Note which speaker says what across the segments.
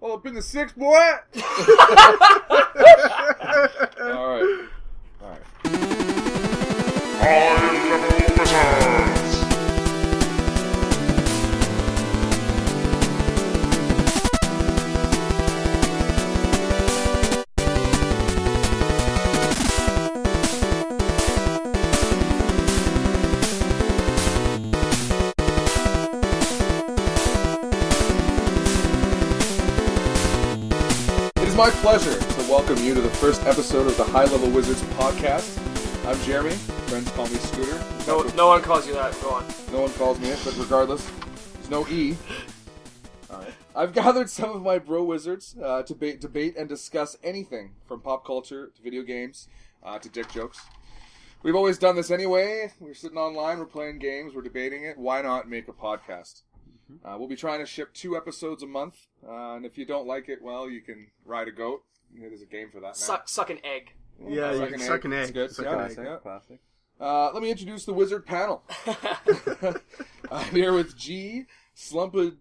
Speaker 1: Well, up in the six, boy! Alright.
Speaker 2: High-level wizards.
Speaker 1: My pleasure to welcome you to the first episode of the High Level Wizards podcast. I'm Jeremy. Friends call me Scooter.
Speaker 3: No one calls you that. Go on.
Speaker 1: No one calls me it, but regardless, there's no E. Alright. I've gathered some of my bro wizards to debate and discuss anything from pop culture to video games to dick jokes. We've always done this anyway. We're sitting online, we're playing games, we're debating it. Why not make a podcast? We'll be trying to ship 2 episodes a month, and if you don't like it, well, you can ride a goat. There's a game for that now.
Speaker 3: Suck an egg.
Speaker 4: Yeah, you can suck an egg.
Speaker 1: It's good.
Speaker 4: Classic.
Speaker 1: Let me introduce the wizard panel. I'm here with G. Slumpadoobis.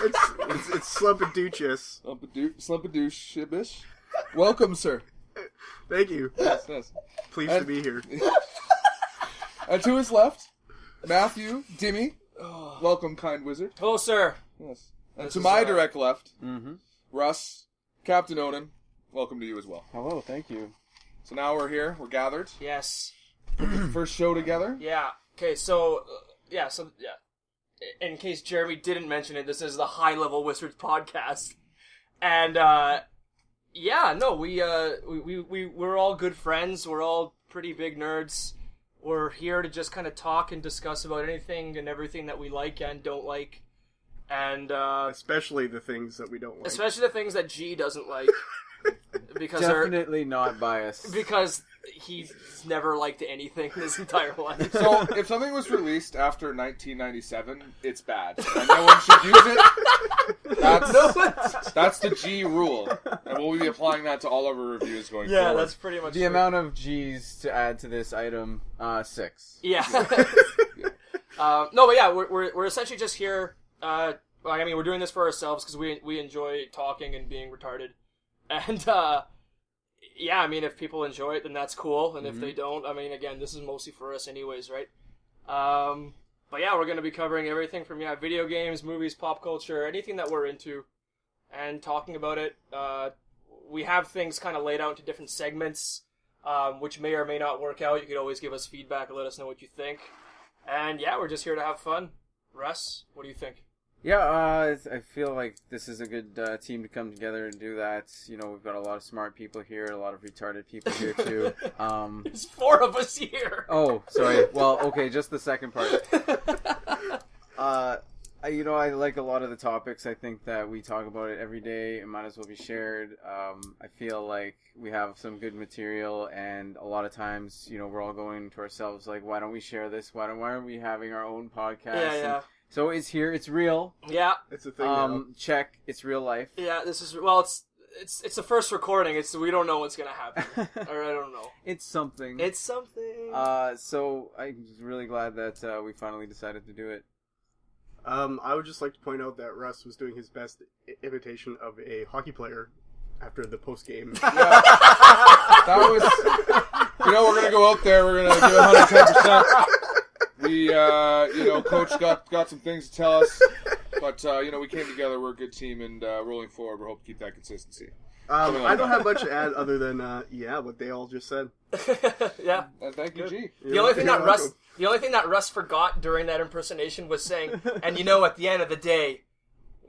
Speaker 4: It's Slumpaduchus.
Speaker 1: Slumpadooshibish. Welcome, sir.
Speaker 4: Thank you.
Speaker 1: Yes.
Speaker 4: Pleased to be here.
Speaker 1: And to his left, Matthew Dimmy. Welcome, kind wizard.
Speaker 3: Hello, sir.
Speaker 1: Yes. And to my direct left, Russ, Captain Odin. Welcome to you as well.
Speaker 5: Hello, thank you.
Speaker 1: So now we're here. We're gathered.
Speaker 3: Yes.
Speaker 1: First show together.
Speaker 3: Yeah. Okay. So. In case Jeremy didn't mention it, this is the High Level Wizards podcast, and we're all good friends. We're all pretty big nerds. We're here to just kind of talk and discuss about anything and everything that we like and don't like. And
Speaker 4: especially the things that we don't like.
Speaker 3: Especially the things that G doesn't like. Because
Speaker 5: definitely not biased.
Speaker 3: Because he's never liked anything in his entire life.
Speaker 1: So, if something was released after 1997, it's bad. And no one should use it. That's the G rule. And we'll be applying that to all of our reviews going forward.
Speaker 3: Yeah, that's pretty much
Speaker 5: the amount of G's to add to this item, 6.
Speaker 3: Yeah. No, but yeah, we're essentially just here. We're doing this for ourselves because we enjoy talking and being retarded. And, if people enjoy it, then that's cool. And if they don't, again, this is mostly for us anyways, right? But yeah, we're going to be covering everything from, video games, movies, pop culture, anything that we're into, and talking about it. We have things kind of laid out into different segments, which may or may not work out. You could always give us feedback and let us know what you think. And yeah, we're just here to have fun. Russ, what do you think?
Speaker 5: Yeah, I feel like this is a good team to come together and do that. We've got a lot of smart people here, a lot of retarded people here too.
Speaker 3: There's 4 of us here.
Speaker 5: Oh, sorry. Well, okay, just the second part. I like a lot of the topics. I think that we talk about it every day. It might as well be shared. I feel like we have some good material, and a lot of times, we're all going to ourselves like, why don't we share this? Why aren't we having our own podcast?
Speaker 3: Yeah.
Speaker 5: And so it's here. It's real.
Speaker 3: Yeah.
Speaker 4: It's a thing now.
Speaker 5: Check. It's real life.
Speaker 3: Yeah, it's the first recording. We don't know what's gonna happen. Or I don't know.
Speaker 5: It's something. So I'm really glad that we finally decided to do it.
Speaker 4: I would just like to point out that Russ was doing his best imitation of a hockey player after the post game.
Speaker 1: Yeah. That was. We're gonna go out there. We're gonna give 110%. We, Coach got some things to tell us, but, we came together, we're a good team, and rolling forward, we hope to keep that consistency.
Speaker 4: I don't have much to add other than, what they all just said.
Speaker 3: Yeah.
Speaker 1: Thank you, G.
Speaker 3: The only thing that Russ forgot during that impersonation was saying, and at the end of the day,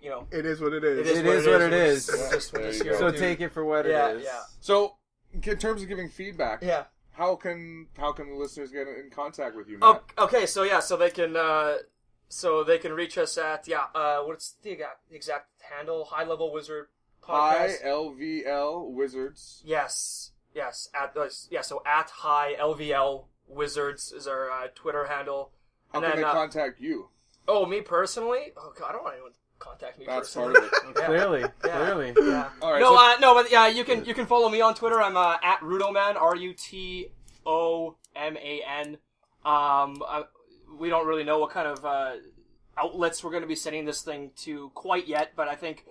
Speaker 4: it is what it is.
Speaker 5: It is what it is.
Speaker 3: So
Speaker 5: take it for what it is.
Speaker 3: Yeah.
Speaker 1: So, in terms of giving feedback,
Speaker 3: yeah.
Speaker 1: How can the listeners get in contact with you, Matt?
Speaker 3: Okay, so they can reach us at what's the exact handle? High Level Wizard Podcast.
Speaker 1: HLVL Wizards.
Speaker 3: Yes. So at High LVL Wizards is our Twitter handle.
Speaker 1: How can they contact you?
Speaker 3: Oh, me personally? Oh God, I don't want anyone to contact me.
Speaker 1: That's
Speaker 3: personally.
Speaker 1: part of it.
Speaker 5: Clearly.
Speaker 3: Yeah.
Speaker 1: All right.
Speaker 3: But you can follow me on Twitter. I'm at Rutoman, RUTOMAN. We don't really know what kind of outlets we're going to be sending this thing to quite yet, but I think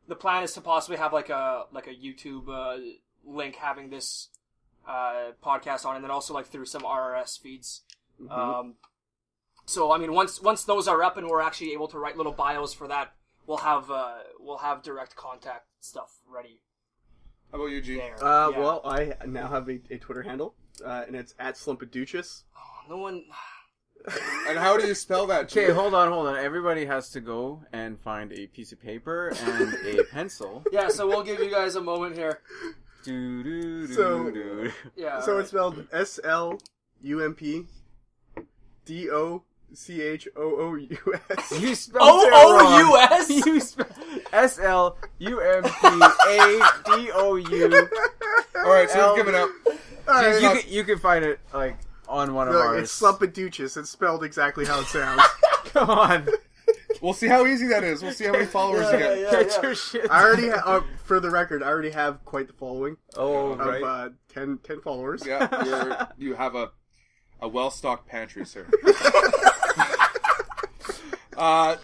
Speaker 3: the plan is to possibly have like a YouTube link having this podcast on, and then also like through some RRS feeds. So I mean, once those are up and we're actually able to write little bios for that, we'll have direct contact stuff ready.
Speaker 1: How about you, G?
Speaker 3: There. Yeah.
Speaker 4: Well, I now have a Twitter handle, and it's @Slumpaduchus.
Speaker 3: Oh, no one.
Speaker 1: And how do you spell that, G?
Speaker 5: Okay, hold on. Everybody has to go and find a piece of paper and a pencil.
Speaker 3: Yeah, so we'll give you guys a moment here.
Speaker 5: Do.
Speaker 3: Yeah.
Speaker 4: So
Speaker 3: all
Speaker 4: it's spelled SLUMPDOCHOOUS.
Speaker 5: You spelled it wrong.
Speaker 3: OOUS?
Speaker 5: You spelled SLUMPADOU.
Speaker 1: All right, so we've given up.
Speaker 4: Alright,
Speaker 5: You can find it like on one of
Speaker 4: look,
Speaker 5: ours.
Speaker 4: it's Slumpaduchus. It's spelled exactly how it sounds.
Speaker 5: Come on.
Speaker 1: We'll see how easy that is. We'll see how many followers you get.
Speaker 5: Get your shit.
Speaker 4: I already for the record, I already have quite the following
Speaker 5: Oh, right.
Speaker 4: of 10 followers.
Speaker 1: Yeah, you have a well-stocked pantry, sir. And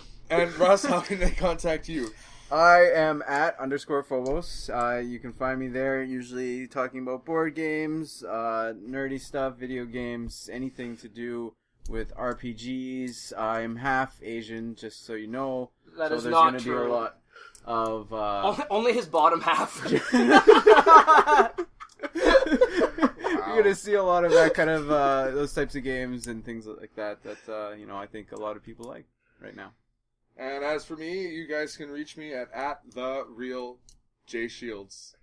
Speaker 1: Russ, how can they contact you?
Speaker 5: I am at _Phobos. You can find me there, usually talking about board games, nerdy stuff, video games, anything to do with RPGs. I'm half Asian, just so you know.
Speaker 3: That
Speaker 5: so
Speaker 3: is
Speaker 5: there's
Speaker 3: not
Speaker 5: gonna
Speaker 3: true.
Speaker 5: be a lot of...
Speaker 3: Only his bottom half.
Speaker 5: You're gonna see a lot of that kind of those types of games and things like that I think a lot of people like right now.
Speaker 1: And as for me, you guys can reach me at @TheRealJShields.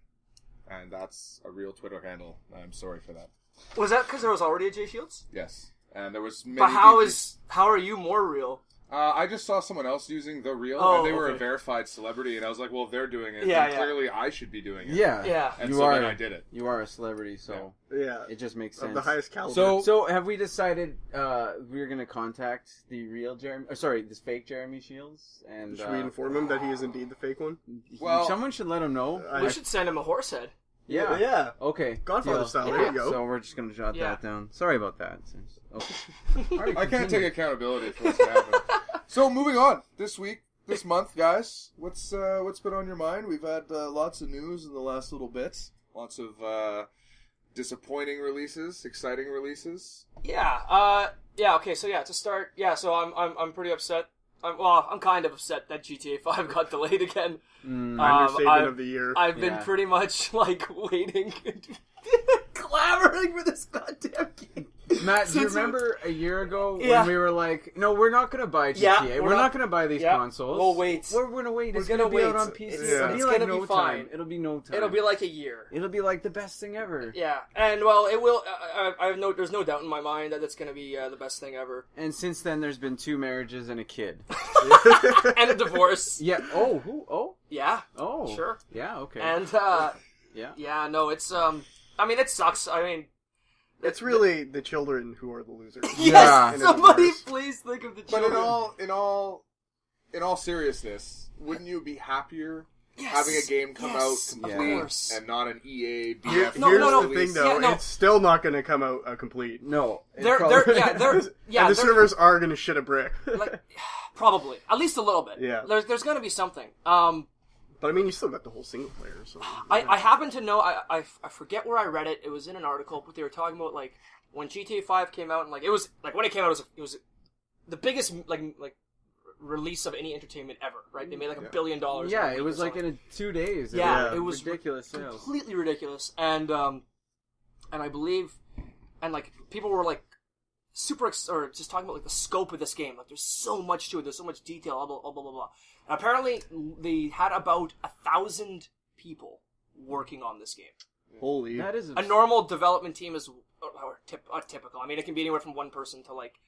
Speaker 1: And that's a real Twitter handle. I'm sorry for that.
Speaker 3: Was that because there was already a J Shields?
Speaker 1: Yes. And there was many
Speaker 3: But how
Speaker 1: people-
Speaker 3: are you more real?
Speaker 1: I just saw someone else using The Real,
Speaker 3: Oh,
Speaker 1: and they were a
Speaker 3: okay.
Speaker 1: verified celebrity, and I was like, well, if they're doing it,
Speaker 3: Yeah,
Speaker 1: then
Speaker 3: yeah.
Speaker 1: clearly I should be doing it.
Speaker 3: Yeah.
Speaker 1: And
Speaker 5: you
Speaker 1: so
Speaker 5: are.
Speaker 1: then I did it.
Speaker 5: You are a celebrity, so
Speaker 4: Yeah,
Speaker 5: it just makes
Speaker 4: of
Speaker 5: sense.
Speaker 4: the highest caliber.
Speaker 1: So-
Speaker 5: have we decided we're gonna contact the real Jeremy? This fake Jeremy Shields? And
Speaker 4: should we inform him that he is indeed the fake one?
Speaker 1: Well-
Speaker 5: someone should let him know.
Speaker 3: We should send him a horse head.
Speaker 5: Yeah.
Speaker 4: Yeah.
Speaker 5: Okay.
Speaker 4: Godfather
Speaker 5: deal.
Speaker 4: style.
Speaker 3: Yeah.
Speaker 4: There you go.
Speaker 5: So we're just gonna jot
Speaker 3: Yeah.
Speaker 5: that down. Sorry about that. Okay.
Speaker 1: I can't take accountability for what's happened. So moving on, this month, guys, what's been on your mind? We've had lots of news in the last little bit. Lots of disappointing releases, exciting releases.
Speaker 3: Yeah. Okay. So to start. Yeah. So I'm pretty upset. I'm kind of upset that GTA 5 got delayed again.
Speaker 4: Understatement of the year.
Speaker 3: I've been
Speaker 5: Yeah.
Speaker 3: pretty much like waiting, clamoring for this goddamn game.
Speaker 5: Matt, do you
Speaker 3: Since-
Speaker 5: remember a year ago
Speaker 3: Yeah.
Speaker 5: when we were like, no, we're not going to buy GTA.
Speaker 3: Yeah,
Speaker 5: we're not going to buy these
Speaker 3: yeah,
Speaker 5: consoles.
Speaker 3: we'll wait.
Speaker 5: We're going to wait.
Speaker 3: We're
Speaker 5: It's
Speaker 3: gonna
Speaker 5: going to be out
Speaker 3: wait.
Speaker 5: on PC.
Speaker 3: It's-
Speaker 5: It'll be
Speaker 3: it's
Speaker 5: like
Speaker 3: gonna
Speaker 5: no
Speaker 3: be fine.
Speaker 5: time. It'll be no time.
Speaker 3: It'll be like a year.
Speaker 5: It'll be like the best thing ever.
Speaker 3: Yeah, and well, it will. There's no doubt in my mind that it's going to be the best thing ever.
Speaker 5: And since then, there's been 2 marriages and a kid.
Speaker 3: And a divorce.
Speaker 5: Yeah. Oh, who? Oh.
Speaker 3: Yeah.
Speaker 5: Oh.
Speaker 3: Sure.
Speaker 5: Yeah, okay.
Speaker 3: And
Speaker 5: yeah.
Speaker 3: yeah, no, it's I mean, it sucks. I mean,
Speaker 4: It's really the children who are the losers.
Speaker 3: yes.
Speaker 5: Yeah.
Speaker 3: Somebody,
Speaker 4: In a divorce.
Speaker 3: please think of the
Speaker 1: But
Speaker 3: children.
Speaker 1: in all seriousness, wouldn't you be happier
Speaker 3: Yes.
Speaker 1: having a game come out
Speaker 3: Yes, of
Speaker 1: complete
Speaker 3: course.
Speaker 1: and not an EA BF?
Speaker 4: Here's
Speaker 3: No, no,
Speaker 4: the
Speaker 3: no.
Speaker 4: thing, though.
Speaker 3: Yeah, no.
Speaker 4: It's still not going to come out complete.
Speaker 5: No. it
Speaker 3: They're
Speaker 5: probably-
Speaker 3: yeah they're
Speaker 4: and the
Speaker 3: they're-
Speaker 4: servers are going to shit a brick.
Speaker 3: like probably at least a little bit.
Speaker 4: Yeah.
Speaker 3: There's going to be something.
Speaker 4: But I mean, you still got the whole single player. So
Speaker 3: I happen to know. I forget where I read it. It was in an article, but they were talking about like when GTA 5 came out, and like it was like when it came out, it was the biggest like release of any entertainment ever. Right? They made like $1 billion.
Speaker 5: Yeah,
Speaker 3: in a
Speaker 5: it
Speaker 3: week
Speaker 5: was
Speaker 3: or
Speaker 5: like
Speaker 3: something.
Speaker 5: in 2 days.
Speaker 3: Yeah, it was
Speaker 5: ridiculous sales.
Speaker 3: completely ridiculous, and I believe, and like people were like or just talking about like the scope of this game. Like there's so much to it. There's so much detail. Blah blah blah blah blah. And apparently they had about 1,000 people working on this game.
Speaker 4: holy.
Speaker 5: That is
Speaker 3: A normal development team is typical. I mean, it can be anywhere from one person to like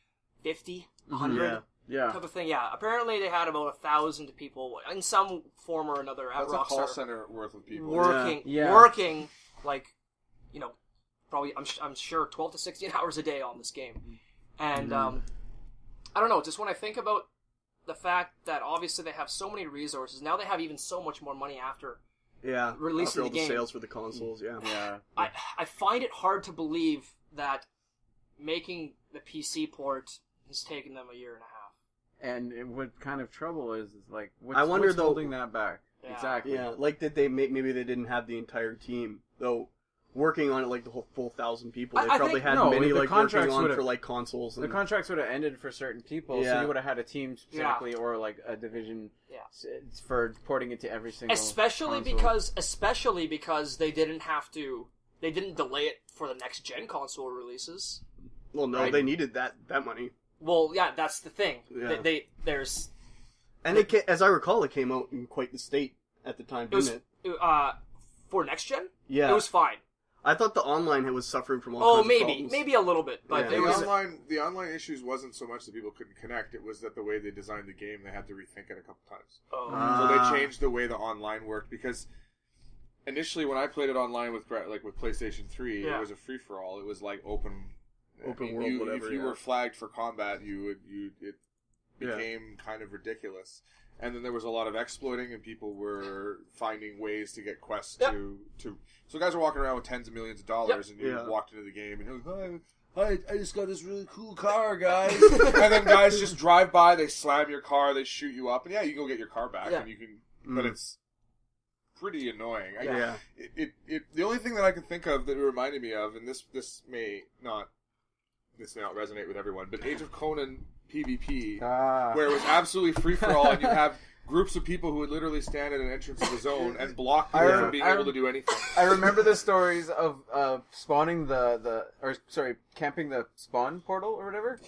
Speaker 3: 50, 100
Speaker 4: Yeah.
Speaker 5: Yeah.
Speaker 3: type of thing. Yeah. Apparently they had about 1,000 people in some form or another at
Speaker 1: That's a call
Speaker 3: Rockstar
Speaker 1: center worth of people.
Speaker 3: working,
Speaker 5: Yeah.
Speaker 3: working like, you know, probably I'm sure 12 to 16 hours a day on this game. And I don't know, just when I think about the fact that obviously they have so many resources, now they have even so much more money after.
Speaker 4: Yeah.
Speaker 3: Releasing
Speaker 4: After all
Speaker 3: the game.
Speaker 4: sales for the consoles, yeah.
Speaker 5: Yeah.
Speaker 3: I find it hard to believe that making the PC port has taken them a year and a half.
Speaker 5: And what kind of trouble is like? What's,
Speaker 4: I wonder
Speaker 5: what's
Speaker 4: though-
Speaker 5: holding that back?
Speaker 3: Yeah.
Speaker 5: Exactly.
Speaker 4: Yeah, like did they maybe they didn't have the entire team though working on it, like the whole full 1,000 people. They
Speaker 3: I
Speaker 4: probably
Speaker 3: think-
Speaker 4: had
Speaker 5: no,
Speaker 4: many
Speaker 5: the
Speaker 4: like working
Speaker 5: contracts
Speaker 4: on
Speaker 5: would've-
Speaker 4: for like consoles. And,
Speaker 5: The contracts would have ended for certain people, so
Speaker 4: Yeah.
Speaker 5: you would have had a team specifically or like a division
Speaker 3: Yeah.
Speaker 5: for porting it to every single.
Speaker 3: especially
Speaker 5: console.
Speaker 3: because they didn't delay it for the next gen console releases.
Speaker 4: well, no,
Speaker 3: Right.
Speaker 4: they needed that money,
Speaker 3: Well, yeah, that's the thing.
Speaker 4: Yeah.
Speaker 3: There's
Speaker 4: and as I recall, it came out in quite the state at the time,
Speaker 3: it was
Speaker 4: didn't it?
Speaker 3: for next gen.
Speaker 4: Yeah,
Speaker 3: It was fine.
Speaker 4: I thought the online was suffering from all
Speaker 3: Oh,
Speaker 4: kinds of
Speaker 3: maybe
Speaker 4: problems.
Speaker 3: a little bit, but
Speaker 4: Yeah.
Speaker 3: it was
Speaker 1: The online issues wasn't so much that people couldn't connect. It was that the way they designed the game, they had to rethink it a couple times.
Speaker 3: oh,
Speaker 1: So
Speaker 4: Ah.
Speaker 1: they changed the way the online worked because initially when I played it online with PlayStation 3,
Speaker 3: Yeah.
Speaker 1: it was a free for all. It was like open
Speaker 4: World, whatever.
Speaker 1: If you
Speaker 4: yeah.
Speaker 1: were flagged for combat, it
Speaker 4: Yeah.
Speaker 1: became kind of ridiculous. And then there was a lot of exploiting, and people were finding ways to get quests
Speaker 3: Yep.
Speaker 1: to. So guys were walking around with tens of millions of dollars, and you
Speaker 4: Yeah.
Speaker 1: walked into the game, and you're like, "Hi, I just got this really cool car, guys." And then guys just drive by, they slam your car, they shoot you up, and yeah, you go get your car back,
Speaker 3: Yeah.
Speaker 1: and you can. But it's pretty annoying.
Speaker 4: Yeah.
Speaker 1: The only thing that I can think of that it reminded me of, and this may not resonate with everyone, but Age of Conan PvP, where it was absolutely free for all, and you have groups of people who would literally stand at an entrance of the zone and block people from being able to do anything.
Speaker 5: I remember the stories of spawning camping the spawn portal or whatever,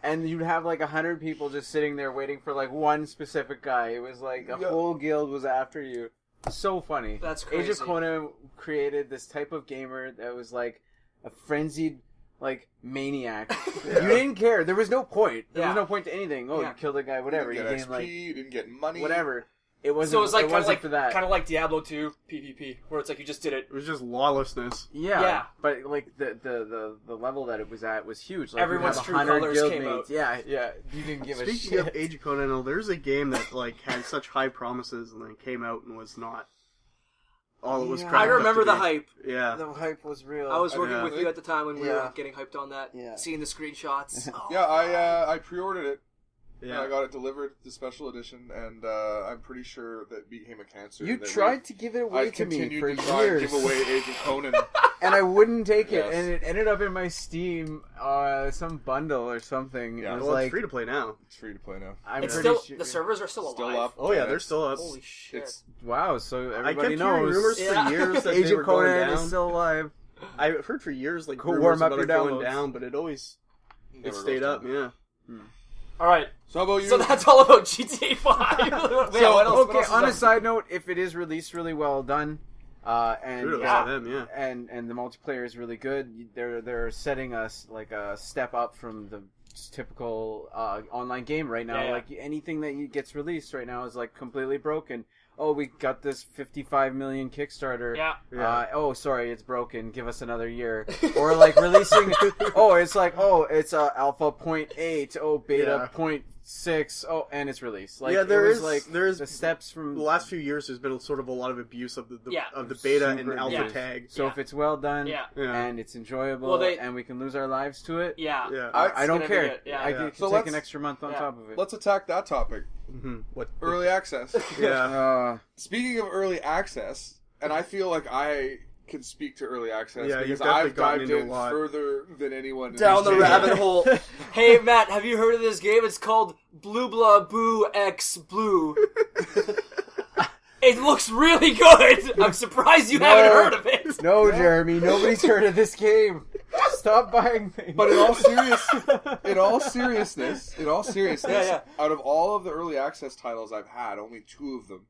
Speaker 5: and you'd have like 100 people just sitting there waiting for like one specific guy. It was like a whole guild was after you. So funny.
Speaker 3: That's
Speaker 5: Age of
Speaker 3: crazy.
Speaker 5: Conan created this type of gamer that was like a frenzied like maniac. You didn't care. There was no point. There
Speaker 3: Yeah.
Speaker 5: was no point to anything. Oh,
Speaker 3: Yeah.
Speaker 5: you killed a guy, whatever.
Speaker 1: You
Speaker 5: You
Speaker 1: didn't
Speaker 5: gained
Speaker 1: get XP,
Speaker 5: like
Speaker 1: you didn't get money.
Speaker 5: whatever. It wasn't.
Speaker 3: so it was like
Speaker 5: it wasn't for that.
Speaker 3: kind of like Diablo 2 PvP, where it's like you just did it.
Speaker 4: It was just lawlessness.
Speaker 5: Yeah,
Speaker 3: Yeah.
Speaker 5: but like the level that it was at was huge. Like,
Speaker 3: Everyone's
Speaker 5: you'd have
Speaker 3: true
Speaker 5: 100
Speaker 3: colors
Speaker 5: guild
Speaker 3: came
Speaker 5: mates.
Speaker 3: out.
Speaker 5: Yeah. You didn't give a
Speaker 4: Speaking
Speaker 5: shit.
Speaker 4: of Age of Conan, though, there's a game that like had such high promises and then came out and was not all it was.
Speaker 5: Yeah.
Speaker 4: cracked
Speaker 3: I
Speaker 4: up
Speaker 3: remember
Speaker 4: to
Speaker 3: the
Speaker 4: be.
Speaker 3: hype.
Speaker 4: Yeah,
Speaker 5: The hype was real.
Speaker 3: I was working
Speaker 4: Yeah.
Speaker 3: with you at the time when we
Speaker 5: Yeah.
Speaker 3: were getting hyped on that.
Speaker 5: Yeah.
Speaker 3: Seeing the screenshots. Oh,
Speaker 1: Yeah, I pre-ordered it.
Speaker 4: yeah.
Speaker 1: I got it delivered, the special edition, and I'm pretty sure that became a cancer.
Speaker 5: You
Speaker 1: that
Speaker 5: tried to give it away
Speaker 1: I
Speaker 5: to me
Speaker 1: continued
Speaker 5: for
Speaker 1: to try
Speaker 5: years,
Speaker 1: and give away Age of Conan.
Speaker 5: and I wouldn't take it,
Speaker 1: Yes.
Speaker 5: and it ended up in my Steam, some bundle or something.
Speaker 1: Yeah.
Speaker 5: It was
Speaker 4: Well,
Speaker 5: like
Speaker 4: it's free to play now.
Speaker 1: It's free to play now.
Speaker 5: I'm
Speaker 3: it's
Speaker 5: pretty
Speaker 3: still
Speaker 5: sure.
Speaker 3: the servers are still alive.
Speaker 1: Still up.
Speaker 4: Oh yeah, they're still up.
Speaker 3: Holy shit!
Speaker 1: It's
Speaker 5: Wow, so
Speaker 4: I
Speaker 5: everybody
Speaker 4: kept hearing
Speaker 5: knows.
Speaker 4: rumors
Speaker 3: Yeah.
Speaker 4: for years that
Speaker 5: Age
Speaker 4: they were
Speaker 5: of
Speaker 4: going
Speaker 5: Conan
Speaker 4: down.
Speaker 5: is still alive.
Speaker 4: I've heard for years like
Speaker 5: Go
Speaker 4: rumors
Speaker 5: warm up
Speaker 4: about
Speaker 5: your
Speaker 4: it going
Speaker 5: downloads.
Speaker 4: down, but it always
Speaker 1: never
Speaker 4: stayed
Speaker 1: goes
Speaker 4: up.
Speaker 1: down.
Speaker 4: Yeah.
Speaker 3: All right,
Speaker 1: So how about you?
Speaker 3: so that's all about GTA 5. Man, what else,
Speaker 5: Okay,
Speaker 3: is
Speaker 5: on a
Speaker 3: up?
Speaker 5: side note, if it is released really well done, and
Speaker 4: Kudos
Speaker 3: Yeah.
Speaker 4: to them. Yeah.
Speaker 5: and the multiplayer is really good, they're setting us like a step up from the typical online game right now.
Speaker 3: Yeah, yeah.
Speaker 5: Like anything that gets released right now is like completely broken. Oh, we got this 55 million Kickstarter.
Speaker 3: Yeah.
Speaker 4: Yeah.
Speaker 5: Oh, sorry, it's broken. Give us another year. Or like releasing. It's alpha 0.8. Oh, beta
Speaker 4: Yeah.
Speaker 5: 0.6. Oh, and it's released. Like,
Speaker 4: Yeah,
Speaker 5: it
Speaker 4: there
Speaker 5: was,
Speaker 4: is-
Speaker 5: like
Speaker 4: there is-
Speaker 5: the steps from
Speaker 4: The last few years, there's been sort of a lot of abuse of the
Speaker 3: Yeah.
Speaker 4: beta and
Speaker 5: Super
Speaker 4: alpha
Speaker 5: abused.
Speaker 4: tag.
Speaker 5: So
Speaker 3: Yeah.
Speaker 5: if it's well done
Speaker 3: Yeah.
Speaker 4: Yeah.
Speaker 5: and it's enjoyable
Speaker 3: Well, they-
Speaker 5: and we can lose our lives to it,
Speaker 3: Yeah.
Speaker 4: Yeah.
Speaker 5: I don't
Speaker 3: gonna be
Speaker 5: care.
Speaker 3: good, yeah.
Speaker 5: I
Speaker 4: Yeah.
Speaker 5: can
Speaker 1: So
Speaker 5: take
Speaker 1: let's-
Speaker 5: an extra month on
Speaker 3: yeah.
Speaker 5: top of it.
Speaker 1: Let's attack that topic.
Speaker 4: What?
Speaker 1: Early access.
Speaker 4: Yeah.
Speaker 1: Speaking of early access, and I feel like I can speak to early access
Speaker 4: Yeah, you've
Speaker 1: because
Speaker 4: definitely
Speaker 1: I've
Speaker 4: gotten
Speaker 1: dived
Speaker 4: into a
Speaker 1: in
Speaker 4: lot.
Speaker 1: further than anyone in
Speaker 3: Down
Speaker 1: this
Speaker 3: the
Speaker 1: game.
Speaker 3: rabbit hole. Hey Matt, have you heard of this game? It's called Blue Blah Boo X Blue. It looks really good. I'm surprised you haven't heard of it.
Speaker 5: No, Jeremy, nobody's heard of this game. Stop buying things.
Speaker 1: But in all seriousness,
Speaker 3: Yeah.
Speaker 1: out of all of the early access titles I've had, only 2 of them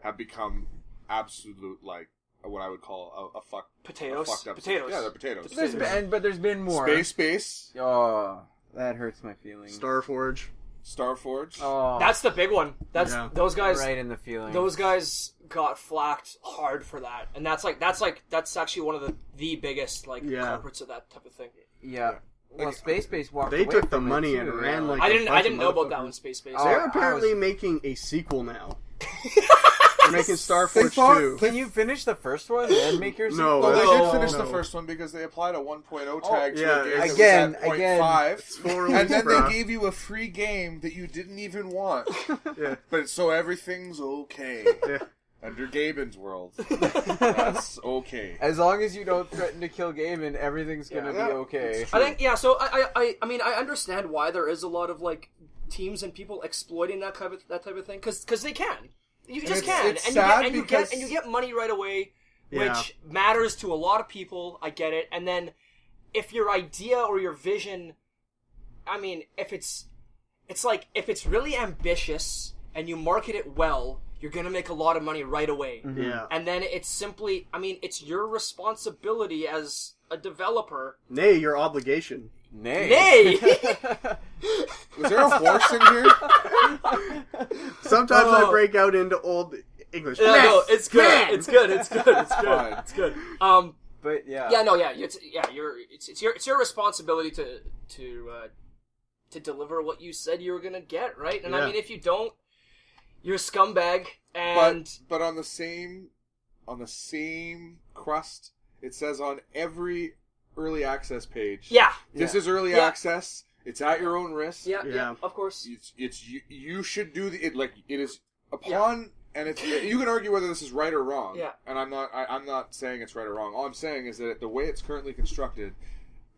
Speaker 1: have become absolute, like, what I would call a fucked
Speaker 3: Potatoes.
Speaker 1: up.
Speaker 3: Potatoes.
Speaker 1: Yeah, they're potatoes.
Speaker 5: there's been more.
Speaker 1: Space,
Speaker 5: Oh, that hurts my feelings.
Speaker 4: Starforge.
Speaker 1: Starforge.
Speaker 5: Oh,
Speaker 3: That's the big one. That's
Speaker 4: Yeah.
Speaker 3: those guys.
Speaker 5: right in the feelings.
Speaker 3: Those guys got flacked hard for that, and that's actually one of the biggest
Speaker 4: Yeah.
Speaker 3: culprits of that type of thing.
Speaker 5: Yeah. Well,
Speaker 1: Like,
Speaker 5: Space Base walked
Speaker 4: They
Speaker 5: away
Speaker 4: took the
Speaker 5: from it,
Speaker 4: money
Speaker 5: too,
Speaker 4: and
Speaker 5: yeah.
Speaker 4: ran like
Speaker 3: I
Speaker 4: a
Speaker 3: didn't
Speaker 4: bunch of
Speaker 3: know about that
Speaker 4: motherfuckers.
Speaker 3: one, Space Base.
Speaker 5: Oh,
Speaker 4: They're
Speaker 5: I
Speaker 4: apparently
Speaker 5: was-
Speaker 4: making a sequel now. They're making Star Forge
Speaker 1: thought-
Speaker 4: 2.
Speaker 5: Can you finish the first one and make your
Speaker 4: No,
Speaker 1: Well, they
Speaker 4: No,
Speaker 1: did finish
Speaker 4: no.
Speaker 1: the first one because they applied a 1.0 tag to
Speaker 4: yeah,
Speaker 1: a game that
Speaker 5: again,
Speaker 1: was at
Speaker 5: again.
Speaker 1: 0.5,
Speaker 4: For
Speaker 1: and then
Speaker 4: bruh.
Speaker 1: they gave you a free game that you didn't even want.
Speaker 4: Yeah.
Speaker 1: But so everything's okay
Speaker 4: Yeah.
Speaker 1: under Gaben's world. That's okay.
Speaker 5: As long as you don't threaten to kill Gaiman, everything's gonna
Speaker 1: Yeah.
Speaker 5: be okay.
Speaker 3: I think So I mean I understand why there is a lot of like teams and people exploiting that type of thing because they can. You just
Speaker 1: it's-
Speaker 3: can,
Speaker 1: it's
Speaker 3: and
Speaker 1: sad
Speaker 3: you
Speaker 1: because-
Speaker 3: get money right away,
Speaker 4: Yeah.
Speaker 3: which matters to a lot of people. I get it, and then if your idea or your vision, I mean, if it's like if it's really ambitious and you market it well, you're gonna make a lot of money right away.
Speaker 4: Yeah.
Speaker 3: And then it's simply, I mean, it's your responsibility as a developer.
Speaker 4: Nay, your obligation.
Speaker 3: Nay!
Speaker 1: Was there a horse in here?
Speaker 4: Sometimes I
Speaker 3: Oh.
Speaker 4: break out into old English.
Speaker 3: Yeah, no,
Speaker 4: Yes,
Speaker 3: it's good.
Speaker 4: man.
Speaker 3: It's good. It's good. It's good.
Speaker 1: Fine.
Speaker 3: It's good.
Speaker 5: But yeah.
Speaker 3: Yeah, no, yeah, it's your responsibility to deliver what you said you were gonna get, right? And I
Speaker 4: Yeah.
Speaker 3: mean, if you don't, you're a scumbag. And
Speaker 1: But on the same crust, it says on every early access page.
Speaker 3: yeah,
Speaker 1: This is early
Speaker 3: Yeah.
Speaker 1: access. It's at your own risk.
Speaker 3: yeah,
Speaker 4: Yeah.
Speaker 3: of course.
Speaker 1: It's you should do it is upon and it's you can argue whether this is right or wrong.
Speaker 3: Yeah.
Speaker 1: And I'm not saying it's right or wrong. All I'm saying is that the way it's currently constructed,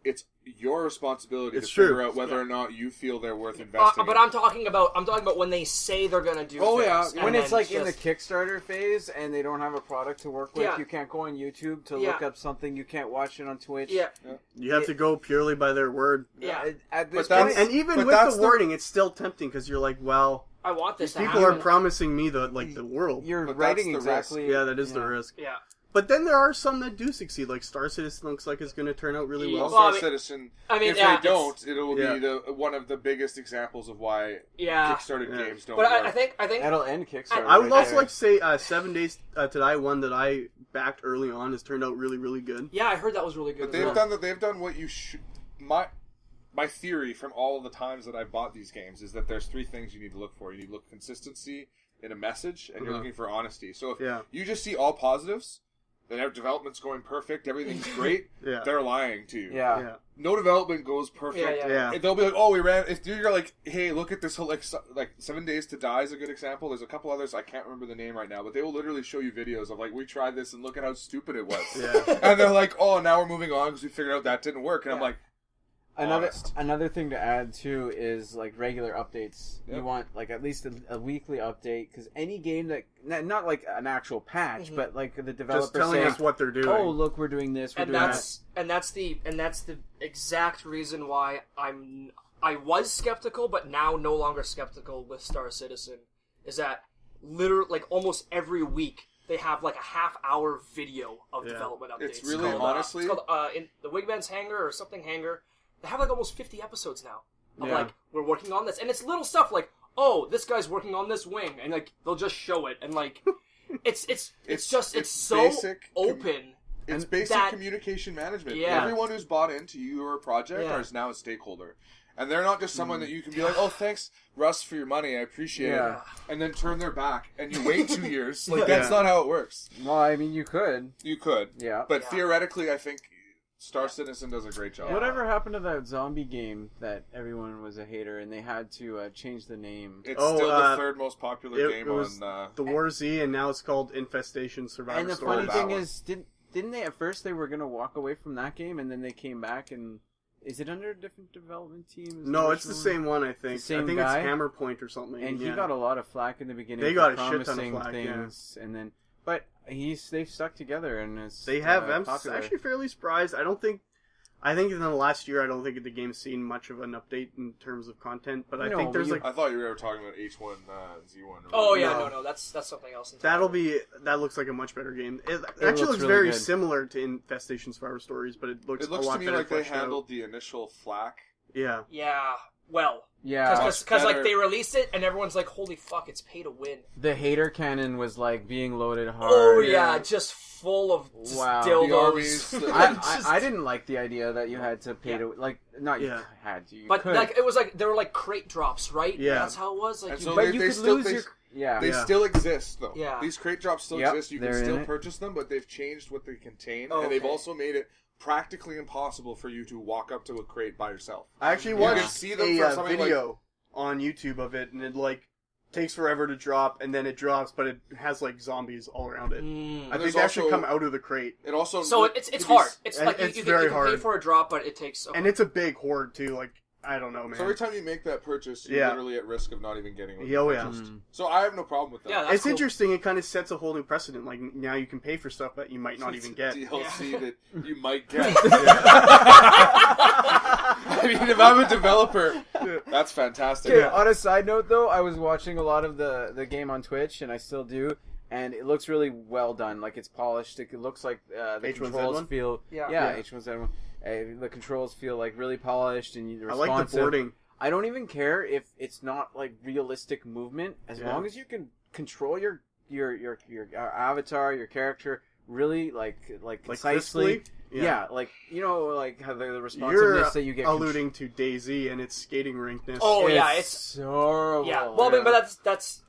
Speaker 1: it's your responsibility
Speaker 4: It's
Speaker 1: to
Speaker 4: true.
Speaker 1: figure out whether or not you feel they're worth investing.
Speaker 3: But
Speaker 1: in.
Speaker 3: I'm talking about when they say they're gonna do.
Speaker 1: Oh,
Speaker 3: things,
Speaker 1: yeah.
Speaker 3: and
Speaker 5: When it's
Speaker 3: then
Speaker 5: like in the
Speaker 3: just-
Speaker 5: Kickstarter phase and they don't have a product to work with,
Speaker 3: Yeah.
Speaker 5: you can't go on YouTube to
Speaker 3: Yeah.
Speaker 5: look up something. You can't watch it on Twitch.
Speaker 3: yeah,
Speaker 4: You have to go purely by their word.
Speaker 3: yeah.
Speaker 5: At this
Speaker 1: But that's-
Speaker 5: point,
Speaker 4: And even
Speaker 1: But
Speaker 4: with
Speaker 1: that's
Speaker 4: the
Speaker 1: the-
Speaker 4: wording, it's still tempting because you're like, well,
Speaker 3: I want this to
Speaker 4: people
Speaker 3: happen.
Speaker 4: are promising me the world.
Speaker 5: you're
Speaker 1: But
Speaker 5: writing
Speaker 1: that's the risk.
Speaker 5: exactly.
Speaker 4: Yeah, that is the risk.
Speaker 3: Yeah.
Speaker 4: But then there are some that do succeed. Like Star Citizen looks like it's going to turn out really
Speaker 3: Yeah.
Speaker 4: well.
Speaker 1: Star
Speaker 3: Well, I mean-
Speaker 1: Citizen.
Speaker 3: I mean,
Speaker 1: if
Speaker 3: yeah,
Speaker 1: they don't, it'll
Speaker 4: Yeah.
Speaker 1: be one of the biggest examples of why
Speaker 3: Yeah.
Speaker 1: Kickstarter
Speaker 4: Yeah.
Speaker 1: games don't
Speaker 3: But
Speaker 1: work.
Speaker 3: I think
Speaker 5: That'll end Kickstarter.
Speaker 4: I would
Speaker 5: right
Speaker 4: also
Speaker 5: there.
Speaker 4: like to say 7 Days to Die, one that I backed early on, has turned out really, really good.
Speaker 3: yeah, I heard that was really good.
Speaker 1: But
Speaker 3: as
Speaker 1: they've
Speaker 3: well.
Speaker 1: done that. They've done what you should. My theory from all the times that I've bought these games is that there's three things you need to look for. You need to look consistency in a message, and you're
Speaker 4: Uh-huh.
Speaker 1: looking for honesty. So if
Speaker 4: Yeah.
Speaker 1: you just see all positives, then our development's going perfect, everything's great,
Speaker 4: Yeah.
Speaker 1: they're lying to you.
Speaker 5: Yeah.
Speaker 4: Yeah.
Speaker 1: No development goes perfect.
Speaker 3: Yeah, yeah.
Speaker 4: Yeah.
Speaker 1: They'll be like, "Oh, we ran." If you're like, "Hey, look at this whole like 7 Days to Die" is a good example. There's a couple others I can't remember the name right now, but they will literally show you videos of like, "We tried this and look at how stupid it was."
Speaker 4: Yeah.
Speaker 1: And they're like, "Oh, now we're moving on because we figured out that didn't work." And I'm
Speaker 3: Yeah.
Speaker 1: like,
Speaker 5: Another
Speaker 1: honest.
Speaker 5: another thing to add too is like regular updates.
Speaker 1: Yep.
Speaker 5: You want like at least a weekly update because any game that not like an actual patch, but like the developer
Speaker 4: Just telling
Speaker 5: saying,
Speaker 4: us what they're doing.
Speaker 5: "Oh, look, we're doing this, we're
Speaker 3: and
Speaker 5: doing
Speaker 3: that's the exact reason why I was skeptical, but now no longer skeptical with Star Citizen. Is that literally like almost every week they have like a half-hour video of
Speaker 4: Yeah.
Speaker 3: development updates.
Speaker 1: It's really,
Speaker 3: called,
Speaker 1: honestly-
Speaker 3: it's called in the Wigman's Hangar or something hangar. They have like almost 50 episodes now of
Speaker 5: Yeah.
Speaker 3: like we're working on this, and it's little stuff like, oh, this guy's working on this wing, and like they'll just show it, and like it's so
Speaker 1: basic
Speaker 3: open.
Speaker 1: It's
Speaker 3: And
Speaker 1: basic
Speaker 3: that-
Speaker 1: communication management.
Speaker 3: Yeah.
Speaker 1: Everyone who's bought into your project
Speaker 3: Yeah.
Speaker 1: is now a stakeholder. And they're not just someone that you can be like, "Oh, thanks, Russ, for your money. I appreciate
Speaker 5: Yeah.
Speaker 1: it." And then turn their back and you wait 2 years. Like, that's not how it works.
Speaker 5: Well, I mean, you could.
Speaker 1: You could.
Speaker 5: Yeah.
Speaker 1: But
Speaker 3: Yeah.
Speaker 1: theoretically, I think Star Citizen does a great job.
Speaker 5: Whatever happened to that zombie game that everyone was a hater and they had to change the name?
Speaker 1: It's
Speaker 4: Oh,
Speaker 1: still the third most popular
Speaker 4: it
Speaker 1: game
Speaker 4: was
Speaker 1: on...
Speaker 4: the War Z, and now it's called Infestation Survivor
Speaker 5: And the
Speaker 4: Story.
Speaker 5: funny
Speaker 1: that
Speaker 5: thing
Speaker 1: one.
Speaker 5: is, didn't they at first they were gonna walk away from that game and then they came back and is it under a different development team? Is
Speaker 4: No,
Speaker 5: the
Speaker 4: it's the
Speaker 5: original
Speaker 4: same one, I think.
Speaker 5: The same
Speaker 4: I think
Speaker 5: guy?
Speaker 4: it's Hammer Point or something.
Speaker 5: And he
Speaker 4: yeah.
Speaker 5: got a lot of flack in the beginning.
Speaker 4: They
Speaker 5: for
Speaker 4: got a shit ton of
Speaker 5: promising
Speaker 4: flack, yeah.
Speaker 5: things, and then but they've stuck together and it's
Speaker 4: They have. I'm
Speaker 5: popular.
Speaker 4: actually fairly surprised. I think in the last year, I don't think the game's seen much of an update in terms of content. But I
Speaker 5: No,
Speaker 4: think there's
Speaker 5: but
Speaker 4: like
Speaker 1: I thought you were talking about H1, Z1. or
Speaker 3: Oh
Speaker 1: whatever.
Speaker 3: yeah,
Speaker 4: No.
Speaker 3: no, that's something else. entirely.
Speaker 4: that looks like a much better game. It actually
Speaker 5: looks
Speaker 4: looks
Speaker 5: really
Speaker 4: very
Speaker 5: good.
Speaker 4: similar to Infestation Survivor Stories, but it looks
Speaker 1: It looks
Speaker 4: a lot
Speaker 1: to me
Speaker 4: better
Speaker 1: like they
Speaker 4: fleshed out.
Speaker 1: handled the initial flack.
Speaker 4: Yeah.
Speaker 3: Yeah, well,
Speaker 5: Yeah,
Speaker 3: because like
Speaker 1: better.
Speaker 3: they released it and everyone's like, holy fuck, it's pay to win.
Speaker 5: the hater cannon was like being loaded hard.
Speaker 3: Oh yeah, just full of just
Speaker 5: Wow.
Speaker 1: The
Speaker 3: dildos.
Speaker 1: armies-
Speaker 5: I didn't like the idea that you had to pay to like not
Speaker 4: Yeah.
Speaker 5: you had to you
Speaker 3: But
Speaker 5: could.
Speaker 3: like it was like there were like crate drops, right?
Speaker 4: Yeah.
Speaker 3: That's how it was. Like
Speaker 1: And
Speaker 3: you,
Speaker 1: so
Speaker 5: but
Speaker 1: they-
Speaker 5: you
Speaker 1: they
Speaker 5: could
Speaker 1: still-
Speaker 5: lose
Speaker 1: they-
Speaker 5: your Yeah.
Speaker 1: They still exist, though.
Speaker 3: Yeah.
Speaker 1: These crate drops still
Speaker 5: Yep,
Speaker 1: exist. You can
Speaker 5: they're in
Speaker 1: still
Speaker 5: it.
Speaker 1: purchase them, but they've changed what they contain,
Speaker 3: Oh,
Speaker 1: and they've
Speaker 3: okay.
Speaker 1: also made it practically impossible for you to walk up to a crate by yourself.
Speaker 4: I actually
Speaker 1: You
Speaker 4: watched
Speaker 1: can see them for
Speaker 4: a
Speaker 1: something
Speaker 4: video on YouTube of it, and it takes forever to drop, and then it drops, but it has zombies all around it.
Speaker 3: Mm.
Speaker 4: I think
Speaker 1: there's
Speaker 4: they actually
Speaker 1: also-
Speaker 4: come out of the crate,
Speaker 1: It also
Speaker 3: So it's
Speaker 1: could be
Speaker 3: hard.
Speaker 1: s-
Speaker 3: It's
Speaker 4: and
Speaker 3: like
Speaker 4: it's
Speaker 3: you
Speaker 4: very
Speaker 3: can pay
Speaker 4: hard.
Speaker 3: for a drop, but it takes.
Speaker 4: and it's a big horde too. Like I don't know, man.
Speaker 1: So every time you make that purchase, you're
Speaker 4: Yeah.
Speaker 1: literally at risk of not even getting what
Speaker 4: Oh,
Speaker 1: you
Speaker 4: yeah.
Speaker 1: purchased. So I have no problem with that.
Speaker 3: Yeah, that's
Speaker 4: It's
Speaker 3: cool.
Speaker 4: interesting. It kind of sets a whole new precedent. Like now you can pay for stuff that you might not
Speaker 1: It's
Speaker 4: even
Speaker 1: a
Speaker 4: get.
Speaker 1: DLC
Speaker 3: Yeah.
Speaker 1: that you might get. I mean, if I'm a developer, that's fantastic.
Speaker 5: Okay, on a side note though, I was watching a lot of the game on Twitch, and I still do, and it looks really well done. Like it's polished. It looks like the
Speaker 4: H1Z1?
Speaker 5: controls feel
Speaker 3: Yeah.
Speaker 5: H1Z1. The controls feel like really polished and
Speaker 4: I like the
Speaker 5: responsive.
Speaker 4: boarding.
Speaker 5: I don't even care if it's not like realistic movement, as
Speaker 4: Yeah.
Speaker 5: long as you can control your avatar, your character really like concisely.
Speaker 4: crisply?
Speaker 5: Yeah, like like how the
Speaker 4: You're
Speaker 5: responsiveness that you get.
Speaker 4: alluding to DayZ and its skating rinkness.
Speaker 3: Oh yeah, it's
Speaker 5: so horrible.
Speaker 3: yeah. Well, but that's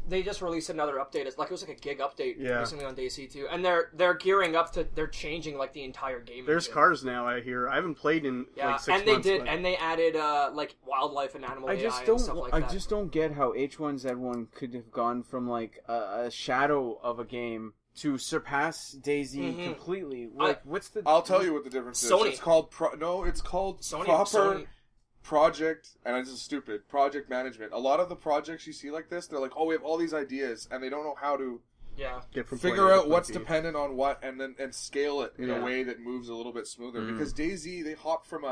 Speaker 3: they just released another update. It's like it was like a gig update
Speaker 4: Yeah.
Speaker 3: recently on DayZ 2, and they're gearing up to they're changing like the entire game.
Speaker 4: There's
Speaker 3: engine.
Speaker 4: cars now. I hear. I haven't played in
Speaker 3: Yeah,
Speaker 4: like 6
Speaker 3: and they
Speaker 4: months.
Speaker 3: did,
Speaker 4: but-
Speaker 3: and they added like wildlife and animal
Speaker 5: I
Speaker 3: AI
Speaker 5: just
Speaker 3: and stuff
Speaker 5: don't.
Speaker 3: like
Speaker 5: I
Speaker 3: that.
Speaker 5: just don't get how H1Z1 could have gone from like a shadow of a game to surpass DayZ
Speaker 3: Mhm.
Speaker 5: completely. Like, what's the?
Speaker 1: I'll tell you what the difference
Speaker 3: Sony.
Speaker 1: is. It's called it's called
Speaker 3: Sony-
Speaker 1: proper
Speaker 3: Sony-
Speaker 1: project, and this is stupid, project management. A lot of the projects you see like this, they're like, oh, we have all these ideas, and they don't know how to
Speaker 3: Yeah.
Speaker 4: get from point
Speaker 1: figure
Speaker 4: A to
Speaker 1: out
Speaker 4: point
Speaker 1: what's
Speaker 4: B.
Speaker 1: dependent on what, and scale it in
Speaker 4: Yeah.
Speaker 1: a way that moves a little bit smoother. Because DayZ, they hopped from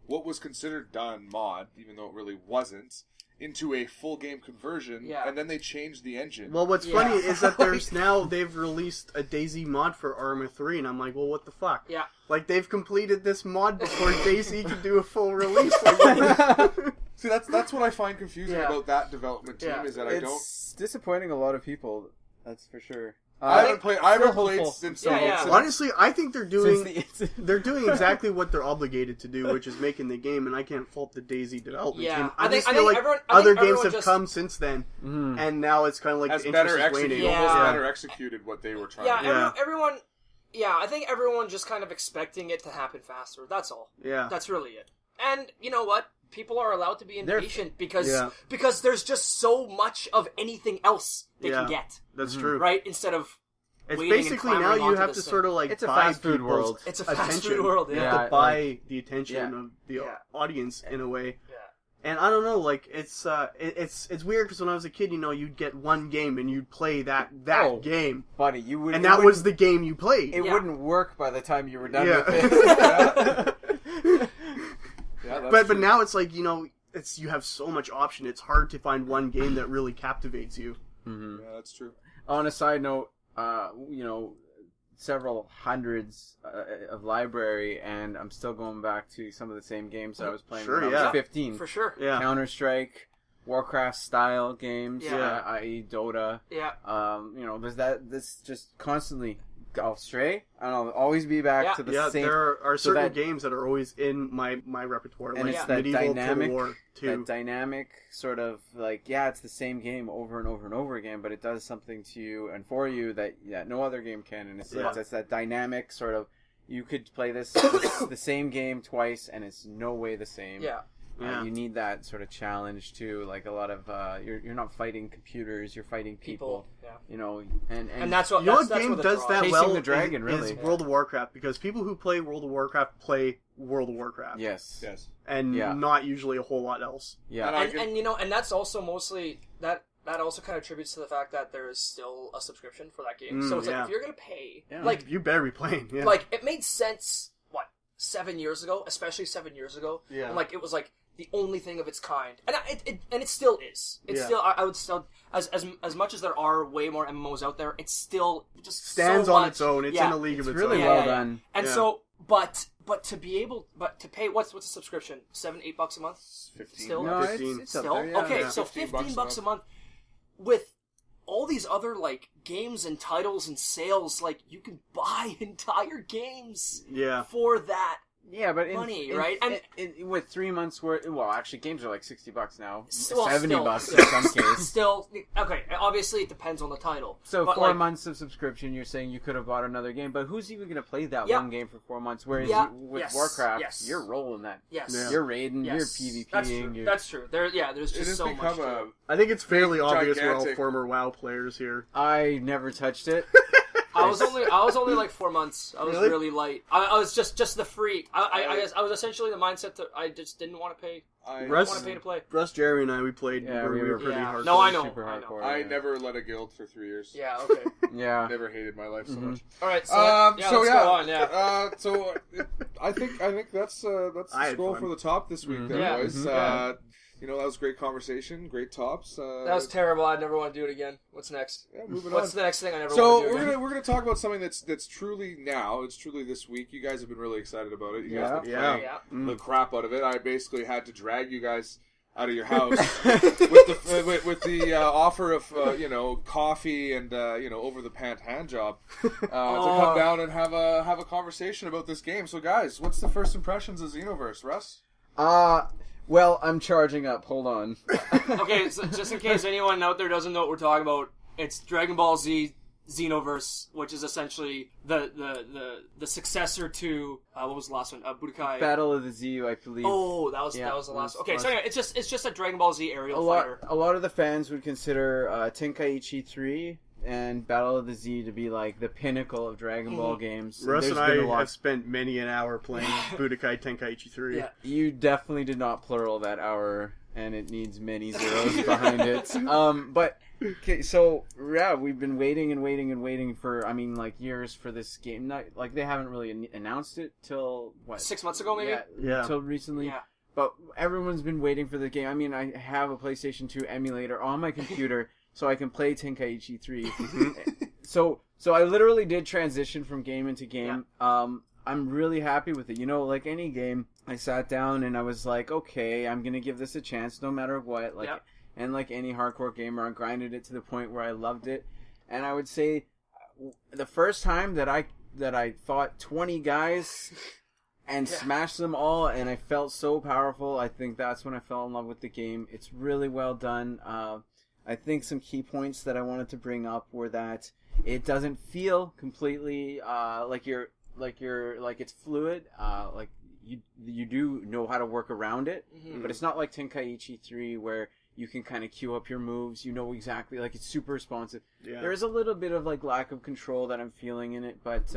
Speaker 1: what was considered done mod, even though it really wasn't, into a full game conversion,
Speaker 3: Yeah.
Speaker 1: and then they changed the engine.
Speaker 4: Well, what's
Speaker 3: Yeah.
Speaker 4: funny is that there's now they've released a DayZ mod for Arma 3, and I'm like, well, what the fuck?
Speaker 3: Yeah.
Speaker 4: Like they've completed this mod before DayZ could do a full release. Like,
Speaker 1: See, that's what I find confusing
Speaker 3: Yeah.
Speaker 1: about that development team
Speaker 3: Yeah.
Speaker 1: is that I don't.
Speaker 5: It's disappointing a lot of people. That's for sure.
Speaker 1: I haven't played
Speaker 5: still
Speaker 1: played
Speaker 5: hopeful.
Speaker 1: since.
Speaker 3: Yeah.
Speaker 4: honestly, I think they're doing
Speaker 5: Since the
Speaker 4: they're doing exactly what they're obligated to do, which is making the game, and I can't fault the DayZ development
Speaker 3: Yeah.
Speaker 4: team.
Speaker 3: I think-
Speaker 4: just
Speaker 3: I
Speaker 4: feel
Speaker 3: think
Speaker 4: like
Speaker 3: everyone- I
Speaker 4: other
Speaker 3: think
Speaker 4: games
Speaker 3: everyone
Speaker 4: have
Speaker 3: just-
Speaker 4: come since then, and now it's kind of like
Speaker 1: as
Speaker 4: the
Speaker 1: better
Speaker 4: interest is waning.
Speaker 1: executed,
Speaker 3: Yeah.
Speaker 1: almost better executed what they were trying
Speaker 3: Yeah,
Speaker 1: to do.
Speaker 4: Yeah.
Speaker 3: everyone. Yeah, I think everyone just kind of expecting it to happen faster. That's all.
Speaker 4: Yeah.
Speaker 3: That's really it. And you know what? People are allowed to be
Speaker 5: They're-
Speaker 3: impatient because
Speaker 4: Yeah.
Speaker 3: there's just so much of anything else they can
Speaker 4: Yeah.
Speaker 3: get,
Speaker 4: That's true.
Speaker 3: right? Instead of
Speaker 4: It's
Speaker 3: waiting and
Speaker 4: basically now
Speaker 3: clamoring
Speaker 4: you
Speaker 3: onto
Speaker 4: have
Speaker 3: this
Speaker 4: to
Speaker 3: thing.
Speaker 4: sort of like
Speaker 5: It's a
Speaker 4: buy
Speaker 5: fast food
Speaker 4: people's
Speaker 5: world.
Speaker 3: It's a fast
Speaker 4: attention.
Speaker 3: food world.
Speaker 4: You
Speaker 3: Yeah.
Speaker 4: have
Speaker 5: Yeah,
Speaker 4: to buy the attention
Speaker 5: Yeah.
Speaker 4: of the
Speaker 3: Yeah.
Speaker 4: audience in a way.
Speaker 3: Yeah.
Speaker 4: And I don't know, like it's weird because when I was a kid, you'd get one game and you'd play that
Speaker 5: Oh.
Speaker 4: game,
Speaker 5: buddy, you would.
Speaker 4: and
Speaker 5: it
Speaker 4: that was
Speaker 5: wouldn't-
Speaker 4: the game you played.
Speaker 5: It
Speaker 3: Yeah.
Speaker 5: wouldn't work by the time you were done
Speaker 4: Yeah.
Speaker 5: with it.
Speaker 1: Yeah, that's
Speaker 4: but
Speaker 1: true.
Speaker 4: now it's like it's you have so much option. It's hard to find one game that really captivates you.
Speaker 5: Mhm.
Speaker 1: Yeah, that's true.
Speaker 5: On a side note, several hundreds of library, and I'm still going back to some of the same games I was playing
Speaker 4: Sure,
Speaker 5: when I
Speaker 4: yeah.
Speaker 5: was 15.
Speaker 3: For sure.
Speaker 4: Yeah,
Speaker 5: Counter-Strike, Warcraft style games,
Speaker 3: Yeah.
Speaker 5: i.e. Dota.
Speaker 3: Yeah.
Speaker 5: There's this just constantly go stray. I don't know, always be back
Speaker 3: Yeah.
Speaker 5: to the
Speaker 4: yeah.
Speaker 5: same.
Speaker 4: There are
Speaker 5: so
Speaker 4: certain
Speaker 5: that-
Speaker 4: games that are always in my repertoire,
Speaker 5: And
Speaker 4: like
Speaker 5: it's that
Speaker 4: Medieval
Speaker 5: dynamic,
Speaker 4: Total War 2.
Speaker 5: that dynamic sort of like, yeah, it's the same game over and over and over again, but it does something to you and for you that no other game can, and it's that dynamic sort of. You could play this the same game twice, and it's no way the same.
Speaker 3: Yeah.
Speaker 4: Yeah.
Speaker 5: You need that sort of challenge too. Like a lot of you're not fighting computers, you're fighting people.
Speaker 3: Yeah.
Speaker 5: And
Speaker 3: that's what
Speaker 4: You know
Speaker 3: that's,
Speaker 4: what
Speaker 3: that's
Speaker 4: game
Speaker 3: where the
Speaker 4: does
Speaker 3: draw
Speaker 4: that
Speaker 3: is.
Speaker 5: Chasing
Speaker 4: well?
Speaker 5: the dragon,
Speaker 4: is
Speaker 5: really.
Speaker 4: World of Warcraft, because people who play World of Warcraft play World of Warcraft,
Speaker 5: yes,
Speaker 1: Yes.
Speaker 4: and
Speaker 5: Yeah.
Speaker 4: not usually a whole lot else.
Speaker 5: yeah,
Speaker 1: And I
Speaker 3: And,
Speaker 1: can-
Speaker 3: and that's also mostly that also kind of attributes to the fact that there is still a subscription for that game. So it's
Speaker 4: yeah.
Speaker 3: like if you're gonna pay,
Speaker 5: Yeah.
Speaker 3: like
Speaker 4: You better be playing. Yeah.
Speaker 3: it made sense 7 years ago, especially 7 years ago.
Speaker 4: Yeah.
Speaker 3: And, it was like the only thing of its kind, and it still is. It's
Speaker 4: Yeah.
Speaker 3: still I would still as much as there are way more MMOs out there, it's still just
Speaker 4: stands
Speaker 3: so
Speaker 4: on
Speaker 3: much.
Speaker 4: its own. It's
Speaker 3: Yeah.
Speaker 4: in a league
Speaker 5: it's
Speaker 4: of its
Speaker 5: really
Speaker 4: own.
Speaker 5: well done.
Speaker 3: And
Speaker 4: Yeah.
Speaker 3: so, but to be able, to pay what's a subscription? $7-8 a month.
Speaker 1: 15.
Speaker 3: Still,
Speaker 5: No,
Speaker 4: 15.
Speaker 5: it's up
Speaker 3: still
Speaker 5: there. Yeah,
Speaker 3: okay.
Speaker 5: yeah.
Speaker 3: So
Speaker 1: 15
Speaker 3: $15 a month with all these other games and titles and sales. You can buy entire games
Speaker 4: Yeah.
Speaker 3: for that
Speaker 5: Yeah, but
Speaker 3: money, right? And
Speaker 5: with 3 months worth, well, actually, games are like $60 now,
Speaker 3: well,
Speaker 5: $70
Speaker 3: still,
Speaker 5: in some cases.
Speaker 3: Still, okay. Obviously, it depends on the title.
Speaker 5: So
Speaker 3: but
Speaker 5: 4
Speaker 3: like,
Speaker 5: months of subscription, you're saying you could have bought another game, but who's even going to play that
Speaker 3: Yeah.
Speaker 5: one game for 4 months? Whereas
Speaker 3: Yeah.
Speaker 5: with
Speaker 3: Yes.
Speaker 5: Warcraft,
Speaker 3: Yes.
Speaker 5: you're rolling that.
Speaker 3: Yes.
Speaker 4: Yeah.
Speaker 5: You're raiding,
Speaker 3: Yes.
Speaker 5: you're PvPing.
Speaker 3: That's true. That's true. There's
Speaker 1: It
Speaker 3: just
Speaker 1: has
Speaker 3: so much.
Speaker 1: become
Speaker 3: To
Speaker 1: a
Speaker 3: it.
Speaker 4: I think it's fairly obvious we're all
Speaker 1: gigantic-
Speaker 4: former WoW players here.
Speaker 5: I never touched it.
Speaker 3: I was only like 4 months. I was
Speaker 4: Really?
Speaker 3: really light. I was just the free. I was essentially the mindset that I just didn't want to pay.
Speaker 1: I,
Speaker 4: Russ-
Speaker 3: Want to pay to play.
Speaker 4: Russ, Jeremy, and I, we played.
Speaker 5: Yeah,
Speaker 4: we
Speaker 5: we
Speaker 4: were
Speaker 5: were-
Speaker 4: pretty
Speaker 3: Yeah.
Speaker 4: hardcore.
Speaker 3: No, I know.
Speaker 5: Super
Speaker 3: I know.
Speaker 5: hardcore.
Speaker 1: I
Speaker 5: yeah.
Speaker 1: never led a guild for 3 years.
Speaker 3: Yeah. Okay.
Speaker 5: Yeah.
Speaker 1: Never hated my life so much.
Speaker 3: All right. So let's
Speaker 1: So
Speaker 3: go on. Yeah.
Speaker 1: I think that's the
Speaker 4: I had
Speaker 1: scroll
Speaker 4: fun.
Speaker 1: for the top this week, there,
Speaker 3: Yeah.
Speaker 1: boys.
Speaker 3: Mhm.
Speaker 1: That was great conversation, great tops.
Speaker 3: That was terrible. I never want to do it again. What's next?
Speaker 1: Yeah, moving
Speaker 3: What's
Speaker 1: on.
Speaker 3: the next thing I never
Speaker 1: So
Speaker 3: want to do again?
Speaker 1: we're gonna talk about something that's truly now. It's truly this week. You guys have been really excited about it. You guys have been
Speaker 4: Yeah.
Speaker 1: playing
Speaker 3: Yeah.
Speaker 1: the crap out of it. I basically had to drag you guys out of your house with the offer of coffee and over the pant hand job to come down and have a conversation about this game. So guys, what's the first impressions of Xenoverse, Russ?
Speaker 5: Well, I'm charging up. Hold on.
Speaker 3: Okay, so just in case anyone out there doesn't know what we're talking about, it's Dragon Ball Z Xenoverse, which is essentially the successor to what was the last one? Budokai.
Speaker 5: Battle of the Z, I believe.
Speaker 3: Oh, that was the last. Okay, so anyway, it's just a Dragon Ball Z aerial fighter.
Speaker 5: A lot of the fans would consider Tenkaichi 3 and Battle of the Z to be like the pinnacle of Dragon Ball games.
Speaker 4: Russ
Speaker 5: There's
Speaker 4: and
Speaker 5: been a
Speaker 4: I
Speaker 5: lot.
Speaker 4: have spent many an hour playing Budokai Tenkaichi 3.
Speaker 3: Yeah.
Speaker 5: You definitely did not plural that hour, and it needs many zeros behind it. But okay, so yeah, we've been waiting and waiting and waiting for years for this game. Not like they haven't really announced it till what
Speaker 3: 6 months ago, maybe.
Speaker 4: Yeah.
Speaker 5: till recently.
Speaker 3: Yeah.
Speaker 5: But everyone's been waiting for the game. I mean, I have a PlayStation 2 emulator on my computer, so I can play Tenkaichi 3. So I literally did transition from game into game. I'm really happy with it. Like any game, I sat down and I was like, okay, I'm gonna give this a chance, no matter what. And like any hardcore gamer, I grinded it to the point where I loved it. And I would say, the first time that I fought 20 guys and smashed them all, and I felt so powerful, I think that's when I fell in love with the game. It's really well done. I think some key points that I wanted to bring up were that it doesn't feel completely like it's fluid. Like you do know how to work around it, but it's not like Tenkaichi 3 where you can kind of queue up your moves. You know exactly, like it's super responsive.
Speaker 4: Yeah.
Speaker 5: There is a little bit of like lack of control that I'm feeling in it, but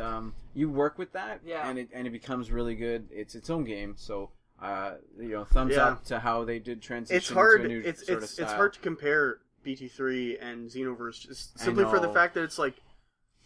Speaker 5: you work with that, and it becomes really good. It's its own game, so thumbs up to how they did transition.
Speaker 4: It's hard.
Speaker 5: To a new
Speaker 4: It's
Speaker 5: sort of style.
Speaker 4: it's hard to compare BT3 and Xenoverse just simply for the
Speaker 5: know.
Speaker 4: fact that it's like,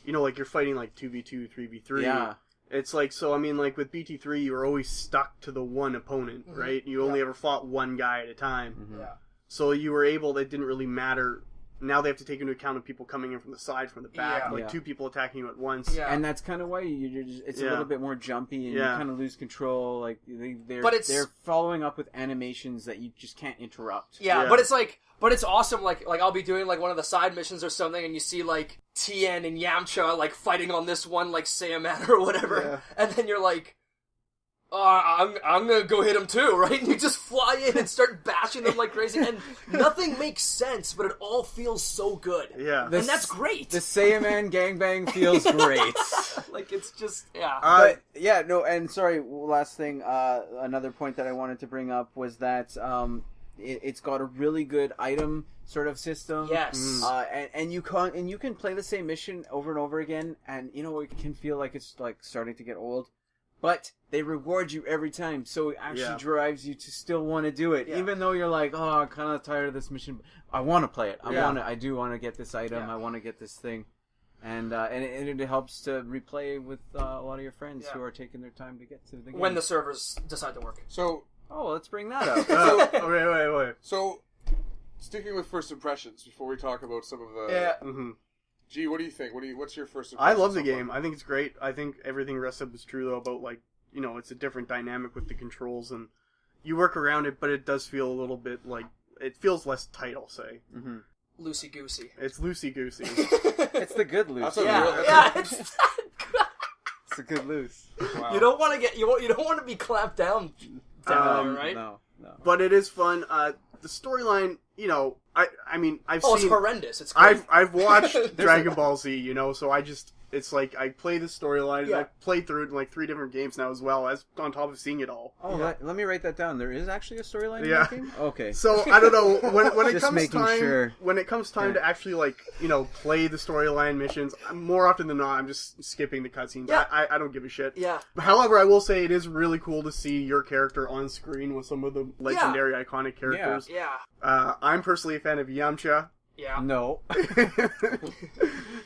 Speaker 4: like you're fighting like 2v2, 3v3.
Speaker 5: Yeah.
Speaker 4: It's like, so I mean, like with BT3, you were always stuck to the one opponent, right? You only ever fought one guy at a time.
Speaker 5: Mm-hmm.
Speaker 3: Yeah.
Speaker 4: So you were able, it didn't really matter. Now they have to take into account of people coming in from the side, from the back,
Speaker 3: Yeah.
Speaker 4: like
Speaker 5: Yeah.
Speaker 4: two people attacking you at once.
Speaker 3: Yeah.
Speaker 5: And that's kind of why it's a
Speaker 4: Yeah.
Speaker 5: little bit more jumpy, and you
Speaker 4: Yeah.
Speaker 5: kind of lose control. Like
Speaker 3: But
Speaker 5: they're following up with animations that you just can't interrupt.
Speaker 3: Yeah,
Speaker 4: Yeah.
Speaker 3: but it's awesome. Like I'll be doing like one of the side missions or something, and you see like Tien and Yamcha like fighting on this one like Saiyaman or whatever, and then you're like, I'm gonna go hit him too, right? And you just fly in and start bashing them like crazy, and nothing makes sense, but it all feels so good.
Speaker 4: Yeah.
Speaker 3: And that's great.
Speaker 5: The Saiyaman gangbang feels great.
Speaker 3: Like it's just yeah.
Speaker 5: But yeah, no, and sorry, last thing, another point that I wanted to bring up was that it's got a really good item sort of system.
Speaker 3: Yes.
Speaker 5: And you can play the same mission over and over again, and it can feel like it's like starting to get old, but they reward you every time, so it actually drives you to still want to do it, even though you're like, oh, I'm kind of tired of this mission. I want to play it. I do want to get this item. I want to get this thing. And it helps to replay with a lot of your friends who are taking their time to get to the game.
Speaker 3: When the servers decide to work.
Speaker 1: So
Speaker 5: let's bring that up.
Speaker 4: Wait.
Speaker 1: So, sticking with first impressions before we talk about some of the.
Speaker 4: Mm-hmm.
Speaker 1: Gee, what do you think? What's your first
Speaker 4: I
Speaker 1: impression?
Speaker 4: love the
Speaker 1: so
Speaker 4: game.
Speaker 1: far?
Speaker 4: I think it's great. I think everything Russ said was true though about like, it's a different dynamic with the controls and you work around it, but it does feel a little bit like it feels less tight. I'll say
Speaker 3: Loosey goosey.
Speaker 4: it's loosey goosey.
Speaker 5: It's the good loot.
Speaker 1: That's a
Speaker 3: Yeah,
Speaker 1: real-
Speaker 3: yeah. It's
Speaker 5: It's a good lose.
Speaker 1: Wow.
Speaker 3: You don't want to get you don't want to be clamped down there, right?
Speaker 5: No.
Speaker 4: But it is fun. The storyline, you know, I mean, I've
Speaker 3: Oh,
Speaker 4: seen.
Speaker 3: it's horrendous. It's great.
Speaker 4: I've watched Dragon Ball Z, you know, so it's like I play the storyline, and
Speaker 3: Yeah.
Speaker 4: I've played through it in like 3 different games now as well, as on top of seeing it all.
Speaker 5: Oh, let me write that down. There is actually a storyline in
Speaker 4: Yeah.
Speaker 5: that game? Okay.
Speaker 4: So I don't know when it
Speaker 5: Just
Speaker 4: comes
Speaker 5: making
Speaker 4: time
Speaker 5: sure.
Speaker 4: when it comes time to actually like play the storyline missions. More often than not, I'm just skipping the cutscenes.
Speaker 3: Yeah.
Speaker 4: I don't give a shit.
Speaker 3: Yeah.
Speaker 4: However, I will say it is really cool to see your character on screen with some of the legendary, iconic characters.
Speaker 3: Yeah.
Speaker 4: I'm personally a fan of Yamcha.
Speaker 3: Yeah.
Speaker 5: No.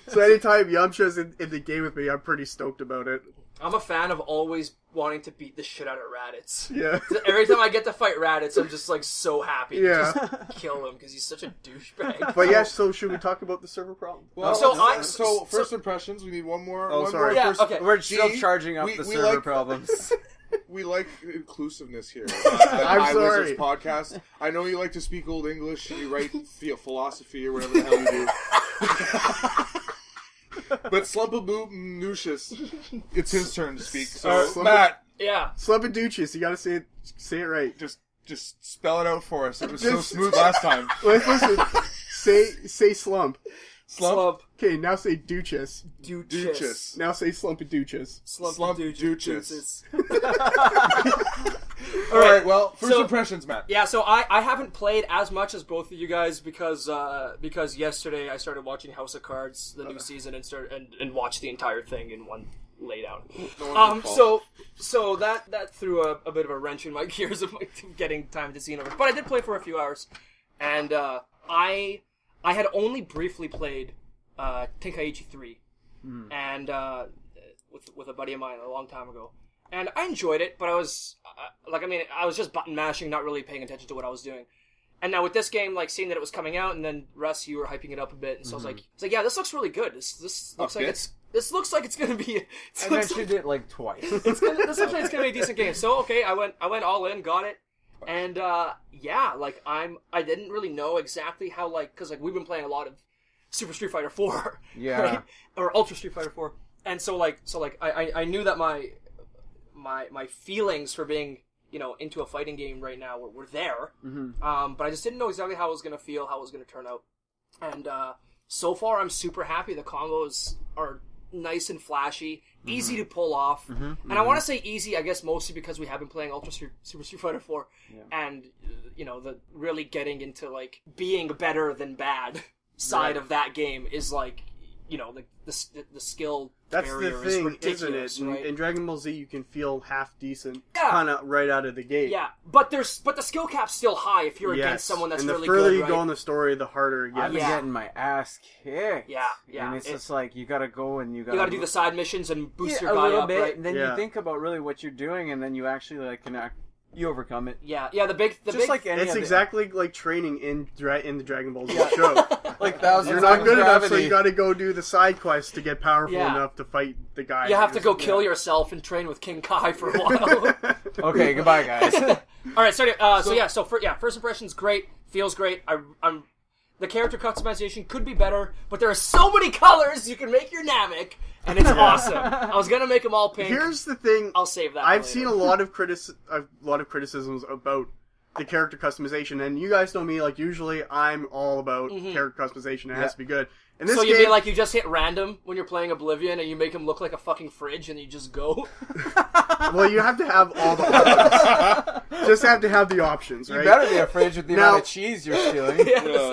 Speaker 4: So anytime Yamcha's in the game with me, I'm pretty stoked about it.
Speaker 3: I'm a fan of always wanting to beat the shit out of Raditz.
Speaker 4: Yeah.
Speaker 3: Every time I get to fight Raditz, I'm just like so happy
Speaker 4: Yeah.
Speaker 3: to just kill him because he's such a douchebag.
Speaker 4: But yeah, so should we talk about the server problem?
Speaker 1: Well,
Speaker 3: So
Speaker 1: first impressions. We need one more.
Speaker 4: Oh,
Speaker 1: one
Speaker 4: sorry.
Speaker 1: More.
Speaker 3: Yeah,
Speaker 4: First,
Speaker 3: okay.
Speaker 5: We're still
Speaker 1: See,
Speaker 5: charging up
Speaker 1: we-
Speaker 5: the
Speaker 1: we
Speaker 5: server
Speaker 1: like-
Speaker 5: problems.
Speaker 1: We like inclusiveness here.
Speaker 4: I'm
Speaker 1: at
Speaker 4: sorry.
Speaker 1: iWizards Podcast. I know you like to speak Old English and you write philosophy or whatever the hell you do. But Slumpaboop-Nucius, it's his turn to speak. So, Matt,
Speaker 3: Yeah.
Speaker 4: Slumpaducious, you gotta say it right.
Speaker 1: just spell it out for us. It was so
Speaker 4: Just-
Speaker 1: smooth last time.
Speaker 4: Listen, say slump.
Speaker 3: Slump.
Speaker 4: Okay, now say Duchess.
Speaker 3: Duchess.
Speaker 4: Now say Slumpaducious.
Speaker 3: Slump
Speaker 1: Duchess.
Speaker 3: All
Speaker 1: All right, well, first
Speaker 3: So-
Speaker 1: impressions, Matt.
Speaker 3: Yeah, so I haven't played as much as both of you guys because yesterday I started watching House of Cards, the new season, and watched the entire thing in one laydown. So that threw a bit of a wrench in my gears of getting time to Xenoverse. But I did play for a few hours, and I had only briefly played Tenkaichi 3, and with a buddy of mine a long time ago. And I enjoyed it, but I was I was just button mashing, not really paying attention to what I was doing. And now with this game, like seeing that it was coming out, and then Russ, you were hyping it up a bit, and so I was like, yeah, this looks really good. This looks like this looks like it's gonna be.
Speaker 5: I mentioned it like twice.
Speaker 3: This looks like it's gonna be a decent game. So okay, I went all in, got it, and yeah, like I didn't really know exactly how because we've been playing a lot of Super Street Fighter 4,
Speaker 5: Yeah.
Speaker 3: right? Or Ultra Street Fighter 4, and so I knew that my feelings for being into a fighting game right now were there, but I just didn't know exactly how it was gonna feel, how it was gonna turn out, and so far I'm super happy. The combos are nice and flashy, easy to pull off, and I want to say easy, I guess mostly because we have been playing Super Street Fighter 4, and the really getting into being better than bad side of that game is the skill
Speaker 4: That's
Speaker 3: barrier
Speaker 4: the
Speaker 3: is
Speaker 4: thing,
Speaker 3: ridiculous,
Speaker 4: isn't it?
Speaker 3: right?
Speaker 4: In Dragon Ball Z, you can feel half decent,
Speaker 3: Yeah.
Speaker 4: kind of right out of the gate.
Speaker 3: Yeah, but the skill cap's still high if you're
Speaker 4: Yes.
Speaker 3: against someone that's
Speaker 4: and the
Speaker 3: really
Speaker 4: further
Speaker 3: good,
Speaker 4: you
Speaker 3: right?
Speaker 4: go in the story, the harder it
Speaker 5: I've
Speaker 4: gets.
Speaker 5: been
Speaker 3: Yeah.
Speaker 5: getting my ass kicked.
Speaker 3: Yeah, yeah.
Speaker 5: And it's
Speaker 3: It-
Speaker 5: just like, you gotta go and you
Speaker 3: You gotta do the side missions and boost your
Speaker 5: a
Speaker 3: guy
Speaker 5: little
Speaker 3: up,
Speaker 5: bit,
Speaker 3: right?
Speaker 5: and then
Speaker 4: Yeah.
Speaker 5: you think about really what you're doing, and then you actually you overcome it.
Speaker 3: Yeah, yeah. The big
Speaker 5: Just like any
Speaker 4: It's
Speaker 5: of
Speaker 4: exactly like training in the Dragon Ball Z show.
Speaker 5: like thousands
Speaker 4: You're
Speaker 5: of
Speaker 4: not
Speaker 5: times
Speaker 4: good enough, so
Speaker 5: gravity.
Speaker 4: you got to go do the side quests to get powerful
Speaker 3: Yeah.
Speaker 4: enough to fight the guy.
Speaker 3: you have to go
Speaker 4: Yeah.
Speaker 3: kill yourself and train with King Kai for a while.
Speaker 5: Okay, goodbye, guys.
Speaker 3: All right, first impressions great, feels great. I'm the character customization could be better, but there are so many colors you can make your Namek, and it's awesome. I was gonna make them all pink.
Speaker 4: Here's the thing.
Speaker 3: I'll save that.
Speaker 4: I've
Speaker 3: for
Speaker 4: seen
Speaker 3: later.
Speaker 4: a lot of criticisms about the character customization, and you guys know me. Like usually, I'm all about character customization. It has to be good. And this
Speaker 3: So you
Speaker 4: game,
Speaker 3: mean like you just hit random when you're playing Oblivion and you make him look like a fucking fridge and you just go?
Speaker 4: well, you have to have all the options. Just have to have the options,
Speaker 5: You
Speaker 4: right?
Speaker 5: better be a fridge with the
Speaker 4: Now-
Speaker 5: amount of cheese you're stealing.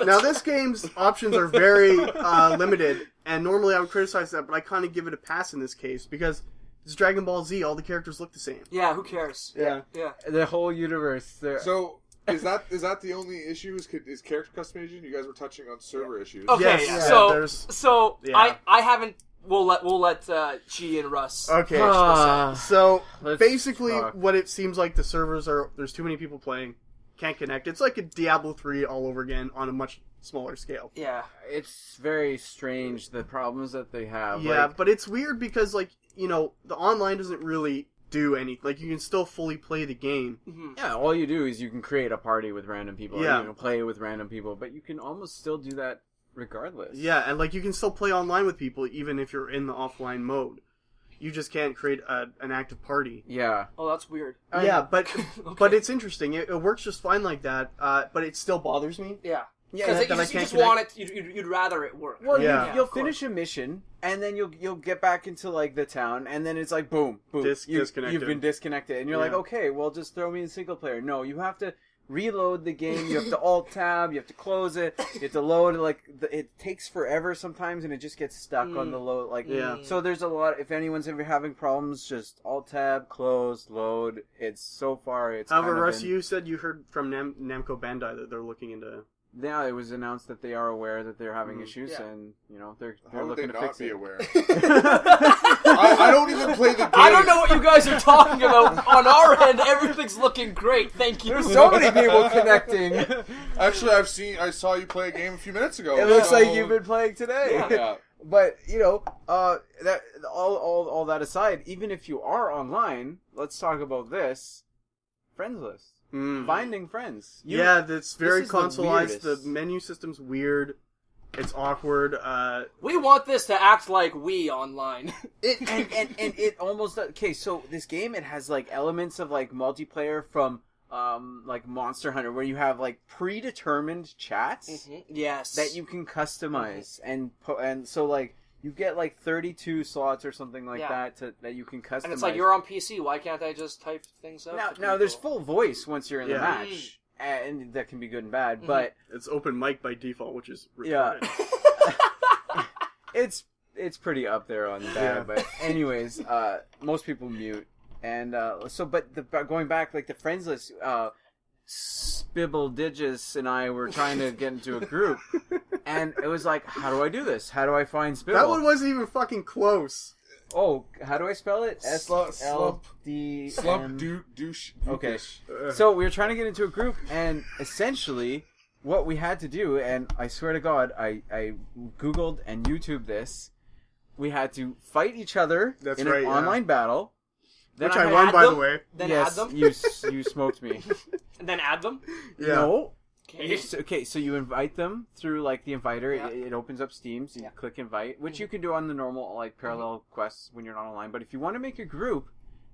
Speaker 4: Now, this game's options are very limited, and normally I would criticize that, but I kind of give it a pass in this case because it's Dragon Ball Z. All the characters look the same.
Speaker 3: Yeah, who cares?
Speaker 4: Yeah.
Speaker 3: Yeah.
Speaker 5: The whole universe.
Speaker 1: So is that the only issue? Is character customization? You guys were touching on server issues.
Speaker 3: Okay,
Speaker 4: Yes,
Speaker 3: yeah.
Speaker 4: yeah, there's-
Speaker 3: So
Speaker 4: yeah.
Speaker 3: I haven't. We'll let Chi and Russ.
Speaker 4: Okay.
Speaker 5: Ah.
Speaker 4: So
Speaker 5: Let's
Speaker 4: basically,
Speaker 5: talk.
Speaker 4: what it seems like the servers are there's too many people playing, can't connect. It's like a Diablo 3 all over again on a much smaller scale.
Speaker 3: Yeah.
Speaker 5: It's very strange, the problems that they have.
Speaker 4: Yeah,
Speaker 5: Like,
Speaker 4: but it's weird because the online doesn't really do anything. Like you can still fully play the game.
Speaker 5: yeah, all you do is you can create a party with random people.
Speaker 4: Yeah.
Speaker 5: Or you can play with random people, but you can almost still do that regardless.
Speaker 4: Yeah, and like you can still play online with people even if you're in the offline mode. you just can't create an active party.
Speaker 5: Yeah.
Speaker 3: Oh, that's weird.
Speaker 4: Yeah, but
Speaker 3: Okay.
Speaker 4: but it's interesting. It works just fine like that. But it still bothers me.
Speaker 3: Yeah.
Speaker 5: Yeah,
Speaker 3: Because
Speaker 4: that I
Speaker 3: you
Speaker 4: can't
Speaker 3: just
Speaker 4: connect.
Speaker 3: want it. You'd rather it work.
Speaker 5: Well,
Speaker 4: Yeah.
Speaker 5: you'll
Speaker 3: of course.
Speaker 5: finish a mission, and then you'll get back into like the town, and then it's like boom,
Speaker 4: Disconnected.
Speaker 5: You've been disconnected, and you're like,
Speaker 4: Yeah.
Speaker 5: okay, well, just throw me in single player. No, you have to reload the game. You have to alt tab. You have to close it. You have to load it. Like it takes forever sometimes, and it just gets stuck on the load. Like
Speaker 4: Yeah.
Speaker 5: So there's a lot. If anyone's ever having problems, just alt tab, close, load. It's so far. It's
Speaker 4: However,
Speaker 5: kind of
Speaker 4: Russ,
Speaker 5: been-
Speaker 4: you said you heard from Namco Bandai that they're looking into.
Speaker 5: Yeah, it was announced that they are aware that they're having issues,
Speaker 3: Yeah.
Speaker 5: and they're
Speaker 2: How would they
Speaker 5: looking to
Speaker 2: not
Speaker 5: fix
Speaker 2: be
Speaker 5: it.
Speaker 2: aware? I don't even play the game.
Speaker 3: I don't know what you guys are talking about. On our end, everything's looking great. Thank you.
Speaker 5: There's so many people connecting.
Speaker 2: Actually, I saw you play a game a few minutes ago.
Speaker 5: It looks
Speaker 2: so-
Speaker 5: like you've been playing today.
Speaker 2: Yeah.
Speaker 5: But that all that aside, even if you are online, let's talk about this friends list. Finding friends.
Speaker 4: Yeah, that's very
Speaker 5: this is the
Speaker 4: consoleized. The
Speaker 5: weirdest.
Speaker 4: menu system's weird. It's awkward.
Speaker 3: We want this to act like we online.
Speaker 5: and it almost okay. So this game, it has like elements of like multiplayer from like Monster Hunter, where you have like predetermined chats
Speaker 3: Yes.
Speaker 5: that you can customize and so like you get like 32 slots or something like
Speaker 3: Yeah.
Speaker 5: that you can customize.
Speaker 3: And it's like, you're on PC. Why can't I just type things up? to
Speaker 5: now there's
Speaker 3: people?
Speaker 5: full voice once you're in the
Speaker 4: Yeah.
Speaker 5: match, and that can be good and bad. But
Speaker 4: it's open mic by default, which is
Speaker 5: Yeah.
Speaker 4: retarded.
Speaker 5: it's pretty up there on bad.
Speaker 4: Yeah.
Speaker 5: But anyways, most people mute, and going back like the friends list, Spibble Digis and I were trying to get into a group, and it was like, how do I do this? How do I find Spibble?
Speaker 4: That one wasn't even fucking close.
Speaker 5: Oh, how do I spell it?
Speaker 2: Slump-
Speaker 5: SLD.
Speaker 2: Slump douche.
Speaker 5: Okay.
Speaker 2: Gookish.
Speaker 5: So we were trying to get into a group, and essentially what we had to do, and I swear to God, I Googled and YouTubed this. We had to fight each other
Speaker 4: That's
Speaker 5: in
Speaker 4: right,
Speaker 5: an
Speaker 4: yeah.
Speaker 5: online battle. Then
Speaker 4: Which I
Speaker 5: had-
Speaker 4: won,
Speaker 3: add
Speaker 4: by the
Speaker 3: them?
Speaker 4: way.
Speaker 3: Then
Speaker 5: yes,
Speaker 3: add them?
Speaker 5: you smoked me.
Speaker 3: And then add them?
Speaker 4: Yeah.
Speaker 5: No.
Speaker 3: Okay.
Speaker 5: So you invite them through like the inviter.
Speaker 3: Yeah.
Speaker 5: It opens up Steam, so you
Speaker 3: Yeah.
Speaker 5: click invite, which you can do on the normal like parallel quests when you're not online. But if you want to make a group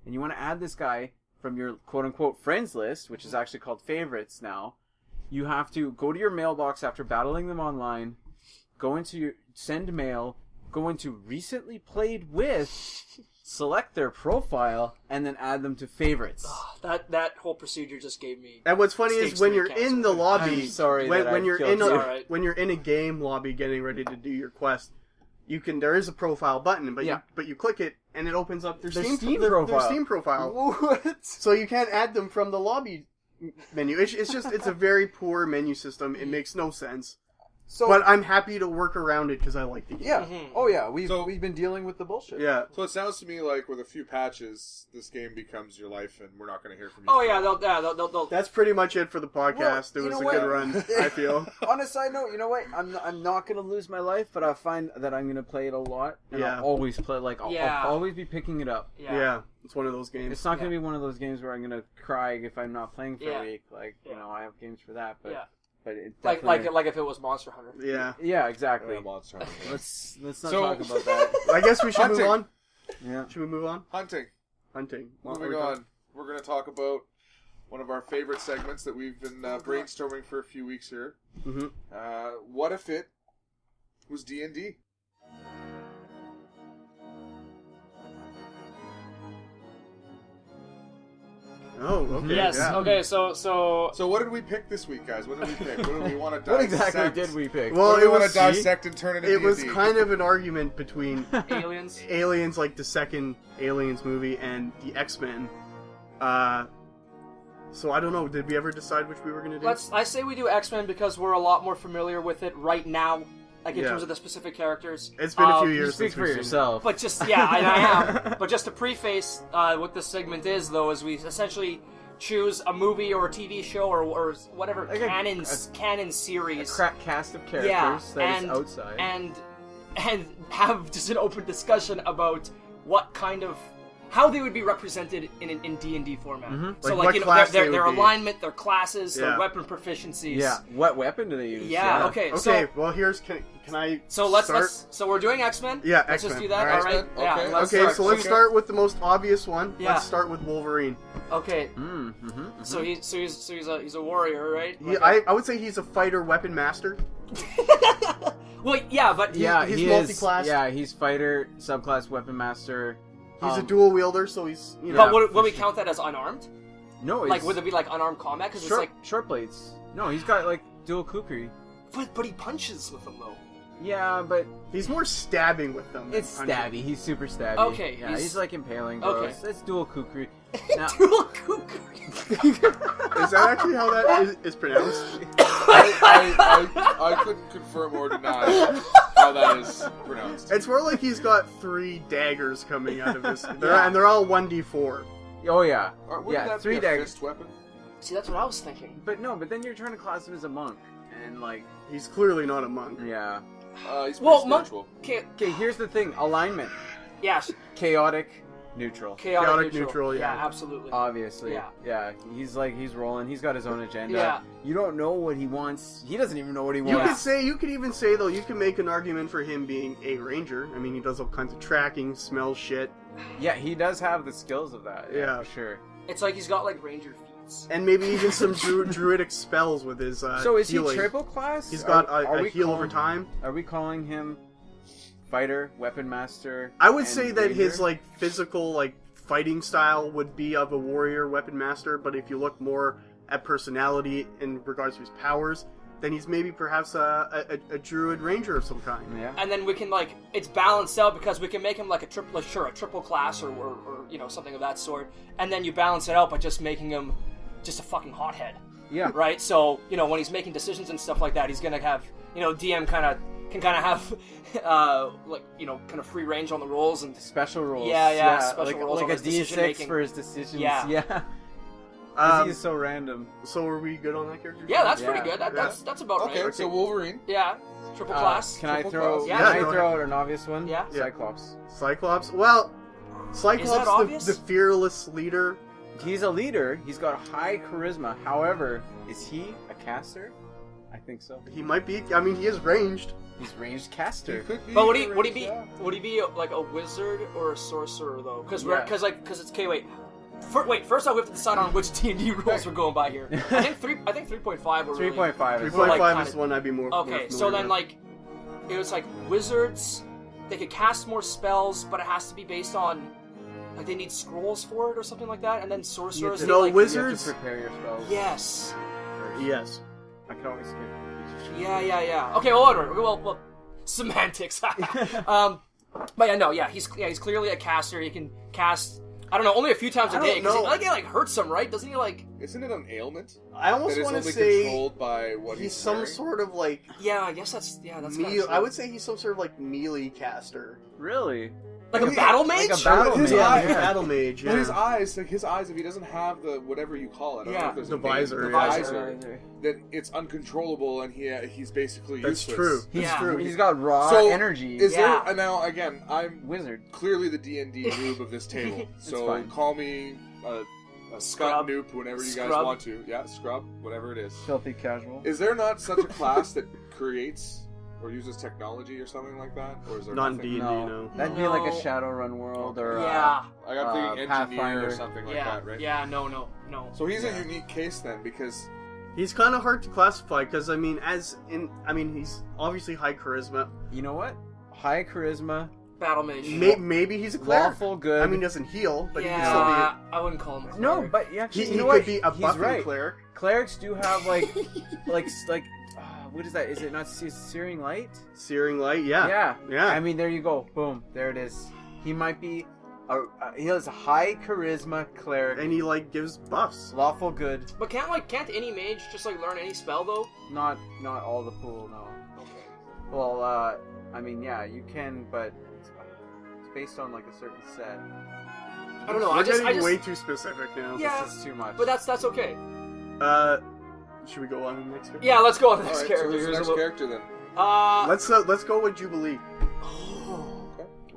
Speaker 5: and you want to add this guy from your quote unquote friends list, which is actually called favorites now, you have to go to your mailbox after battling them online, go into your send mail, go into recently played with, select their profile, and then add them to favorites.
Speaker 3: That whole procedure just gave me...
Speaker 4: And what's funny
Speaker 3: Stakes
Speaker 4: is when
Speaker 3: to
Speaker 4: you're
Speaker 3: be
Speaker 4: in the
Speaker 3: canceled.
Speaker 4: lobby,
Speaker 5: I'm sorry
Speaker 4: when,
Speaker 5: that
Speaker 4: when
Speaker 5: I've
Speaker 4: you're
Speaker 5: killed
Speaker 4: in
Speaker 5: you.
Speaker 4: a
Speaker 3: Alright.
Speaker 4: when you're in a game lobby getting ready to do your quest, there is a profile button, but
Speaker 5: Yeah.
Speaker 4: you click it and it opens up their
Speaker 5: Their
Speaker 4: Steam
Speaker 5: Steam
Speaker 4: their
Speaker 5: profile.
Speaker 4: Steam profile.
Speaker 5: What?
Speaker 4: So you can't add them from the lobby menu. It's a very poor menu system. It makes no sense.
Speaker 5: So,
Speaker 4: But I'm happy to work around it because I like the game.
Speaker 5: yeah. Oh yeah, we've
Speaker 2: So-
Speaker 5: been dealing with the bullshit.
Speaker 4: Yeah.
Speaker 2: So it sounds to me like with a few patches, this game becomes your life, and we're not going to hear from you.
Speaker 3: Oh, yeah, they'll
Speaker 4: That's pretty much it for the podcast.
Speaker 5: Well,
Speaker 4: It
Speaker 5: you
Speaker 4: was a
Speaker 5: know
Speaker 4: good
Speaker 5: what?
Speaker 4: run, I feel.
Speaker 5: On a side note, you know what? I'm not gonna lose my life, but I find that I'm gonna play it a lot, and
Speaker 4: Yeah.
Speaker 5: I'll always play. Like
Speaker 3: Yeah.
Speaker 5: I'll always be picking it up.
Speaker 4: Yeah. It's one of those games.
Speaker 5: It's not gonna
Speaker 3: Yeah.
Speaker 5: be one of those games where I'm gonna cry if I'm not playing for
Speaker 3: Yeah.
Speaker 5: a week. Like you
Speaker 3: Yeah.
Speaker 5: know, I have games for that, but
Speaker 3: Yeah.
Speaker 5: but it
Speaker 3: Like
Speaker 5: definitely
Speaker 3: if it was Monster Hunter.
Speaker 4: Yeah.
Speaker 5: yeah, exactly.
Speaker 2: Monster Hunter.
Speaker 5: Let's not
Speaker 2: So-
Speaker 5: talk about that.
Speaker 4: I guess we should move
Speaker 2: Hunting.
Speaker 4: on.
Speaker 5: Yeah.
Speaker 4: Should we move on?
Speaker 2: Hunting.
Speaker 4: Hunting. What
Speaker 2: Moving
Speaker 4: were we
Speaker 2: on, we're going to talk about one of our favorite segments that we've been brainstorming for a few weeks here.
Speaker 4: Mm-hmm.
Speaker 2: What if it was D&D?
Speaker 4: Oh, okay.
Speaker 3: Yes.
Speaker 4: Yeah.
Speaker 3: Okay. So
Speaker 2: So what did we pick this week, guys? What did we pick? What do we want to dissect?
Speaker 5: What exactly did we pick?
Speaker 4: Well,
Speaker 2: What do
Speaker 4: it
Speaker 2: we want
Speaker 4: was
Speaker 2: to dissect and turn it into
Speaker 4: it was
Speaker 2: D&D?
Speaker 4: kind of an argument between
Speaker 3: aliens.
Speaker 4: Aliens, like the second Aliens movie, and the X-Men. So I don't know. Did we ever decide which we were gonna do?
Speaker 3: I say we do X-Men because we're a lot more familiar with it right now, like in
Speaker 4: Yeah.
Speaker 3: terms of the specific characters.
Speaker 4: It's been a few
Speaker 3: Um,
Speaker 4: years
Speaker 5: Speak
Speaker 4: since
Speaker 5: for
Speaker 4: we've seen
Speaker 5: yourself.
Speaker 3: But just I am. But just to preface what this segment is, though, is we essentially choose a movie or a TV show or whatever
Speaker 5: Like a
Speaker 3: canon series.
Speaker 5: crack cast of characters
Speaker 3: Yeah,
Speaker 5: that is
Speaker 3: and
Speaker 5: outside.
Speaker 3: and have just an open discussion about what kind of how they would be represented in D&D format.
Speaker 4: Like
Speaker 3: So
Speaker 4: what
Speaker 3: you know,
Speaker 4: class
Speaker 3: their
Speaker 4: they would be.
Speaker 3: alignment, their classes, their
Speaker 4: Yeah.
Speaker 3: weapon proficiencies.
Speaker 5: Yeah. What weapon do they use?
Speaker 3: Yeah. Okay.
Speaker 4: Okay, well here's can I
Speaker 3: So
Speaker 4: start?
Speaker 3: so we're doing X-Men.
Speaker 4: Yeah,
Speaker 3: Let's just
Speaker 4: X-Men.
Speaker 3: do that.
Speaker 4: All
Speaker 3: All
Speaker 4: right.
Speaker 3: right.
Speaker 1: X-Men,
Speaker 3: Yeah.
Speaker 1: okay.
Speaker 3: Let's
Speaker 4: Okay,
Speaker 3: start.
Speaker 4: so let's start with the most obvious one.
Speaker 3: Yeah.
Speaker 4: Let's start with Wolverine.
Speaker 3: Okay.
Speaker 5: Mm-hmm.
Speaker 3: He's a warrior, right?
Speaker 4: I would say he's a fighter weapon master.
Speaker 3: Well, yeah, but
Speaker 5: Yeah,
Speaker 4: he's
Speaker 5: he
Speaker 4: multi-class.
Speaker 5: Is, yeah, he's fighter, subclass, weapon master.
Speaker 4: He's a dual wielder, so he's
Speaker 3: But will we count that as unarmed?
Speaker 5: No,
Speaker 3: Like,
Speaker 5: it's
Speaker 3: would it be like unarmed combat? Because it's
Speaker 5: short,
Speaker 3: like,
Speaker 5: short blades. No, he's got like dual kukri.
Speaker 3: but he punches with them though.
Speaker 5: Yeah, but
Speaker 4: he's more stabbing with them. than
Speaker 5: it's
Speaker 4: punching.
Speaker 5: stabby. He's super stabby.
Speaker 3: Okay,
Speaker 5: Yeah,
Speaker 3: he's-
Speaker 5: he's like impaling.
Speaker 3: Okay.
Speaker 5: Bros. It's dual kukri. Now,
Speaker 3: Dual kukri.
Speaker 4: Is that actually how that is pronounced?
Speaker 1: I couldn't confirm or deny how that is pronounced.
Speaker 4: It's more like he's got 3 daggers coming out of his,
Speaker 5: Yeah.
Speaker 4: and they're all 1d4.
Speaker 5: oh yeah,
Speaker 1: Wouldn't
Speaker 5: yeah,
Speaker 1: that
Speaker 5: 3
Speaker 1: be a
Speaker 5: daggers.
Speaker 1: fist weapon?
Speaker 3: See, that's what I was thinking.
Speaker 5: But no, but then you're trying to class him as a monk, and like,
Speaker 4: He's clearly not a monk.
Speaker 5: yeah.
Speaker 1: He's pretty
Speaker 3: Well, monk.
Speaker 1: spiritual.
Speaker 5: Okay, here's the thing: alignment,
Speaker 3: Yes.
Speaker 5: chaotic, neutral.
Speaker 3: Chaotic
Speaker 4: neutral, yeah.
Speaker 3: absolutely.
Speaker 5: Obviously,
Speaker 3: Yeah.
Speaker 5: He's rolling. He's got his own agenda.
Speaker 3: Yeah.
Speaker 5: You don't know what he wants. He doesn't even know what he
Speaker 4: You
Speaker 5: wants.
Speaker 4: could even say though, you can make an argument for him being a ranger. I mean, he does all kinds of tracking, smells shit,
Speaker 5: Yeah, he does have the skills of that.
Speaker 4: Yeah.
Speaker 5: For sure.
Speaker 3: It's like he's got like ranger feats.
Speaker 4: and maybe even some druidic spells with his
Speaker 5: So is
Speaker 4: healing.
Speaker 5: he triple class?
Speaker 4: He's got
Speaker 5: Are
Speaker 4: a
Speaker 5: we
Speaker 4: heal
Speaker 5: calling-
Speaker 4: over time.
Speaker 5: Are we calling him fighter, weapon master?
Speaker 4: I would
Speaker 5: and
Speaker 4: say that his
Speaker 5: ranger?
Speaker 4: like physical like fighting style would be of a warrior weapon master, but if you look more at personality in regards to his powers, then he's maybe perhaps a druid ranger of some kind.
Speaker 5: Yeah.
Speaker 3: And then we can like it's balanced out because we can make him like a triple class or you know something of that sort, and then you balance it out by just making him just a fucking hothead,
Speaker 5: Yeah.
Speaker 3: right? So you know when he's making decisions and stuff like that, he's gonna have DM can have like you know kind of free range on the rolls and
Speaker 5: Special rules.
Speaker 3: Yeah, special
Speaker 5: like,
Speaker 3: rules
Speaker 5: like
Speaker 3: on
Speaker 5: a
Speaker 3: his decision
Speaker 5: D6
Speaker 3: making.
Speaker 5: for his decisions.
Speaker 3: Yeah.
Speaker 5: Yeah. 'Cause
Speaker 4: Um,
Speaker 5: he's so random.
Speaker 4: so are we good on that character?
Speaker 3: yeah, that's
Speaker 5: Yeah.
Speaker 3: pretty good. That's about
Speaker 1: Okay,
Speaker 3: right.
Speaker 1: so Wolverine.
Speaker 3: Yeah, triple class.
Speaker 5: Can I
Speaker 1: triple
Speaker 5: throw?
Speaker 1: class.
Speaker 3: Yeah,
Speaker 5: can
Speaker 4: go
Speaker 5: I throw out an obvious one?
Speaker 3: Yeah.
Speaker 4: Yeah.
Speaker 5: Cyclops.
Speaker 4: Cyclops. Well,
Speaker 3: Is that
Speaker 4: Cyclops,
Speaker 3: obvious?
Speaker 4: the fearless leader.
Speaker 5: He's a leader. He's got high charisma. However, is he a caster? I think so.
Speaker 4: He might be. I mean, he is ranged.
Speaker 5: He's ranged caster.
Speaker 1: Could be
Speaker 3: But would
Speaker 1: a
Speaker 3: he be
Speaker 1: yeah.
Speaker 3: would he be like a wizard or a sorcerer though? Because
Speaker 5: Yeah.
Speaker 3: because it's okay. First off, we have to decide on which D&D rules we're going by here. I think 3.5 were really...
Speaker 5: 3.5. is
Speaker 4: 3.5
Speaker 3: like,
Speaker 4: is the one I'd be more.
Speaker 3: Okay,
Speaker 4: more
Speaker 3: so
Speaker 4: familiar
Speaker 3: then
Speaker 4: with.
Speaker 3: like it was like wizards, they could cast more spells, but it has to be based on like they need scrolls for it or something like that. And then sorcerers,
Speaker 5: to-
Speaker 3: they,
Speaker 4: No,
Speaker 3: like,
Speaker 4: wizards-
Speaker 5: You have to prepare your spells.
Speaker 3: Yes.
Speaker 4: Yes.
Speaker 5: I can always skip.
Speaker 3: Yeah. Okay, well, whatever. Well, semantics. But yeah, no, he's clearly a caster. He can cast. I don't know, only a few times a
Speaker 4: I
Speaker 3: day.
Speaker 4: don't know.
Speaker 3: I think it like hurts him, right? Doesn't he like?
Speaker 1: Isn't it an ailment
Speaker 4: I almost
Speaker 1: that is
Speaker 4: want
Speaker 1: only
Speaker 4: to say
Speaker 1: controlled by what
Speaker 4: he's
Speaker 1: he's
Speaker 4: some
Speaker 1: wearing?
Speaker 4: sort of like
Speaker 3: Yeah, I guess that's
Speaker 4: melee. I would say he's some sort of like melee caster.
Speaker 5: Really?
Speaker 3: like a battle mage.
Speaker 5: Like a battle
Speaker 1: His
Speaker 5: mage.
Speaker 1: eye-
Speaker 4: Yeah, battle mage.
Speaker 1: But his
Speaker 4: Yeah.
Speaker 1: eyes, if he doesn't have the whatever you call it, I don't know
Speaker 3: Yeah.
Speaker 1: if there's
Speaker 4: The
Speaker 1: a name,
Speaker 4: visor,
Speaker 1: the
Speaker 4: yeah.
Speaker 1: visor, that it's uncontrollable and he's basically
Speaker 4: That's
Speaker 1: useless.
Speaker 4: true. That's
Speaker 3: Yeah.
Speaker 4: true.
Speaker 5: He's got raw
Speaker 1: So,
Speaker 5: energy.
Speaker 1: Is
Speaker 3: Yeah.
Speaker 1: there now again? I'm
Speaker 5: Wizard.
Speaker 1: clearly the D&D noob of this table, so
Speaker 5: fine.
Speaker 1: call me a
Speaker 3: Scrub.
Speaker 1: scut noob whenever you guys
Speaker 3: Scrub.
Speaker 1: want to. Yeah, scrub, whatever it is.
Speaker 5: Filthy casual.
Speaker 1: Is there not such a class that creates or uses technology or something like that, or is there
Speaker 4: Not in
Speaker 1: nothing?
Speaker 4: D&D,
Speaker 5: No.
Speaker 4: no.
Speaker 5: That'd be like
Speaker 3: No.
Speaker 5: a Shadowrun world or
Speaker 3: Yeah,
Speaker 1: I'm thinking engineer
Speaker 5: Pathfinder.
Speaker 1: or something like
Speaker 3: yeah,
Speaker 1: that, right?
Speaker 3: yeah. No.
Speaker 1: So he's
Speaker 5: Yeah.
Speaker 1: a unique case then, because
Speaker 4: He's kind of hard to classify because he's obviously high charisma.
Speaker 5: You know what? High charisma,
Speaker 3: Battle mage.
Speaker 4: Maybe he's a cleric.
Speaker 5: lawful good.
Speaker 4: I mean, he doesn't heal, but he can
Speaker 3: yeah, I wouldn't call him. A
Speaker 5: no,
Speaker 3: cleric.
Speaker 5: but actually,
Speaker 4: still be.
Speaker 5: you know
Speaker 4: He
Speaker 5: what?
Speaker 4: could be a
Speaker 5: He's
Speaker 4: buffing
Speaker 5: right.
Speaker 4: cleric.
Speaker 5: Clerics do have like what is that? Is it not Searing Light?
Speaker 4: Searing light. Yeah. Yeah.
Speaker 5: I mean, there you go. Boom. There it is. He might be. He has a high charisma cleric.
Speaker 4: And he like gives buffs.
Speaker 5: Lawful good.
Speaker 3: But can't any mage just like learn any spell though?
Speaker 5: Not all the pool. No.
Speaker 3: Okay.
Speaker 5: Well, I mean, yeah, you can, but it's based on like a certain set.
Speaker 3: I don't know.
Speaker 4: We're
Speaker 3: I just
Speaker 4: getting way too specific now.
Speaker 3: Yeah.
Speaker 5: This is too much.
Speaker 3: But that's okay.
Speaker 4: Should we go on to the next character?
Speaker 3: Yeah, let's go on to the
Speaker 1: all
Speaker 3: next
Speaker 1: right, so
Speaker 3: character.
Speaker 1: who's the
Speaker 3: Here's
Speaker 1: next
Speaker 3: a
Speaker 1: character then?
Speaker 3: little-
Speaker 4: Let's go with Jubilee.
Speaker 3: Oh.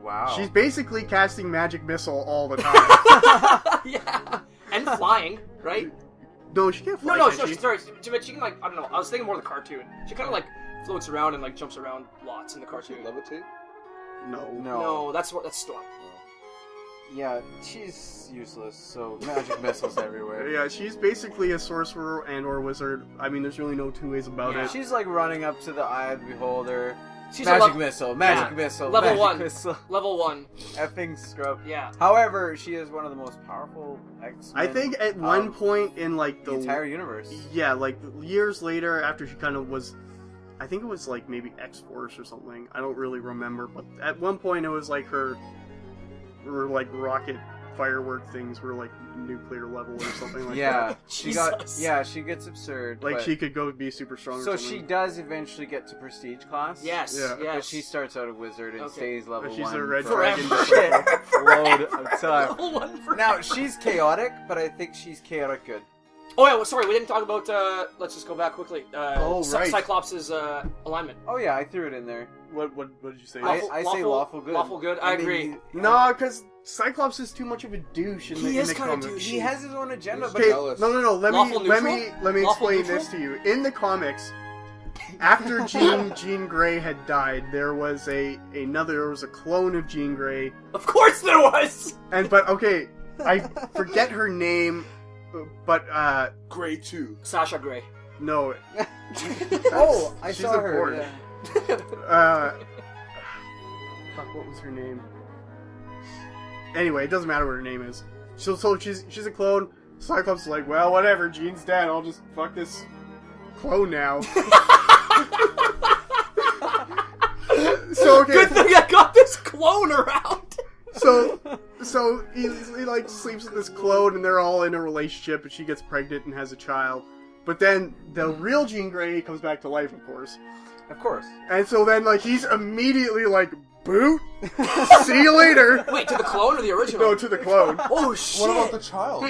Speaker 5: Wow.
Speaker 4: She's basically casting magic missile all the time.
Speaker 3: Yeah. And flying, right?
Speaker 4: No, she can't fly.
Speaker 3: No,
Speaker 4: can she?
Speaker 3: sorry. But she can, like, I don't know. I was thinking more of the cartoon. She kind of, like, floats around and, like, jumps around lots in the
Speaker 1: Does she
Speaker 3: cartoon.
Speaker 1: levitate?
Speaker 4: No.
Speaker 3: No, that's Storm.
Speaker 5: Yeah, she's useless, so magic missiles everywhere.
Speaker 4: Yeah, she's basically a sorcerer and or wizard. I mean, there's really no two ways about
Speaker 3: Yeah.
Speaker 4: it.
Speaker 5: She's like running up to the Eye of the Beholder.
Speaker 3: She's
Speaker 5: Magic
Speaker 3: a
Speaker 5: missile, magic
Speaker 3: yeah.
Speaker 5: missile,
Speaker 3: Level
Speaker 5: magic
Speaker 3: 1.
Speaker 5: missile.
Speaker 3: Level 1.
Speaker 5: Effing scrub.
Speaker 3: Yeah.
Speaker 5: However, she is one of the most powerful X-Men.
Speaker 4: I think at one point in like
Speaker 5: the entire universe.
Speaker 4: yeah, like years later after she kind of was, I think it was like maybe X-Force or something. I don't really remember, but at one point it was like her like rocket firework things were like nuclear level or something like
Speaker 5: Yeah,
Speaker 4: that.
Speaker 5: she got.
Speaker 3: Jesus.
Speaker 5: Yeah, she gets absurd.
Speaker 4: Like
Speaker 5: but-
Speaker 4: she could go be super strong.
Speaker 5: So
Speaker 4: or
Speaker 5: she
Speaker 4: something.
Speaker 5: does eventually get to prestige class.
Speaker 3: Yes.
Speaker 4: Yeah.
Speaker 5: But
Speaker 3: Yes.
Speaker 5: she starts out a wizard and
Speaker 3: Okay.
Speaker 5: stays level
Speaker 4: But she's
Speaker 5: 1
Speaker 4: a red
Speaker 5: for
Speaker 4: dragon.
Speaker 3: Forever.
Speaker 5: Shit. Load of time.
Speaker 3: Level 1 for
Speaker 5: Now she's chaotic, but I think she's chaotic good.
Speaker 3: Oh yeah, well, sorry, we didn't talk about. Let's just go back quickly.
Speaker 4: Oh, right.
Speaker 3: Cyclops' alignment.
Speaker 5: Oh yeah, I threw it in there.
Speaker 4: What did you say?
Speaker 5: I say lawful good.
Speaker 3: Lawful good. I agree.
Speaker 4: No, because Cyclops is too much of a douche in
Speaker 3: He
Speaker 4: the
Speaker 3: is kinda
Speaker 4: comics.
Speaker 3: douchey.
Speaker 5: He has his own agenda, but
Speaker 4: Okay,
Speaker 1: Jealous.
Speaker 4: no. Let
Speaker 3: Lawful
Speaker 4: me
Speaker 3: Lawful
Speaker 4: explain
Speaker 3: neutral?
Speaker 4: this to you. In the comics, after Jean Grey had died, there was a clone of Jean Grey,
Speaker 3: Of course there was.
Speaker 4: but okay, I forget her name, but
Speaker 1: Grey 2.
Speaker 3: Sasha Grey.
Speaker 4: no,
Speaker 5: oh, I
Speaker 4: she's
Speaker 5: saw her.
Speaker 4: important.
Speaker 5: Yeah.
Speaker 4: Fuck, what was her name? Anyway, it doesn't matter what her name is. So she's a clone. Cyclops is like, well, whatever. Jean's dead. I'll just fuck this clone now. So okay.
Speaker 3: Good thing I got this clone around.
Speaker 4: So he like sleeps with this clone, and they're all in a relationship, and she gets pregnant and has a child. But then the real Jean Grey comes back to life, of course.
Speaker 5: Of course.
Speaker 4: And so then like he's immediately like, boot. See you later.
Speaker 3: Wait, to the clone or the original?
Speaker 4: No, to the clone.
Speaker 3: Oh shit!
Speaker 1: What about the child?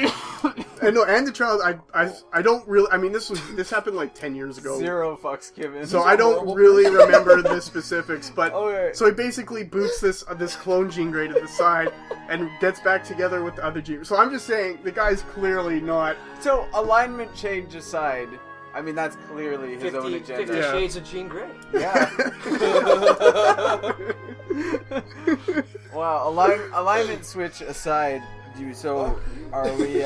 Speaker 4: And the child. I don't really. I mean, this happened like 10 years ago.
Speaker 5: Zero fucks given.
Speaker 4: So I don't really remember the specifics, but
Speaker 5: Okay.
Speaker 4: so he basically boots this clone Jean Grey to the side and gets back together with the other Jean. So I'm just saying the guy's clearly not.
Speaker 5: So alignment change aside, I mean that's clearly his own
Speaker 3: 50
Speaker 5: agenda.
Speaker 4: Yeah.
Speaker 3: Shades of Jean Grey.
Speaker 5: Yeah. Well, alignment switch aside, so are we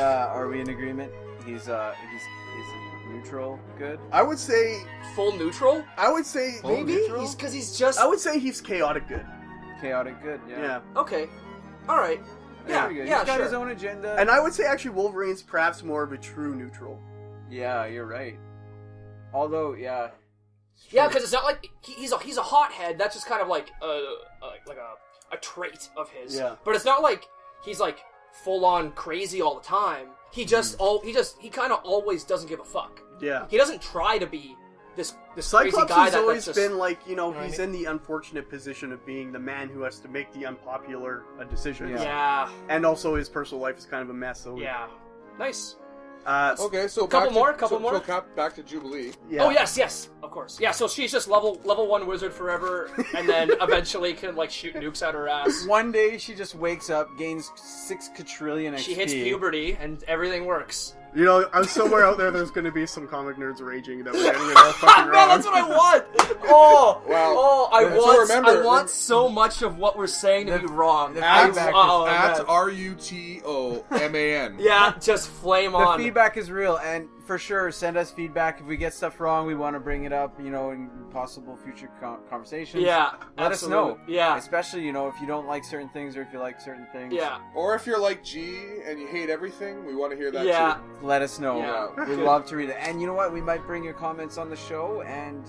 Speaker 5: in agreement? He's neutral good.
Speaker 4: I would say
Speaker 3: Full neutral?
Speaker 4: maybe
Speaker 5: neutral?
Speaker 3: He's just.
Speaker 4: I would say he's chaotic good.
Speaker 5: Chaotic good. Yeah.
Speaker 4: Yeah.
Speaker 3: Okay. All right. Yeah.
Speaker 5: Pretty good.
Speaker 3: Yeah.
Speaker 5: He's got
Speaker 3: Sure.
Speaker 5: his own agenda.
Speaker 4: And I would say actually Wolverine's perhaps more of a true neutral.
Speaker 5: Yeah, you're right. Although, yeah. it's
Speaker 3: Yeah,
Speaker 5: true.
Speaker 3: because it's not like he's a hothead. That's just kind of like a trait of his.
Speaker 4: Yeah.
Speaker 3: But it's not like he's like full on crazy all the time. He just he kind of always doesn't give a fuck.
Speaker 4: Yeah.
Speaker 3: He doesn't try to be this crazy
Speaker 4: Cyclops
Speaker 3: guy
Speaker 4: has
Speaker 3: that's
Speaker 4: always
Speaker 3: just,
Speaker 4: been like,
Speaker 3: know what I
Speaker 4: he's
Speaker 3: mean?
Speaker 4: in the unfortunate position of being the man who has to make the unpopular decisions.
Speaker 3: Yeah.
Speaker 4: And also his personal life is kind of a mess. So
Speaker 3: Yeah. Nice.
Speaker 1: Okay, so
Speaker 3: Couple
Speaker 1: back
Speaker 3: more.
Speaker 1: So back to Jubilee.
Speaker 4: yeah.
Speaker 3: Oh yes, of course. Yeah, so she's just level 1 wizard forever, and then eventually can like shoot nukes out her ass.
Speaker 5: One day she just wakes up, gains 6 quadrillion XP.
Speaker 3: She hits puberty, and everything works.
Speaker 4: You know, I'm somewhere out there's going to be some comic nerds raging that we're getting it all fucking
Speaker 3: Man,
Speaker 4: wrong.
Speaker 3: that's what I want. Oh,
Speaker 1: Wow.
Speaker 3: oh, I
Speaker 1: So remember-
Speaker 3: want so much of what we're saying to be wrong.
Speaker 5: the
Speaker 1: At,
Speaker 5: feedback
Speaker 1: at
Speaker 3: man.
Speaker 1: RUTOMAN.
Speaker 3: Yeah, just flame
Speaker 5: The
Speaker 3: on.
Speaker 5: feedback is real, and for sure, send us feedback if we get stuff wrong. We want to bring it up, in possible future conversations.
Speaker 3: Yeah,
Speaker 5: let
Speaker 3: absolutely.
Speaker 5: us know.
Speaker 3: Yeah,
Speaker 5: Especially, if you don't like certain things or if you like certain things.
Speaker 3: yeah,
Speaker 1: Or if you're like G and you hate everything, we want to hear that
Speaker 3: yeah.
Speaker 1: too.
Speaker 5: Let us know.
Speaker 3: Yeah.
Speaker 5: We'd love to read it. And you know what? We might bring your comments on the show, and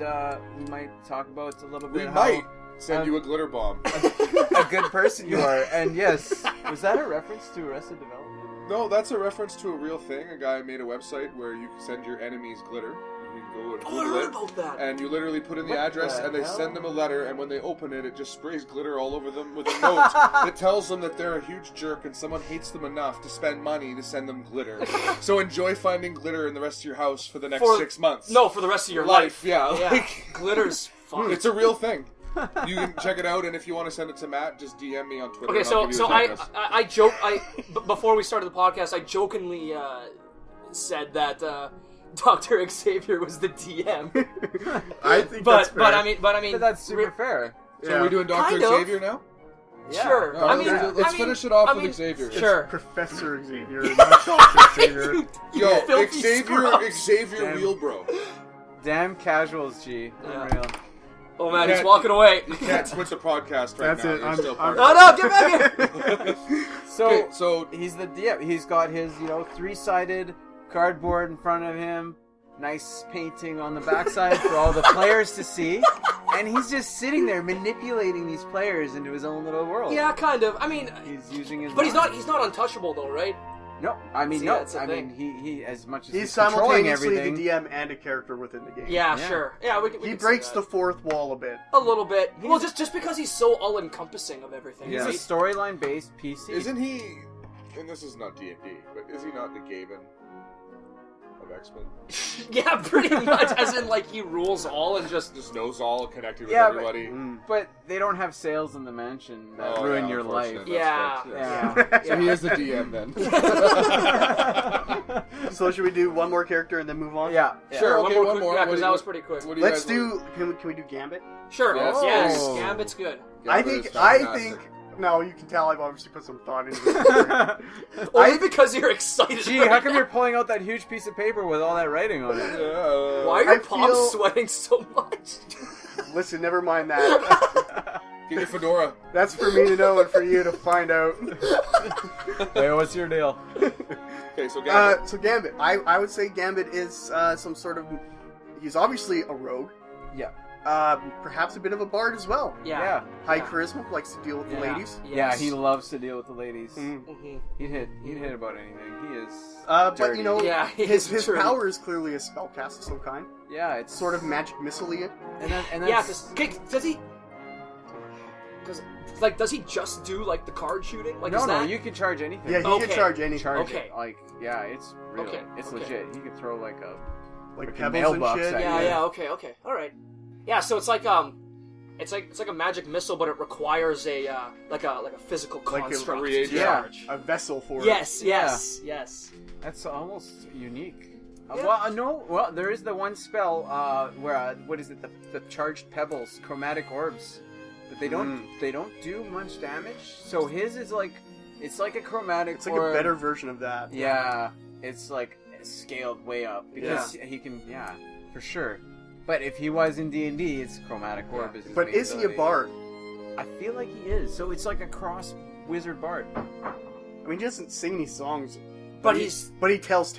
Speaker 5: we might talk about a little
Speaker 1: We
Speaker 5: bit
Speaker 1: might
Speaker 5: how
Speaker 1: send you a glitter bomb.
Speaker 5: a good person you are. And yes, was that a reference to Arrested Development?
Speaker 1: No, that's a reference to a real thing. A guy made a website where you can send your enemies glitter. You can go and
Speaker 3: Oh, I
Speaker 1: Google
Speaker 3: heard
Speaker 1: it.
Speaker 3: about that.
Speaker 1: And you literally put in the
Speaker 5: What
Speaker 1: address,
Speaker 5: the
Speaker 1: and they
Speaker 5: hell?
Speaker 1: send them a letter, and when they open it, it just sprays glitter all over them with a note that tells them that they're a huge jerk and someone hates them enough to spend money to send them glitter. So enjoy finding glitter in the rest of your house for the next 6 months.
Speaker 3: No, for the rest of your
Speaker 1: life,
Speaker 3: life.
Speaker 1: yeah.
Speaker 3: Yeah,
Speaker 1: Like,
Speaker 3: glitter's fun.
Speaker 1: it's a real thing. You can check it out, and if you want to send it to Matt, just DM me on Twitter.
Speaker 3: Okay,
Speaker 1: and I'll give you
Speaker 3: so
Speaker 1: his address.
Speaker 3: I joke before we started the podcast, I jokingly said that Dr. Xavier was the DM.
Speaker 4: I think that's fair.
Speaker 3: but I mean,
Speaker 5: But that's super fair.
Speaker 1: So are we doing Dr.
Speaker 3: Kind of.
Speaker 1: Xavier now?
Speaker 3: Sure.
Speaker 1: Oh,
Speaker 3: I mean,
Speaker 1: let's finish it off with Xavier.
Speaker 3: Sure.
Speaker 4: Professor Xavier, not Dr. Xavier.
Speaker 1: Yo,
Speaker 3: Filthy scrubs.
Speaker 1: Xavier
Speaker 5: Damn.
Speaker 1: Wheelbro.
Speaker 5: Damn casuals, G.
Speaker 3: Yeah.
Speaker 5: Unreal.
Speaker 3: Oh man, he's
Speaker 1: Can't-
Speaker 3: walking away.
Speaker 1: You can't quit the podcast right
Speaker 4: That's
Speaker 1: now.
Speaker 4: it.
Speaker 1: You're
Speaker 4: I'm-
Speaker 1: still part
Speaker 3: No,
Speaker 1: of
Speaker 3: no, get back here.
Speaker 5: So,
Speaker 1: Okay, so
Speaker 5: he's the DM. He's got his, 3-sided cardboard in front of him. Nice painting on the backside for all the players to see. And he's just sitting there manipulating these players into his own little world.
Speaker 3: Yeah, kind of. I mean,
Speaker 5: He's using his
Speaker 3: but he's
Speaker 5: mind.
Speaker 3: not untouchable though, right?
Speaker 5: No, I mean,
Speaker 3: See,
Speaker 5: no.
Speaker 3: that's the
Speaker 5: I
Speaker 3: thing.
Speaker 5: mean, he as much as
Speaker 4: He's
Speaker 5: he's controlling
Speaker 4: simultaneously
Speaker 5: everything.
Speaker 4: the DM and a character within the game.
Speaker 3: Yeah,
Speaker 5: Yeah.
Speaker 3: sure. Yeah, we
Speaker 4: He
Speaker 3: can
Speaker 4: breaks
Speaker 3: say
Speaker 4: the
Speaker 3: that.
Speaker 4: fourth wall a bit.
Speaker 3: A little bit. Well, just because he's so all-encompassing of everything.
Speaker 5: He's
Speaker 3: right?
Speaker 5: a storyline-based PC.
Speaker 1: isn't he? And this is not D&D, but is he not the Gaben of X-Men?
Speaker 3: Yeah, pretty much. As in, like, he rules all and just...
Speaker 1: Just knows all, connected with
Speaker 5: Yeah, but-
Speaker 1: everybody.
Speaker 5: But they don't have sales in the mansion that
Speaker 1: Oh,
Speaker 5: ruin
Speaker 1: yeah,
Speaker 5: your life.
Speaker 1: unfortunately.
Speaker 3: Yeah.
Speaker 1: That's
Speaker 5: Yeah.
Speaker 1: correct, yes. So he is the DM then.
Speaker 4: So should we do one more character and then move on?
Speaker 5: Yeah.
Speaker 3: Sure,
Speaker 1: okay,
Speaker 3: one
Speaker 1: one
Speaker 3: more.
Speaker 1: more.
Speaker 3: Yeah,
Speaker 1: What
Speaker 3: because
Speaker 1: do
Speaker 3: that
Speaker 1: you-
Speaker 3: was pretty quick.
Speaker 1: What do you
Speaker 4: Let's
Speaker 1: guys
Speaker 4: do. Can we do Gambit?
Speaker 3: Sure.
Speaker 1: Yes.
Speaker 3: Yes.
Speaker 5: Oh.
Speaker 3: Gambit's good.
Speaker 4: I
Speaker 1: Gambit is
Speaker 4: think. I
Speaker 1: fantastic.
Speaker 4: think. No, you can tell I've obviously put some thought into this.
Speaker 3: Only because you're excited.
Speaker 5: Gee, how come you're pulling out that huge piece of paper with all that writing on it?
Speaker 3: Why are
Speaker 4: I
Speaker 3: your palms
Speaker 4: feel-
Speaker 3: sweating so much?
Speaker 4: Listen, never mind that.
Speaker 1: Get your fedora.
Speaker 4: That's for me to know and for you to find out.
Speaker 5: Hey, what's your deal?
Speaker 1: Okay, so Gambit.
Speaker 4: So Gambit, I would say Gambit is some sort of. He's obviously a rogue.
Speaker 5: Yeah.
Speaker 4: Perhaps a bit of a bard as well.
Speaker 5: Yeah.
Speaker 4: High
Speaker 3: Yeah.
Speaker 4: charisma, likes to deal with the
Speaker 3: Yeah.
Speaker 4: ladies.
Speaker 5: Yeah,
Speaker 3: Yes.
Speaker 5: he loves to deal with the ladies.
Speaker 3: Mhm.
Speaker 5: He'd hit about anything. He is.
Speaker 4: But
Speaker 5: dirty.
Speaker 4: you know,
Speaker 3: Yeah, he
Speaker 4: his
Speaker 3: is dirty.
Speaker 4: power is clearly a spellcast of some kind,
Speaker 5: Yeah, it's
Speaker 4: sort of magic missile-y.
Speaker 5: And
Speaker 3: Yeah,
Speaker 5: that's,
Speaker 3: does he? Like, does he just do like the card shooting? Like,
Speaker 5: no,
Speaker 3: is
Speaker 5: no,
Speaker 3: that?
Speaker 5: you can charge anything.
Speaker 4: Yeah, he
Speaker 3: Okay.
Speaker 4: can charge anything,
Speaker 5: charge
Speaker 3: Okay.
Speaker 5: it. Like, yeah, it's real.
Speaker 3: Okay,
Speaker 5: It's
Speaker 3: okay.
Speaker 5: legit. He could throw like a
Speaker 4: like
Speaker 5: freaking
Speaker 4: pebbles and
Speaker 5: mailbox
Speaker 4: shit.
Speaker 5: at
Speaker 3: Yeah,
Speaker 5: you.
Speaker 3: yeah, okay, all right. Yeah, so it's like a magic missile, but it requires a like a physical
Speaker 4: Like a
Speaker 3: construct to
Speaker 1: reagent.
Speaker 5: Yeah.
Speaker 3: charge.
Speaker 4: A vessel for
Speaker 3: Yes,
Speaker 5: Yeah.
Speaker 3: yes.
Speaker 5: That's almost unique.
Speaker 3: Yeah.
Speaker 5: Well, no. Well, there is the one spell where what is it? The charged pebbles, chromatic orbs, but they don't do much damage. So his is like it's like a chromatic.
Speaker 4: It's like
Speaker 5: orb.
Speaker 4: a better version of that.
Speaker 5: Yeah, it's like scaled way up because he can. Yeah, for sure. But if he was in D&D, it's chromatic orb. Is his
Speaker 4: But
Speaker 5: main
Speaker 4: is he a
Speaker 5: ability.
Speaker 4: bard?
Speaker 5: I feel like he is. So it's like a cross wizard bard.
Speaker 4: I mean, he doesn't sing any songs.
Speaker 3: But
Speaker 4: he-
Speaker 3: he's
Speaker 4: But he tells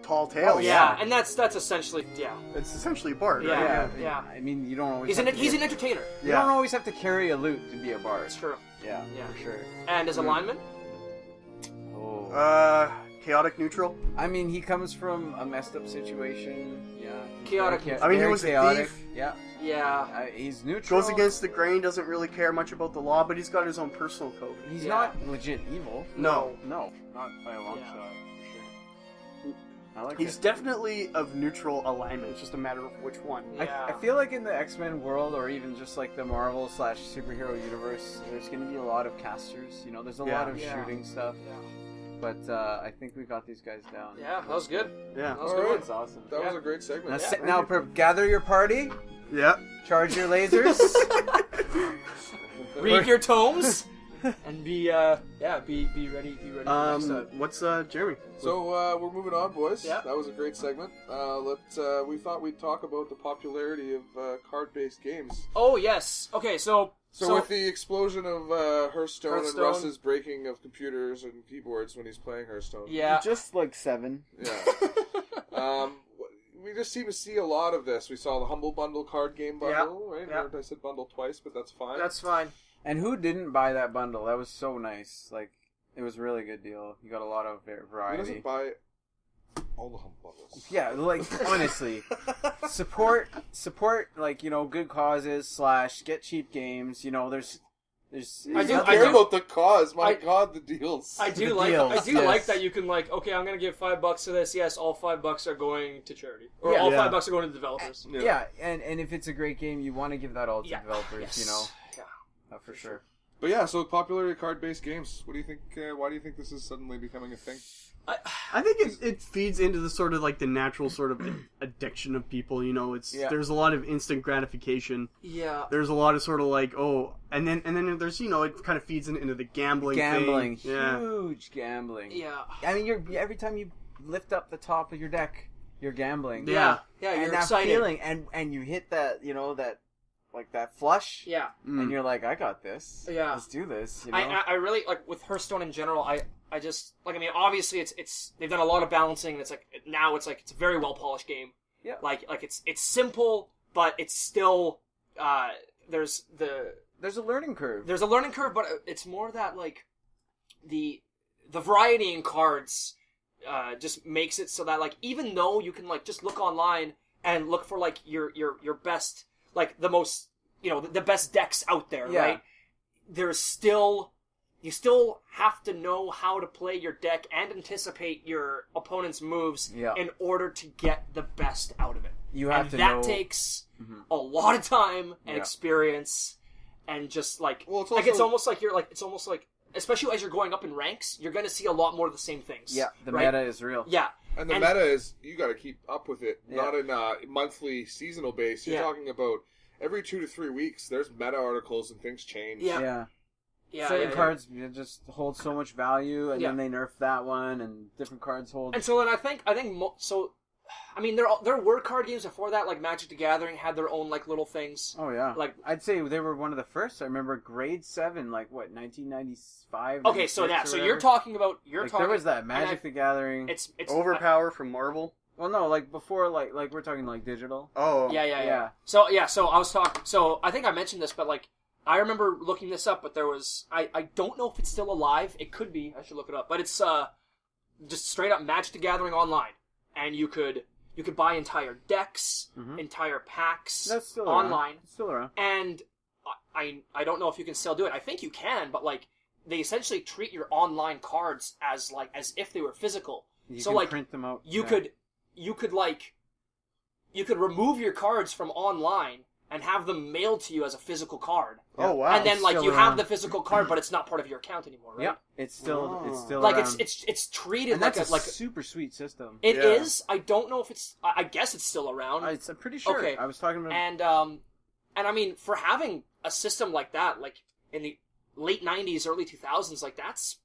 Speaker 4: tall tales.
Speaker 3: oh yeah, and that's essentially yeah.
Speaker 4: It's essentially a bard,
Speaker 3: Yeah.
Speaker 4: right?
Speaker 3: Yeah.
Speaker 5: I mean, you don't always.
Speaker 3: He's
Speaker 5: have
Speaker 3: an
Speaker 5: to
Speaker 3: he's
Speaker 5: be-
Speaker 3: an entertainer.
Speaker 5: You
Speaker 4: Yeah.
Speaker 5: don't always have to carry a lute to be a bard.
Speaker 3: That's true.
Speaker 5: Yeah,
Speaker 3: Yeah.
Speaker 5: for sure.
Speaker 3: And his alignment?
Speaker 5: Oh.
Speaker 4: Chaotic neutral.
Speaker 5: I mean, he comes from a messed up situation. Yeah.
Speaker 3: Chaotic.
Speaker 5: Very
Speaker 4: I mean, he
Speaker 5: very
Speaker 4: was a
Speaker 5: chaotic.
Speaker 4: thief.
Speaker 5: Yeah.
Speaker 3: Yeah.
Speaker 5: He's neutral.
Speaker 4: Goes against the grain, doesn't really care much about the law, but he's got his own personal code.
Speaker 5: He's
Speaker 3: Yeah.
Speaker 5: not legit evil.
Speaker 4: No.
Speaker 5: No, not by a long
Speaker 3: Yeah.
Speaker 5: shot. For sure. I like
Speaker 4: He's
Speaker 5: it.
Speaker 4: definitely of neutral alignment. It's just a matter of which one.
Speaker 3: Yeah.
Speaker 5: I feel like in the X-Men world, or even just like the Marvel / superhero universe, there's going to be a lot of casters. You know, there's a
Speaker 4: Yeah.
Speaker 5: lot of
Speaker 3: Yeah.
Speaker 5: shooting stuff.
Speaker 3: Yeah.
Speaker 5: But I think we got these guys down.
Speaker 3: Yeah, that was good.
Speaker 4: Yeah.
Speaker 3: That was
Speaker 1: All
Speaker 3: good.
Speaker 1: right.
Speaker 5: That's awesome.
Speaker 1: That was
Speaker 3: Yeah.
Speaker 1: a great segment.
Speaker 5: Now,
Speaker 3: Yeah.
Speaker 5: gather your party,
Speaker 4: Yeah.
Speaker 5: charge your lasers.
Speaker 3: Read your tomes and be ready for next time.
Speaker 4: What's Jeremy?
Speaker 1: So we're moving on, boys.
Speaker 3: Yeah.
Speaker 1: That was a great segment. We thought we'd talk about the popularity of card-based games.
Speaker 3: Oh yes. Okay, so
Speaker 1: So with the explosion of Hearthstone and
Speaker 3: Hearthstone.
Speaker 1: Russ's breaking of computers and keyboards when he's playing Hearthstone.
Speaker 3: yeah.
Speaker 5: Just like 7.
Speaker 1: Yeah. We just seem to see a lot of this. We saw the Humble Bundle card game bundle, right?
Speaker 3: Yeah.
Speaker 1: I said bundle twice, but that's fine.
Speaker 3: That's fine.
Speaker 5: And who didn't buy that bundle? That was so nice. Like, it was a really good deal. You got a lot of
Speaker 1: Who
Speaker 5: variety.
Speaker 1: doesn't buy all the Humble Bundles?
Speaker 5: Yeah, like, honestly. support, like, good causes / get cheap games. There's There's,
Speaker 3: I do-
Speaker 2: You
Speaker 3: I
Speaker 2: care
Speaker 3: do-
Speaker 2: about the cause. My
Speaker 3: I-
Speaker 2: God, the deals.
Speaker 3: I do
Speaker 5: The
Speaker 3: like
Speaker 5: deals,
Speaker 3: I do
Speaker 5: yes.
Speaker 3: like that you can like, okay, I'm gonna give $5 to this. Yes, all $5 are going to charity, or
Speaker 5: Yeah.
Speaker 3: all
Speaker 4: Yeah.
Speaker 3: $5 are going to the developers.
Speaker 5: yeah, and if it's a great game, you want to give that all to
Speaker 3: Yeah.
Speaker 5: developers,
Speaker 3: Yes.
Speaker 5: you know,
Speaker 3: Yeah.
Speaker 5: for sure.
Speaker 1: But yeah, so popularity of card-based games. What do you think? Why do you think this is suddenly becoming a thing?
Speaker 4: I think it feeds into the sort of like the natural sort of addiction of people. You know,
Speaker 5: Yeah.
Speaker 4: there's a lot of instant gratification.
Speaker 3: Yeah.
Speaker 4: There's a lot of sort of like and then there's it kind of feeds into the gambling.
Speaker 5: Gambling,
Speaker 4: thing. Yeah.
Speaker 5: huge gambling.
Speaker 3: Yeah.
Speaker 5: I mean, every time you lift up the top of your deck, you're gambling.
Speaker 3: Yeah. Yeah.
Speaker 5: and
Speaker 3: You're
Speaker 5: that
Speaker 3: excited.
Speaker 5: feeling, and you hit that, that flush,
Speaker 3: Yeah.
Speaker 5: and you're like, I got this.
Speaker 3: Yeah.
Speaker 5: Let's do this. You know?
Speaker 3: I really like with Hearthstone in general. I just like. I mean, obviously, it's they've done a lot of balancing. And it's like now it's a very well polished game.
Speaker 5: Yeah.
Speaker 3: Like it's simple, but it's still there's
Speaker 5: There's a learning curve.
Speaker 3: a learning curve, but it's more that like the variety in cards just makes it so that like even though you can like just look online and look for like your best, like the most, the best decks out there,
Speaker 5: Yeah.
Speaker 3: right? There's still you still have to know how to play your deck and anticipate your opponent's moves
Speaker 5: Yeah.
Speaker 3: in order to get the best out of it.
Speaker 5: You have
Speaker 3: And
Speaker 5: to
Speaker 3: that
Speaker 5: know.
Speaker 3: takes a lot of time and
Speaker 5: Yeah.
Speaker 3: experience, and just like
Speaker 1: Well, it's
Speaker 3: it's
Speaker 1: also-
Speaker 3: almost like especially as you're going up in ranks, you're going to see a lot more of the same things.
Speaker 5: Yeah, the
Speaker 3: right?
Speaker 5: meta is real.
Speaker 3: Yeah,
Speaker 1: And the meta is you got to keep up with it,
Speaker 5: Yeah.
Speaker 1: not in a monthly, seasonal base. You're
Speaker 3: Yeah.
Speaker 1: talking about every 2 to 3 weeks. There's meta articles and things change.
Speaker 3: Yeah.
Speaker 5: Yeah.
Speaker 3: yeah,
Speaker 5: Certain
Speaker 3: yeah.
Speaker 5: cards just hold so much value, and
Speaker 3: Yeah.
Speaker 5: then they nerf that one, and different cards hold.
Speaker 3: And so then I think there were card games before that, like Magic the Gathering had their own like little things.
Speaker 5: Oh yeah,
Speaker 3: Like-
Speaker 5: I'd say they were one of the first. I remember Grade 7, like what, 1995.
Speaker 3: Okay, so
Speaker 5: 96
Speaker 3: yeah,
Speaker 5: or
Speaker 3: so
Speaker 5: whatever.
Speaker 3: you're
Speaker 5: Like,
Speaker 3: talking.
Speaker 5: there was that
Speaker 3: and
Speaker 5: Magic the Gathering.
Speaker 3: It's
Speaker 4: Overpower from Marvel.
Speaker 5: Well, no, like before, like we're talking like digital.
Speaker 4: Oh.
Speaker 3: Yeah. So I was talking. So I think I mentioned this, but like I remember looking this up. But there was I don't know if it's still alive. It could be. I should look it up. But it's just straight up Magic the Gathering online, and you could buy entire decks, entire packs
Speaker 5: That's still
Speaker 3: online,
Speaker 5: around. It's still around.
Speaker 3: and I don't know if you can still do it. I think you can, but like they essentially treat your online cards as if they were physical.
Speaker 5: You
Speaker 3: so
Speaker 5: can
Speaker 3: like
Speaker 5: print them out.
Speaker 3: you
Speaker 5: yeah.
Speaker 3: you could remove your cards from online and have them mailed to you as a physical card.
Speaker 4: Oh wow.
Speaker 3: And then like
Speaker 5: still
Speaker 3: you have
Speaker 5: around.
Speaker 3: the physical card, but it's not part of your account anymore, right?
Speaker 5: Yeah, it's still
Speaker 3: Like
Speaker 5: around.
Speaker 3: it's treated
Speaker 5: and
Speaker 3: like
Speaker 5: that's
Speaker 3: a like
Speaker 5: super sweet system.
Speaker 3: it
Speaker 4: Yeah.
Speaker 3: is. I don't know if it's. I guess it's still around.
Speaker 5: I'm pretty sure.
Speaker 3: Okay.
Speaker 5: I was talking about.
Speaker 3: And I mean, for having a system like that, like in the late '90s, early 2000s, like that's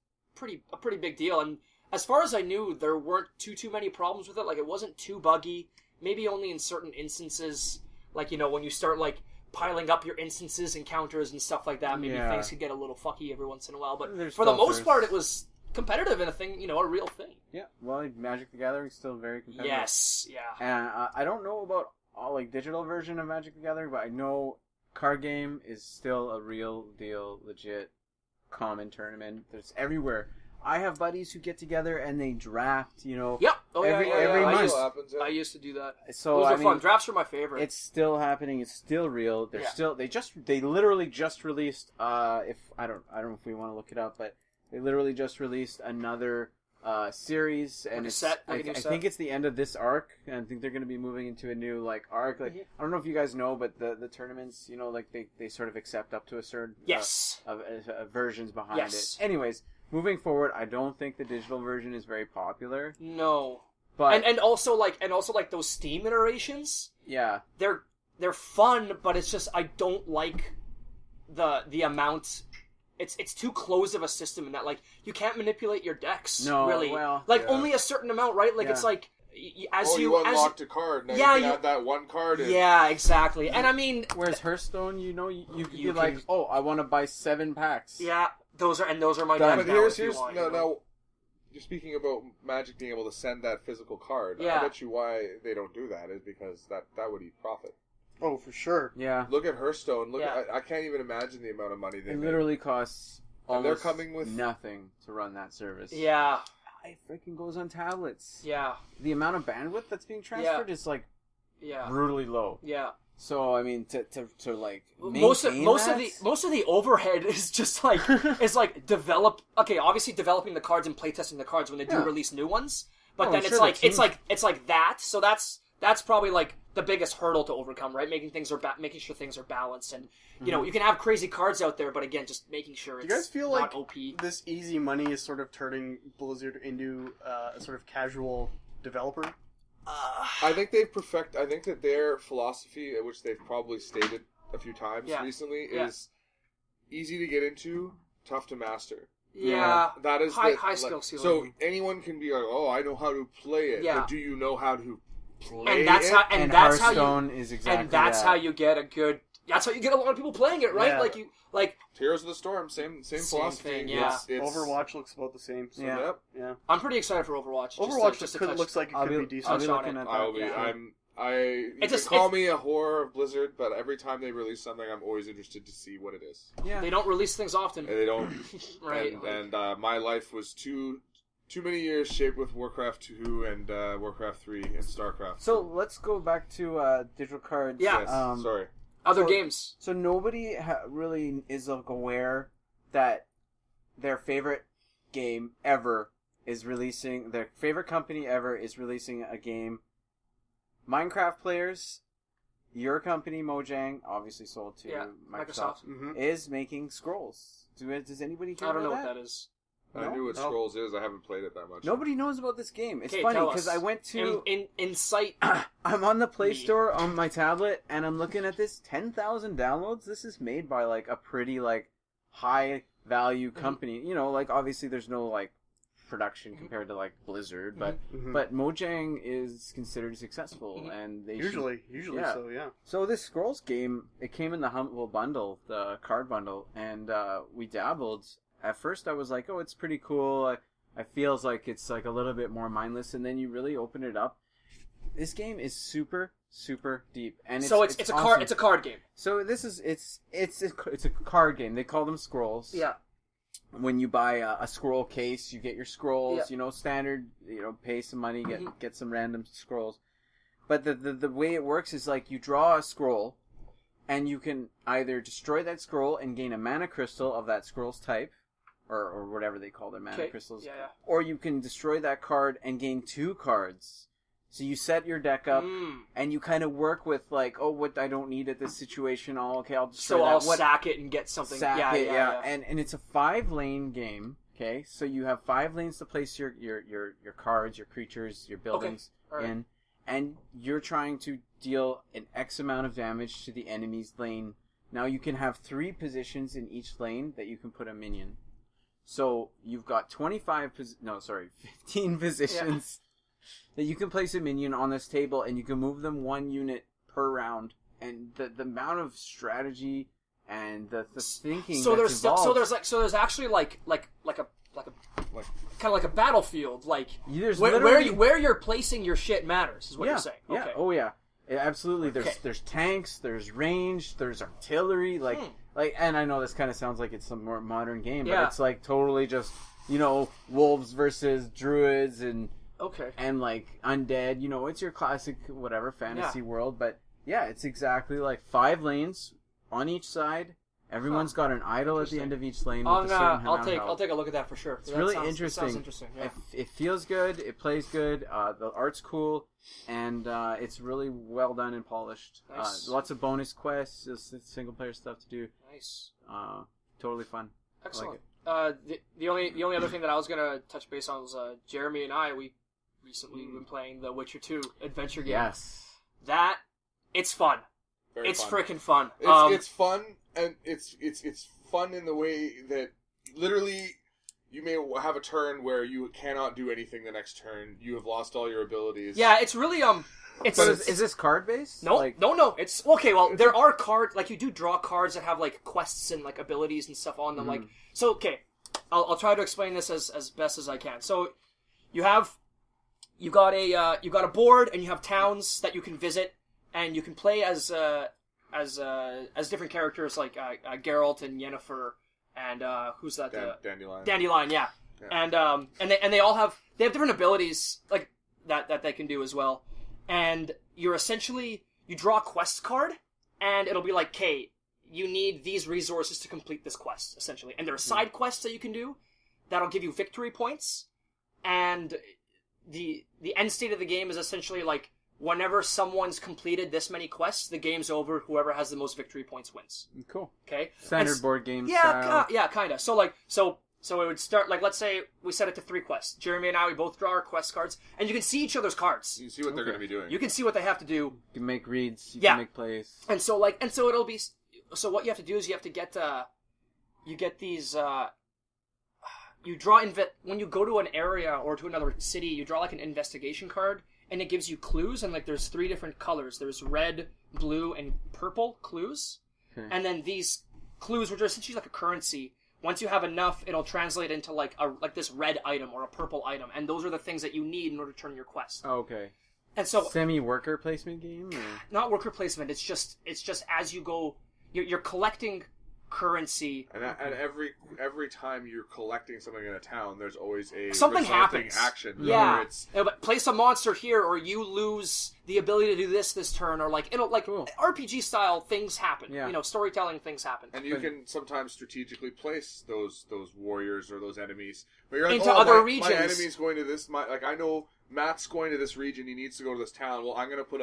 Speaker 3: a pretty big deal. And as far as I knew, there weren't too many problems with it. Like it wasn't too buggy. Maybe only in certain instances, like when you start like piling up your instances and counters and stuff like that, maybe
Speaker 5: Yeah.
Speaker 3: things could get a little fucky every once in a while. But
Speaker 5: There's
Speaker 3: for the
Speaker 5: filters.
Speaker 3: most part, it was competitive and a real thing.
Speaker 5: Yeah, well, Magic the Gathering is still very competitive.
Speaker 3: Yes, yeah.
Speaker 5: And I don't know about all like digital version of Magic the Gathering, but I know card game is still a real deal, legit common tournament. There's everywhere. I have buddies who get together and they draft.
Speaker 3: Yep. Oh, yeah,
Speaker 5: Every-
Speaker 3: yeah,
Speaker 5: every
Speaker 3: yeah.
Speaker 5: month.
Speaker 1: Still happens, yeah.
Speaker 3: I used to do that.
Speaker 5: So
Speaker 3: Those
Speaker 5: I
Speaker 3: are
Speaker 5: mean,
Speaker 3: fun. Drafts are my favorite.
Speaker 5: it's still happening. It's still real. They're
Speaker 3: Yeah.
Speaker 5: still. They literally just released. If I don't know if we want to look it up, but they literally just released another series, and
Speaker 3: Like a
Speaker 5: it's
Speaker 3: set? Like a
Speaker 5: I
Speaker 3: new set?
Speaker 5: think it's the end of this arc, and I think they're going to be moving into a new like arc. Like I don't know if you guys know, but the tournaments, like they sort of accept up to a certain
Speaker 3: Yes.
Speaker 5: versions behind
Speaker 3: Yes.
Speaker 5: it. Anyways, moving forward, I don't think the digital version is very popular,
Speaker 3: No.
Speaker 5: but
Speaker 3: And also like those Steam iterations,
Speaker 5: yeah,
Speaker 3: they're fun, but it's just I don't like the amount. It's too close of a system in that like you can't manipulate your decks.
Speaker 5: No,
Speaker 3: really.
Speaker 5: well,
Speaker 3: like
Speaker 1: yeah.
Speaker 3: only a certain amount, right? Like
Speaker 5: Yeah.
Speaker 3: it's like as
Speaker 1: you
Speaker 3: as
Speaker 1: unlocked a card. Now
Speaker 3: Yeah,
Speaker 1: you can
Speaker 3: you-
Speaker 1: add that one card in.
Speaker 3: yeah, exactly. And I mean,
Speaker 5: whereas Hearthstone, you could
Speaker 3: You
Speaker 5: be like,
Speaker 3: can-
Speaker 5: oh, I want to buy 7 packs.
Speaker 3: yeah, those are my
Speaker 5: Done.
Speaker 3: decks
Speaker 1: But
Speaker 3: now,
Speaker 1: here's
Speaker 3: if you want,
Speaker 1: now you're speaking about Magic being able to send that physical card.
Speaker 3: Yeah.
Speaker 1: I bet you why they don't do that is because that would eat profit.
Speaker 4: Oh, for sure.
Speaker 5: Yeah.
Speaker 1: Look at Hearthstone.
Speaker 3: Yeah.
Speaker 1: I can't even imagine the amount of money they
Speaker 5: It
Speaker 1: make.
Speaker 5: literally costs
Speaker 1: And they're
Speaker 5: almost
Speaker 1: coming with-
Speaker 5: nothing to run that service.
Speaker 3: Yeah,
Speaker 5: It freaking goes on tablets.
Speaker 3: yeah,
Speaker 5: The amount of bandwidth that's being transferred is like
Speaker 3: yeah,
Speaker 5: brutally low.
Speaker 3: yeah.
Speaker 5: So I mean, to like
Speaker 3: most of
Speaker 5: maintain
Speaker 3: the overhead is just like obviously developing the cards and playtesting the cards when they do release new ones. But then
Speaker 5: sure,
Speaker 3: it's like that. So that's probably like the biggest hurdle to overcome, right? Making sure things are balanced, and you know you can have crazy cards out there, but again, just making sure it's
Speaker 4: Do you guys feel
Speaker 3: not
Speaker 4: like
Speaker 3: OP.
Speaker 4: this easy money is sort of turning Blizzard into a sort of casual developer?
Speaker 2: I think I think that their philosophy, which they've probably stated a few times recently, is easy to get into, tough to master.
Speaker 3: Yeah,
Speaker 2: that is
Speaker 3: high skill ceiling.
Speaker 2: So anyone can be like, "Oh, I know how to play it,"
Speaker 3: Yeah.
Speaker 2: but do you know how to play
Speaker 3: and that's
Speaker 2: it?
Speaker 3: how
Speaker 5: and
Speaker 3: that's how
Speaker 5: Hearthstone
Speaker 3: you
Speaker 5: is exactly
Speaker 3: and that's
Speaker 5: that.
Speaker 3: how you get a good. That's how you get a lot of people playing it, right?
Speaker 4: Yeah.
Speaker 2: Heroes of the Storm, same philosophy.
Speaker 3: thing, yeah.
Speaker 2: It's
Speaker 4: Overwatch looks about the same. So
Speaker 5: Yeah.
Speaker 2: Yep.
Speaker 4: yeah.
Speaker 3: I'm pretty excited for Overwatch.
Speaker 4: Overwatch
Speaker 3: just a
Speaker 4: could,
Speaker 3: touch.
Speaker 4: looks like it
Speaker 5: I'll
Speaker 4: could
Speaker 5: be-
Speaker 4: be
Speaker 5: I'll
Speaker 4: decent.
Speaker 5: be
Speaker 3: Touch on
Speaker 5: looking
Speaker 3: it.
Speaker 5: at that.
Speaker 2: I'll be.
Speaker 3: Yeah.
Speaker 2: You
Speaker 3: It's
Speaker 2: can
Speaker 3: just-
Speaker 2: call
Speaker 3: it's-
Speaker 2: me a whore of Blizzard, but every time they release something, I'm always interested to see what it is.
Speaker 5: Yeah.
Speaker 3: They don't release things often,
Speaker 2: And they don't.
Speaker 3: right?
Speaker 2: And my life was too many years shaped with Warcraft 2 and Warcraft 3 and StarCraft.
Speaker 5: So let's go back to digital cards.
Speaker 3: Yeah.
Speaker 2: Yes, sorry.
Speaker 3: Other
Speaker 5: so-
Speaker 3: games.
Speaker 5: So nobody really is like aware that their favorite game ever is releasing. Their favorite company ever is releasing a game. Minecraft players, your company Mojang, obviously sold to Microsoft,
Speaker 4: Mm-hmm.
Speaker 5: is making Scrolls. Does anybody hear
Speaker 3: I don't know
Speaker 5: about
Speaker 3: what that is.
Speaker 2: I
Speaker 5: No?
Speaker 2: knew what
Speaker 4: No.
Speaker 2: Scrolls is. I haven't played it that much.
Speaker 5: Nobody knows about this game. It's
Speaker 3: Okay,
Speaker 5: funny
Speaker 3: tell
Speaker 5: because
Speaker 3: us.
Speaker 5: I went to.
Speaker 3: Incite.
Speaker 5: I'm on the Play
Speaker 3: Me.
Speaker 5: Store on my tablet, and I'm looking at this 10,000 downloads. This is made by like a pretty like high value company. You know, like obviously there's no like production compared to like Blizzard, but
Speaker 4: Mm-hmm.
Speaker 5: but Mojang is considered successful, and they
Speaker 4: Usually
Speaker 5: Yeah.
Speaker 4: so, yeah.
Speaker 5: So this Scrolls game, it came in the Humble Bundle, the card bundle, and we dabbled. At first, I was like, "Oh, it's pretty cool." I feels like it's like a little bit more mindless, and then you really open it up. This game is super deep, and
Speaker 3: So it's a card.
Speaker 5: awesome.
Speaker 3: It's a card game.
Speaker 5: So this is it's a card game. They call them scrolls.
Speaker 3: Yeah.
Speaker 5: When you buy a scroll case, you get your scrolls.
Speaker 3: Yeah.
Speaker 5: You know, standard. You know, pay some money, get some random scrolls. But the way it works is like you draw a scroll, and you can either destroy that scroll and gain a mana crystal of that scroll's type, or whatever they call their mana
Speaker 3: Okay.
Speaker 5: crystals.
Speaker 3: Yeah.
Speaker 5: Or you can destroy that card and gain 2 cards. So you set your deck up, and you kind of work with like, oh, what I don't need at this situation. Oh, okay, I'll destroy
Speaker 3: So
Speaker 5: that.
Speaker 3: I'll
Speaker 5: What
Speaker 3: sack it and get something.
Speaker 5: sack
Speaker 3: yeah,
Speaker 5: it,
Speaker 3: yeah.
Speaker 5: And it's a 5-lane game. Okay, so you have 5 lanes to place your cards, your creatures, your buildings
Speaker 3: All right.
Speaker 5: in, and you're trying to deal an X amount of damage to the enemy's lane. Now you can have 3 positions in each lane that you can put a minion. So you've got 15 positions that you can place a minion on this table, and you can move them 1 unit per round. And the amount of strategy and the thinking
Speaker 3: So
Speaker 5: that's
Speaker 3: there's
Speaker 5: involved.
Speaker 3: there's actually like a kind of like a battlefield, like
Speaker 5: There's
Speaker 3: where
Speaker 5: literally
Speaker 3: where you're placing your shit matters is what you're saying.
Speaker 5: Yeah.
Speaker 3: Okay.
Speaker 5: Oh yeah. Yeah, absolutely.
Speaker 3: Okay.
Speaker 5: There's tanks, there's range, there's artillery, like and I know this kind of sounds like it's some more modern game, but
Speaker 3: Yeah.
Speaker 5: it's like totally just, you know, wolves versus druids and
Speaker 3: Okay.
Speaker 5: like undead, you know, it's your classic whatever fantasy world, but yeah, it's exactly like 5 lanes on each side. Everyone's got an idol at the end of each lane with a certain amount of health.
Speaker 3: I'll take a look at that for sure.
Speaker 5: It's really interesting.
Speaker 3: Sounds interesting. Yeah.
Speaker 5: It feels good. It plays good. The art's cool, and it's really well done and polished.
Speaker 3: Nice.
Speaker 5: Lots of bonus quests, just single player stuff to do.
Speaker 3: Nice.
Speaker 5: Totally fun.
Speaker 3: Excellent.
Speaker 5: I like
Speaker 3: The only other thing that I was gonna touch base on was Jeremy and I. We recently been playing the Witcher 2 adventure game.
Speaker 5: Yes.
Speaker 3: That it's fun.
Speaker 2: Very
Speaker 3: It's
Speaker 2: fun.
Speaker 3: freaking fun.
Speaker 2: It's fun, and it's fun in the way that literally you may have a turn where you cannot do anything the next turn. You have lost all your abilities.
Speaker 3: Yeah, it's really It's,
Speaker 5: So is this card based?
Speaker 3: no. It's okay. Well, there are cards like you do draw cards that have like quests and like abilities and stuff on them. Like so, okay. I'll try to explain this as best as I can. So you got a board and you have towns that you can visit and you can play as different characters like Geralt and Yennefer and who's that?
Speaker 2: Dandelion.
Speaker 3: Dandelion, yeah. And they all have different abilities like that they can do as well. And you're essentially you draw a quest card and it'll be like, "Okay, you need these resources to complete this quest," essentially. And there are side quests that you can do that'll give you victory points, and the end state of the game is essentially like, whenever someone's completed this many quests, the game's over. Whoever has the most victory points wins.
Speaker 5: Cool.
Speaker 3: Okay?
Speaker 5: Standard board game
Speaker 3: Yeah,
Speaker 5: style.
Speaker 3: yeah, kind of. So it would start, like, let's say we set it to 3 quests. Jeremy and I, we both draw our quest cards, and you can see each other's cards.
Speaker 2: You see what they're going to be doing.
Speaker 3: You can see what they have to do.
Speaker 5: You can make reads. You
Speaker 3: Yeah.
Speaker 5: can make plays.
Speaker 3: And so it'll be, so what you have to do is you have to get, you get these, you draw, when you go to an area or to another city, you draw like an investigation card, and it gives you clues, and like there's 3 different colors. There's red, blue, and purple clues.
Speaker 5: Okay.
Speaker 3: And then these clues, which are essentially like a currency, once you have enough, it'll translate into like this red item or a purple item, and those are the things that you need in order to turn your quest.
Speaker 5: Oh, okay.
Speaker 3: And so,
Speaker 5: Semi-worker placement game? Or?
Speaker 3: not worker placement. It's just as you go, you're collecting currency.
Speaker 2: And every time you're collecting something in a town, there's always a
Speaker 3: Something
Speaker 2: resulting
Speaker 3: happens.
Speaker 2: action.
Speaker 3: Yeah.
Speaker 2: Whether it's
Speaker 3: But place a monster here, or you lose the ability to do this turn, or like it'll like
Speaker 5: Cool.
Speaker 3: RPG style things happen.
Speaker 5: Yeah.
Speaker 3: You know, storytelling things happen.
Speaker 2: and you can sometimes strategically place those warriors or those enemies. But you're like,
Speaker 3: Into
Speaker 2: oh,
Speaker 3: other
Speaker 2: my
Speaker 3: regions.
Speaker 2: enemy's going to this. I know Matt's going to this region. He needs to go to this town. Well, I'm going to put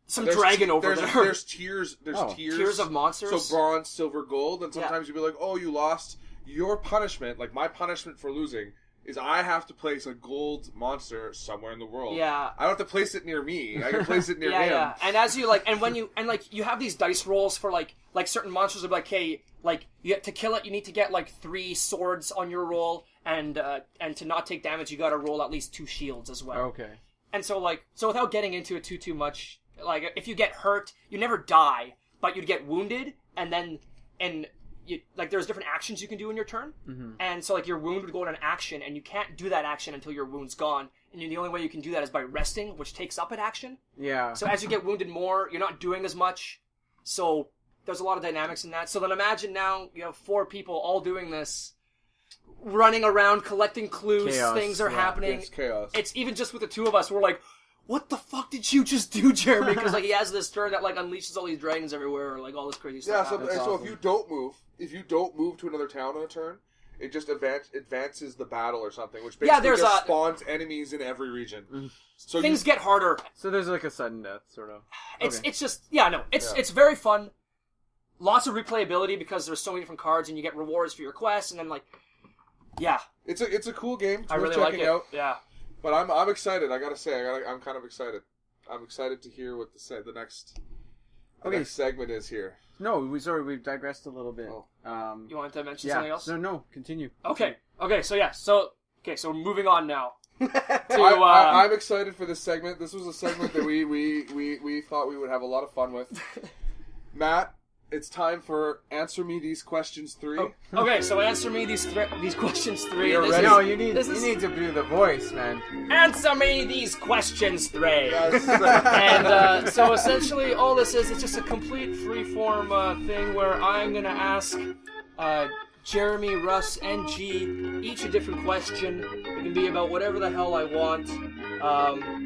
Speaker 3: Some
Speaker 2: there's
Speaker 3: dragon
Speaker 2: t-
Speaker 3: over
Speaker 2: there's,
Speaker 3: there.
Speaker 2: There's tiers. There's
Speaker 5: Oh.
Speaker 2: tiers
Speaker 3: of monsters.
Speaker 2: So bronze, silver, gold, and sometimes you'd be like, "Oh, you lost." Your punishment, like my punishment for losing, is I have to place a gold monster somewhere in the world.
Speaker 3: Yeah.
Speaker 2: I don't have to place it near me. I can place it near
Speaker 3: Yeah,
Speaker 2: him.
Speaker 3: yeah. And as you like, and when you you have these dice rolls for like certain monsters will be like, hey, like you have to kill it, you need to get like 3 swords on your roll, and to not take damage, you got to roll at least 2 shields as well.
Speaker 5: Okay.
Speaker 3: And so without getting into it too much, like if you get hurt, you never die, but you'd get wounded, and you, like there's different actions you can do in your turn, and so like your wound would go in an action, and you can't do that action until your wound's gone, and the only way you can do that is by resting, which takes up an action.
Speaker 5: Yeah.
Speaker 3: So as you get wounded more, you're not doing as much. So there's a lot of dynamics in that. So then imagine now you have 4 people all doing this, running around collecting clues.
Speaker 5: Chaos,
Speaker 3: Things are
Speaker 5: yeah.
Speaker 3: happening.
Speaker 2: It's chaos.
Speaker 3: It's even just with the 2 of us, we're like, what the fuck did you just do, Jeremy? Because like he has this turn that like unleashes all these dragons everywhere, or like all this crazy
Speaker 2: Yeah,
Speaker 3: stuff.
Speaker 2: so,
Speaker 3: happens.
Speaker 2: and so
Speaker 5: awesome.
Speaker 2: if you don't move to another town on a turn, it just advances the battle or something, which basically
Speaker 3: there's
Speaker 2: just spawns enemies in every region. So
Speaker 3: Things get harder.
Speaker 5: So there's like a sudden death, sort of.
Speaker 3: It's
Speaker 5: Okay.
Speaker 3: it's just it's very fun. Lots of replayability because there's so many different cards, and you get rewards for your quests, and then like, yeah,
Speaker 2: it's a cool game. It's
Speaker 3: I
Speaker 2: worth
Speaker 3: really like
Speaker 2: checking
Speaker 3: it.
Speaker 2: out.
Speaker 3: Yeah.
Speaker 2: But I'm excited. I gotta say, I'm kind of excited. I'm excited to hear what the next segment is here.
Speaker 5: No, we've digressed a little bit.
Speaker 2: Oh.
Speaker 3: You wanted to mention
Speaker 5: Yeah.
Speaker 3: something else?
Speaker 5: No, continue.
Speaker 3: Okay, so moving on now.
Speaker 2: I'm excited for this segment. This was a segment that we thought we would have a lot of fun with. Matt, it's time for Answer Me These Questions 3.
Speaker 3: Okay, so answer me these questions 3.
Speaker 2: You're
Speaker 3: This
Speaker 2: ready.
Speaker 3: is-
Speaker 5: No, you need
Speaker 3: this is-
Speaker 5: to do the voice, man.
Speaker 3: Answer me these questions 3.
Speaker 2: Yes.
Speaker 3: And so essentially all this is, it's just a complete free-form thing where I'm going to ask Jeremy, Russ, and G each a different question. It can be about whatever the hell I want.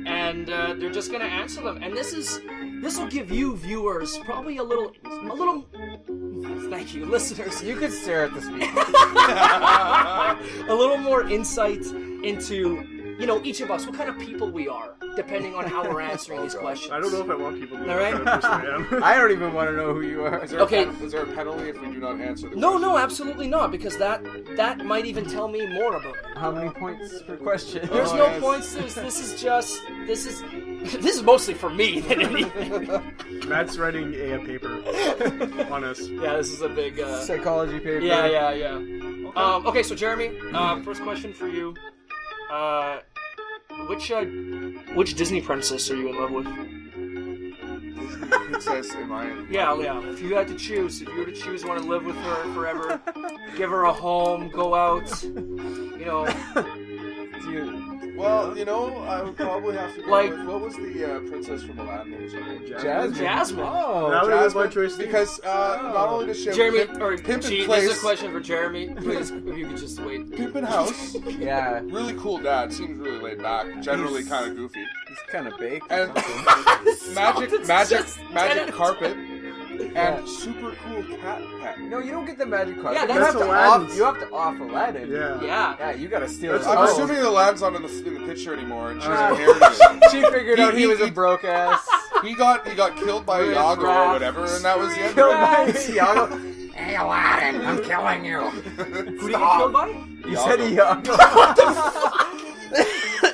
Speaker 3: And they're just going to answer them. And this will give you viewers probably a little thank you, listeners,
Speaker 5: You could stare at the speaker.
Speaker 3: a little more insight into, each of us, what kind of people we are, depending on how we're answering these questions.
Speaker 4: I don't know if I want people to know
Speaker 3: All right.
Speaker 4: what kind of person I am.
Speaker 5: I don't even want to know who you are.
Speaker 2: Is there
Speaker 3: Okay.
Speaker 2: is there a penalty if we do not answer the
Speaker 3: No,
Speaker 2: question?
Speaker 3: no, absolutely not, because that might even tell me more about it.
Speaker 5: How many points per question?
Speaker 3: There's
Speaker 2: Oh,
Speaker 3: no
Speaker 2: yes.
Speaker 3: points. This is mostly for me than anything.
Speaker 4: Matt's writing a paper on us.
Speaker 3: Yeah, this is a big.
Speaker 5: Psychology paper.
Speaker 3: Yeah. Okay, so Jeremy, first question for you. Which Disney princess are you in love with?
Speaker 2: Princess, am I?
Speaker 3: Yeah. If you had to choose, if you were to choose one and live with her forever, give her a home, go out,
Speaker 2: Well, I would probably have to go
Speaker 3: Like-
Speaker 2: with, what was the princess from Aladdin? What was her name?
Speaker 3: Jasmine.
Speaker 5: Oh,
Speaker 4: That would have been my
Speaker 2: Jasmine,
Speaker 4: choice too.
Speaker 2: because not only does she have
Speaker 3: Jeremy,
Speaker 2: pimp,
Speaker 3: or
Speaker 2: pimp
Speaker 3: G,
Speaker 2: in
Speaker 3: this is
Speaker 2: place,
Speaker 3: a question for Jeremy. Please, if you could just wait.
Speaker 2: pimp in house,
Speaker 5: yeah.
Speaker 2: really cool dad, seems really laid back, generally kind of goofy,
Speaker 5: He's kind of baked.
Speaker 2: and
Speaker 3: Stop it,
Speaker 2: magic
Speaker 3: just
Speaker 2: magic
Speaker 3: edit.
Speaker 2: carpet. and super cool cat pet.
Speaker 5: No, you don't get the magic card.
Speaker 3: Yeah,
Speaker 5: you
Speaker 3: that's
Speaker 5: have to
Speaker 4: Aladdin's.
Speaker 5: You have to off Aladdin.
Speaker 4: Yeah.
Speaker 3: Yeah.
Speaker 5: Yeah, you gotta steal
Speaker 4: That's
Speaker 5: it.
Speaker 2: I'm
Speaker 4: Oh.
Speaker 2: assuming the lad's not in the picture anymore, and she's
Speaker 5: Ah.
Speaker 2: inherited it.
Speaker 5: She figured out he was a
Speaker 2: he-
Speaker 5: broke ass.
Speaker 2: He got killed by
Speaker 5: With
Speaker 2: Iago or
Speaker 5: wrath.
Speaker 2: whatever, and that was the end
Speaker 5: Killed
Speaker 2: of
Speaker 5: by
Speaker 2: it.
Speaker 5: Iago.
Speaker 6: Hey, Aladdin, I'm killing you.
Speaker 3: Who did he get killed by?
Speaker 5: You said Iago.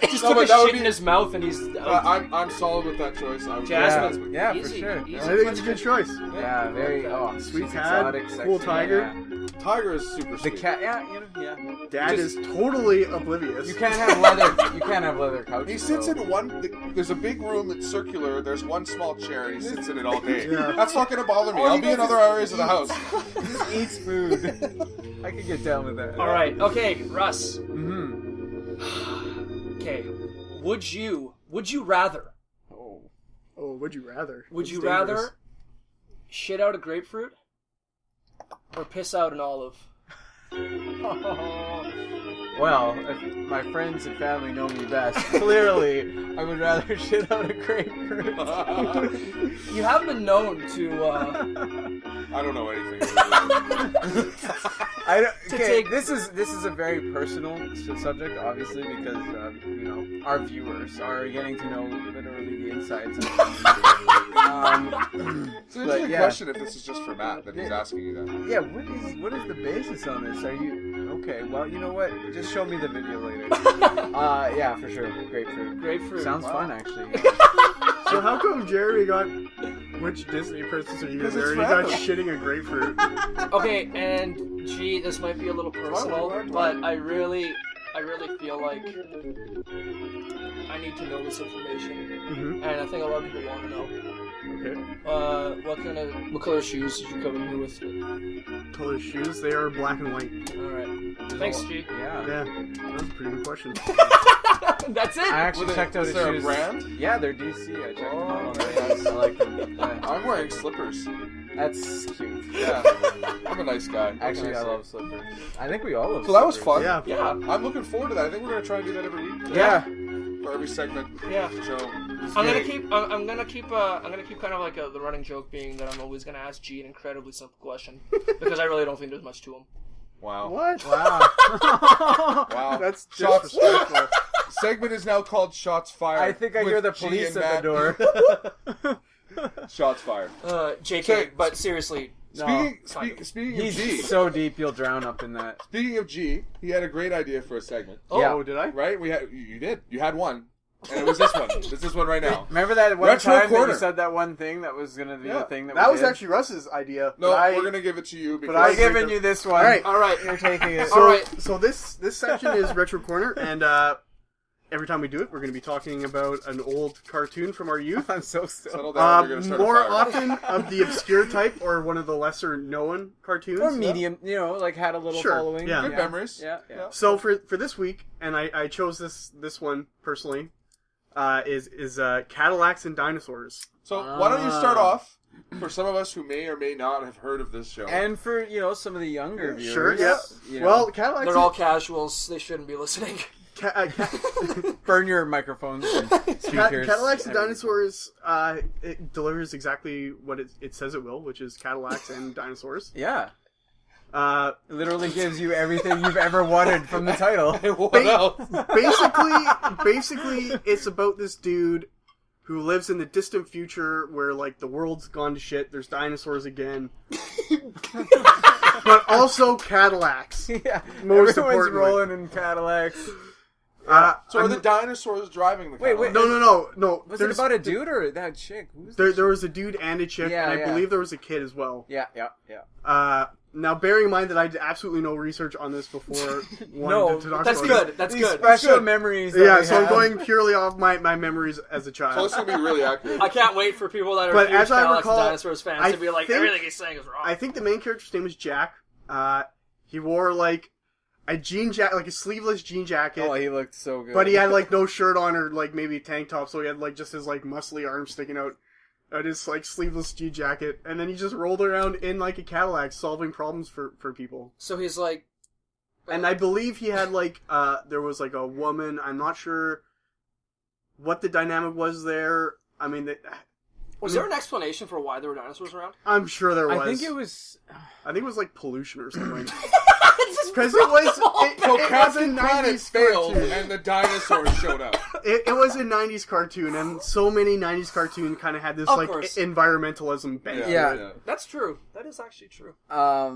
Speaker 3: Just
Speaker 2: No,
Speaker 3: took
Speaker 2: but
Speaker 3: a
Speaker 2: that would
Speaker 3: shit
Speaker 2: be-
Speaker 3: in his mouth and he's
Speaker 2: I'm solid with that choice. I would
Speaker 3: Jasmine.
Speaker 5: Yeah, for
Speaker 3: Easy,
Speaker 5: sure.
Speaker 3: easy.
Speaker 4: I think it's a good choice.
Speaker 5: Yeah, very
Speaker 4: Sweet
Speaker 5: she's
Speaker 4: cat,
Speaker 5: exotic,
Speaker 4: cool
Speaker 5: sexy,
Speaker 4: tiger.
Speaker 5: yeah.
Speaker 2: Tiger is super
Speaker 5: The
Speaker 2: sweet.
Speaker 5: cat, yeah.
Speaker 4: Dad is totally oblivious.
Speaker 5: You can't have leather. You can't have leather couches.
Speaker 2: He sits
Speaker 5: though.
Speaker 2: in one. There's a big room that's circular. There's one small chair, and he sits in it all day.
Speaker 4: Yeah.
Speaker 2: That's not going to bother me.
Speaker 5: All
Speaker 2: I'll
Speaker 5: he
Speaker 2: be in
Speaker 5: does
Speaker 2: other
Speaker 5: is
Speaker 2: areas of the house.
Speaker 5: He just eats food. I could get down with that.
Speaker 3: All right. Okay, Russ.
Speaker 5: Mm-hmm.
Speaker 3: Okay. Would you rather?
Speaker 5: Oh.
Speaker 4: Oh, would you rather?
Speaker 3: Would
Speaker 4: It's
Speaker 3: you
Speaker 4: dangerous.
Speaker 3: rather shit out a grapefruit or piss out an olive?
Speaker 5: Well, if my friends and family know me best, clearly I would rather shit out a grapefruit.
Speaker 3: You have been known to.
Speaker 2: I don't know anything.
Speaker 5: I don't,
Speaker 3: To
Speaker 5: okay,
Speaker 3: take-
Speaker 5: this is a very personal subject, obviously, because our viewers are getting to know literally the insides of the
Speaker 2: It's an interesting question if this is just for Matt that he's asking you that.
Speaker 5: Yeah, what is the basis on this? Are you okay? Well, you know what? Just show me the video later. Yeah, for sure. Grapefruit.
Speaker 3: Grapefruit.
Speaker 5: Sounds
Speaker 3: Wow.
Speaker 5: fun, actually.
Speaker 4: So how come Jeremy got... Which Disney princess are you
Speaker 2: Because
Speaker 4: there?
Speaker 2: it's
Speaker 4: You got
Speaker 2: random.
Speaker 4: shitting a grapefruit.
Speaker 3: Okay, and gee, this might be a little personal, but I really feel like I need to know this information,
Speaker 4: Mm-hmm.
Speaker 3: and I think a lot of people want to know.
Speaker 4: Okay.
Speaker 3: What color shoes did you come in here with?
Speaker 4: Color shoes, they are black and white.
Speaker 3: All right, thanks, G.
Speaker 5: Yeah.
Speaker 4: Yeah, that's a pretty good question.
Speaker 3: That's it.
Speaker 5: I actually checked out
Speaker 2: Is
Speaker 5: his
Speaker 2: there a
Speaker 5: shoes.
Speaker 2: brand?
Speaker 5: Yeah, they're DC. I checked them out.
Speaker 2: Oh,
Speaker 5: I like them. Yeah.
Speaker 2: I'm wearing slippers.
Speaker 5: That's cute.
Speaker 2: Yeah, I'm a nice guy. What
Speaker 5: Actually,
Speaker 2: can
Speaker 5: I
Speaker 2: say?
Speaker 5: love slippers. I think we all love
Speaker 2: So that was
Speaker 5: slippers.
Speaker 2: fun.
Speaker 4: Yeah.
Speaker 3: Yeah,
Speaker 2: I'm looking forward to that. I think we're gonna try and do that every week.
Speaker 5: Yeah.
Speaker 2: Or every segment.
Speaker 3: yeah.
Speaker 2: Show.
Speaker 3: I'm gonna keep kind of like the running joke being that I'm always gonna ask G an incredibly simple question because I really don't think there's much to him.
Speaker 2: Wow.
Speaker 4: What?
Speaker 5: Wow.
Speaker 2: Wow.
Speaker 4: That's
Speaker 2: Shots.
Speaker 4: disrespectful.
Speaker 2: Segment is now called Shots Fired.
Speaker 5: I think I
Speaker 2: with
Speaker 5: hear the
Speaker 2: G
Speaker 5: police
Speaker 2: and
Speaker 5: at the
Speaker 2: Matt.
Speaker 5: door.
Speaker 2: Shots fired.
Speaker 3: JK,
Speaker 2: Okay.
Speaker 3: but seriously,
Speaker 2: Speaking of G,
Speaker 5: He's so deep you'll drown up in that.
Speaker 2: speaking of G, he had a great idea for a segment.
Speaker 4: Oh,
Speaker 5: Yeah.
Speaker 4: did I?
Speaker 2: Right? You did. You had one, and it was this one. It's this one right now.
Speaker 5: Remember that one
Speaker 2: Retro
Speaker 5: time that
Speaker 2: Corner.
Speaker 5: you said that one thing that was gonna be
Speaker 2: Yeah.
Speaker 5: the thing that
Speaker 4: That
Speaker 5: we
Speaker 4: was
Speaker 5: did?
Speaker 4: actually Russ's idea.
Speaker 2: No,
Speaker 4: but
Speaker 2: we're gonna give it to you because
Speaker 4: I
Speaker 5: I'm
Speaker 4: agree
Speaker 5: giving
Speaker 4: with-
Speaker 5: you this one.
Speaker 4: All right.
Speaker 3: all right.
Speaker 5: You're taking it.
Speaker 4: So,
Speaker 3: All right.
Speaker 4: so this section is Retro Corner, and every time we do it, we're going to be talking about an old cartoon from our youth.
Speaker 5: I'm so still.
Speaker 2: settle down. You're gonna start
Speaker 4: More
Speaker 2: a fire.
Speaker 4: often of the obscure type or one of the lesser known cartoons.
Speaker 5: Or medium, like had a little
Speaker 4: Sure,
Speaker 5: following.
Speaker 4: yeah.
Speaker 2: Good memories.
Speaker 5: Yeah, yeah.
Speaker 4: So for this week, and I chose this one personally, is Cadillacs and Dinosaurs.
Speaker 2: So why don't you start off for some of us who may or may not have heard of this show?
Speaker 5: And for some of the younger viewers.
Speaker 4: Sure, yeah.
Speaker 5: you know,
Speaker 4: Well, Cadillacs.
Speaker 3: They're all casuals. They shouldn't be listening.
Speaker 5: burn your microphones and speakers.
Speaker 4: Cadillacs and
Speaker 5: everything.
Speaker 4: Dinosaurs. It delivers exactly what it says it will, which is Cadillacs and dinosaurs.
Speaker 5: Yeah,
Speaker 4: Uh,
Speaker 5: it literally gives you everything you've ever wanted from the title.
Speaker 2: what else?
Speaker 4: basically, it's about this dude who lives in the distant future where, like, the world's gone to shit. There's dinosaurs again, but also Cadillacs.
Speaker 5: Yeah,
Speaker 4: Most
Speaker 5: everyone's
Speaker 4: importantly.
Speaker 5: rolling in Cadillacs.
Speaker 2: So are the dinosaurs driving the car?
Speaker 5: Wait.
Speaker 4: No.
Speaker 5: Was it
Speaker 4: There's-
Speaker 5: about a dude or that chick? Who's
Speaker 4: There was a dude and a chick,
Speaker 5: Yeah,
Speaker 4: and I
Speaker 5: yeah.
Speaker 4: believe there was a kid as well.
Speaker 5: Yeah.
Speaker 4: Now, bearing in mind that I did absolutely no research on this before
Speaker 3: No,
Speaker 4: wanting to talk
Speaker 3: that's
Speaker 4: about
Speaker 3: good. That's
Speaker 5: These
Speaker 3: good.
Speaker 5: special
Speaker 2: Good.
Speaker 5: memories.
Speaker 4: it.
Speaker 5: that
Speaker 4: Yeah,
Speaker 5: we
Speaker 4: so I'm
Speaker 5: have.
Speaker 4: going purely off my memories as a child.
Speaker 2: Close to be really accurate.
Speaker 3: I can't wait for people that are
Speaker 4: But
Speaker 3: huge
Speaker 4: as I
Speaker 3: Cadillacs
Speaker 4: recall,
Speaker 3: and Dinosaurs fans
Speaker 4: I
Speaker 3: to be like,
Speaker 4: think-
Speaker 3: everything he's saying is wrong.
Speaker 4: I think the main character's name was Jack. He wore like a jean jacket, like a sleeveless jean jacket,
Speaker 5: Oh, he looked so good.
Speaker 4: but he had like no shirt on or like maybe a tank top, so he had like just his like muscly arms sticking out his like sleeveless jean jacket, and then he just rolled around in like a Cadillac solving problems for people.
Speaker 3: So he's like,
Speaker 4: And I believe he had like there was like a woman. I'm not sure what the dynamic was there. I mean,
Speaker 3: Was there an explanation for why there were dinosaurs around?
Speaker 4: I'm sure there was.
Speaker 5: I think it was.
Speaker 4: like pollution or something. Because it was.
Speaker 2: So
Speaker 4: It was a
Speaker 2: Captain Planet
Speaker 4: 90s
Speaker 2: failed,
Speaker 4: cartoon.
Speaker 2: and the dinosaurs showed up.
Speaker 4: It was a 90s cartoon, and so many 90s cartoons kind of had this
Speaker 3: Of
Speaker 4: like
Speaker 3: course.
Speaker 4: environmentalism bent.
Speaker 5: Yeah.
Speaker 3: That's true. That is actually true.
Speaker 2: I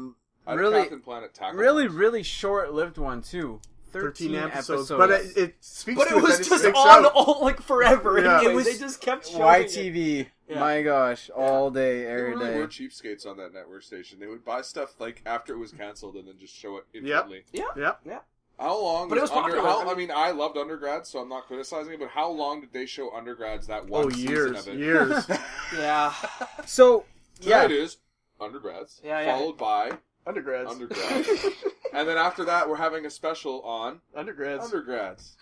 Speaker 2: had
Speaker 5: Really,
Speaker 2: Captain Planet tackle.
Speaker 5: really short-lived one too.
Speaker 4: 13 episodes. But it speaks
Speaker 3: But
Speaker 4: to
Speaker 3: it was
Speaker 4: that
Speaker 3: just
Speaker 4: sticks
Speaker 3: on
Speaker 4: out.
Speaker 3: all like forever.
Speaker 4: Yeah.
Speaker 3: Anyway.
Speaker 5: It was
Speaker 3: They just kept showing it.
Speaker 5: YTV.
Speaker 3: Yeah.
Speaker 5: My gosh, all day,
Speaker 2: They
Speaker 5: every
Speaker 2: really
Speaker 5: day.
Speaker 2: were cheapskates on that network station. They would buy stuff like after it was canceled and then just show it instantly.
Speaker 4: Yep.
Speaker 2: How long?
Speaker 3: But it was popular.
Speaker 2: I mean, I loved Undergrads, so I'm not criticizing it. But how long did they show Undergrads that one season of it?
Speaker 4: Years.
Speaker 3: Yeah.
Speaker 5: So,
Speaker 2: So
Speaker 5: yeah,
Speaker 2: it is Undergrads,
Speaker 3: Yeah, yeah.
Speaker 2: followed by
Speaker 4: Undergrads.
Speaker 2: Undergrads, and then after that, we're having a special on
Speaker 4: Undergrads.
Speaker 2: Undergrads,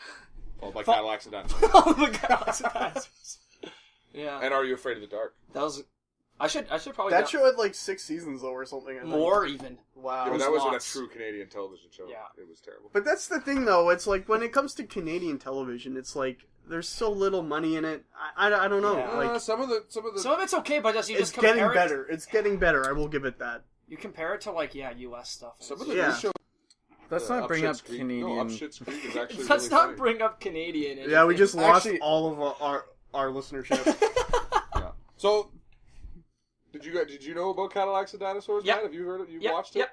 Speaker 2: followed by Cadillacs and Dinosaurs.
Speaker 3: Oh my god. Yeah.
Speaker 2: And Are You Afraid of the Dark?
Speaker 3: That was. I should probably
Speaker 4: That show had like 6 seasons though, or something. I think.
Speaker 3: more even.
Speaker 4: Wow.
Speaker 2: Yeah, but
Speaker 3: was
Speaker 2: that wasn't a
Speaker 3: lots.
Speaker 2: true Canadian television show.
Speaker 3: Yeah.
Speaker 2: It was terrible.
Speaker 4: But that's the thing, though. It's like when it comes to Canadian television, it's like there's so little money in it. I don't know.
Speaker 3: Yeah.
Speaker 4: Like
Speaker 2: Some of the
Speaker 3: Some of it's okay, but just you
Speaker 4: it's
Speaker 3: just compare
Speaker 4: getting
Speaker 3: it.
Speaker 4: better. It's getting better. I will give it that.
Speaker 3: You compare it to like U.S. stuff. and
Speaker 2: some of
Speaker 3: it's-
Speaker 2: the
Speaker 4: Yeah.
Speaker 2: new shows.
Speaker 5: let's not bring up
Speaker 2: Schitt's Creek-
Speaker 5: Canadian.
Speaker 2: No, Up Schitt's Creek is actually
Speaker 3: Let's
Speaker 2: really
Speaker 3: not
Speaker 2: funny.
Speaker 3: bring up Canadian.
Speaker 4: Yeah, we
Speaker 3: anything.
Speaker 4: just lost
Speaker 5: Actually-
Speaker 4: all of our listenership.
Speaker 2: Yeah. So, did you know about Cadillacs and Dinosaurs?
Speaker 3: Yep.
Speaker 2: Matt? Have you heard it? You
Speaker 3: Yep,
Speaker 2: watched
Speaker 3: yep.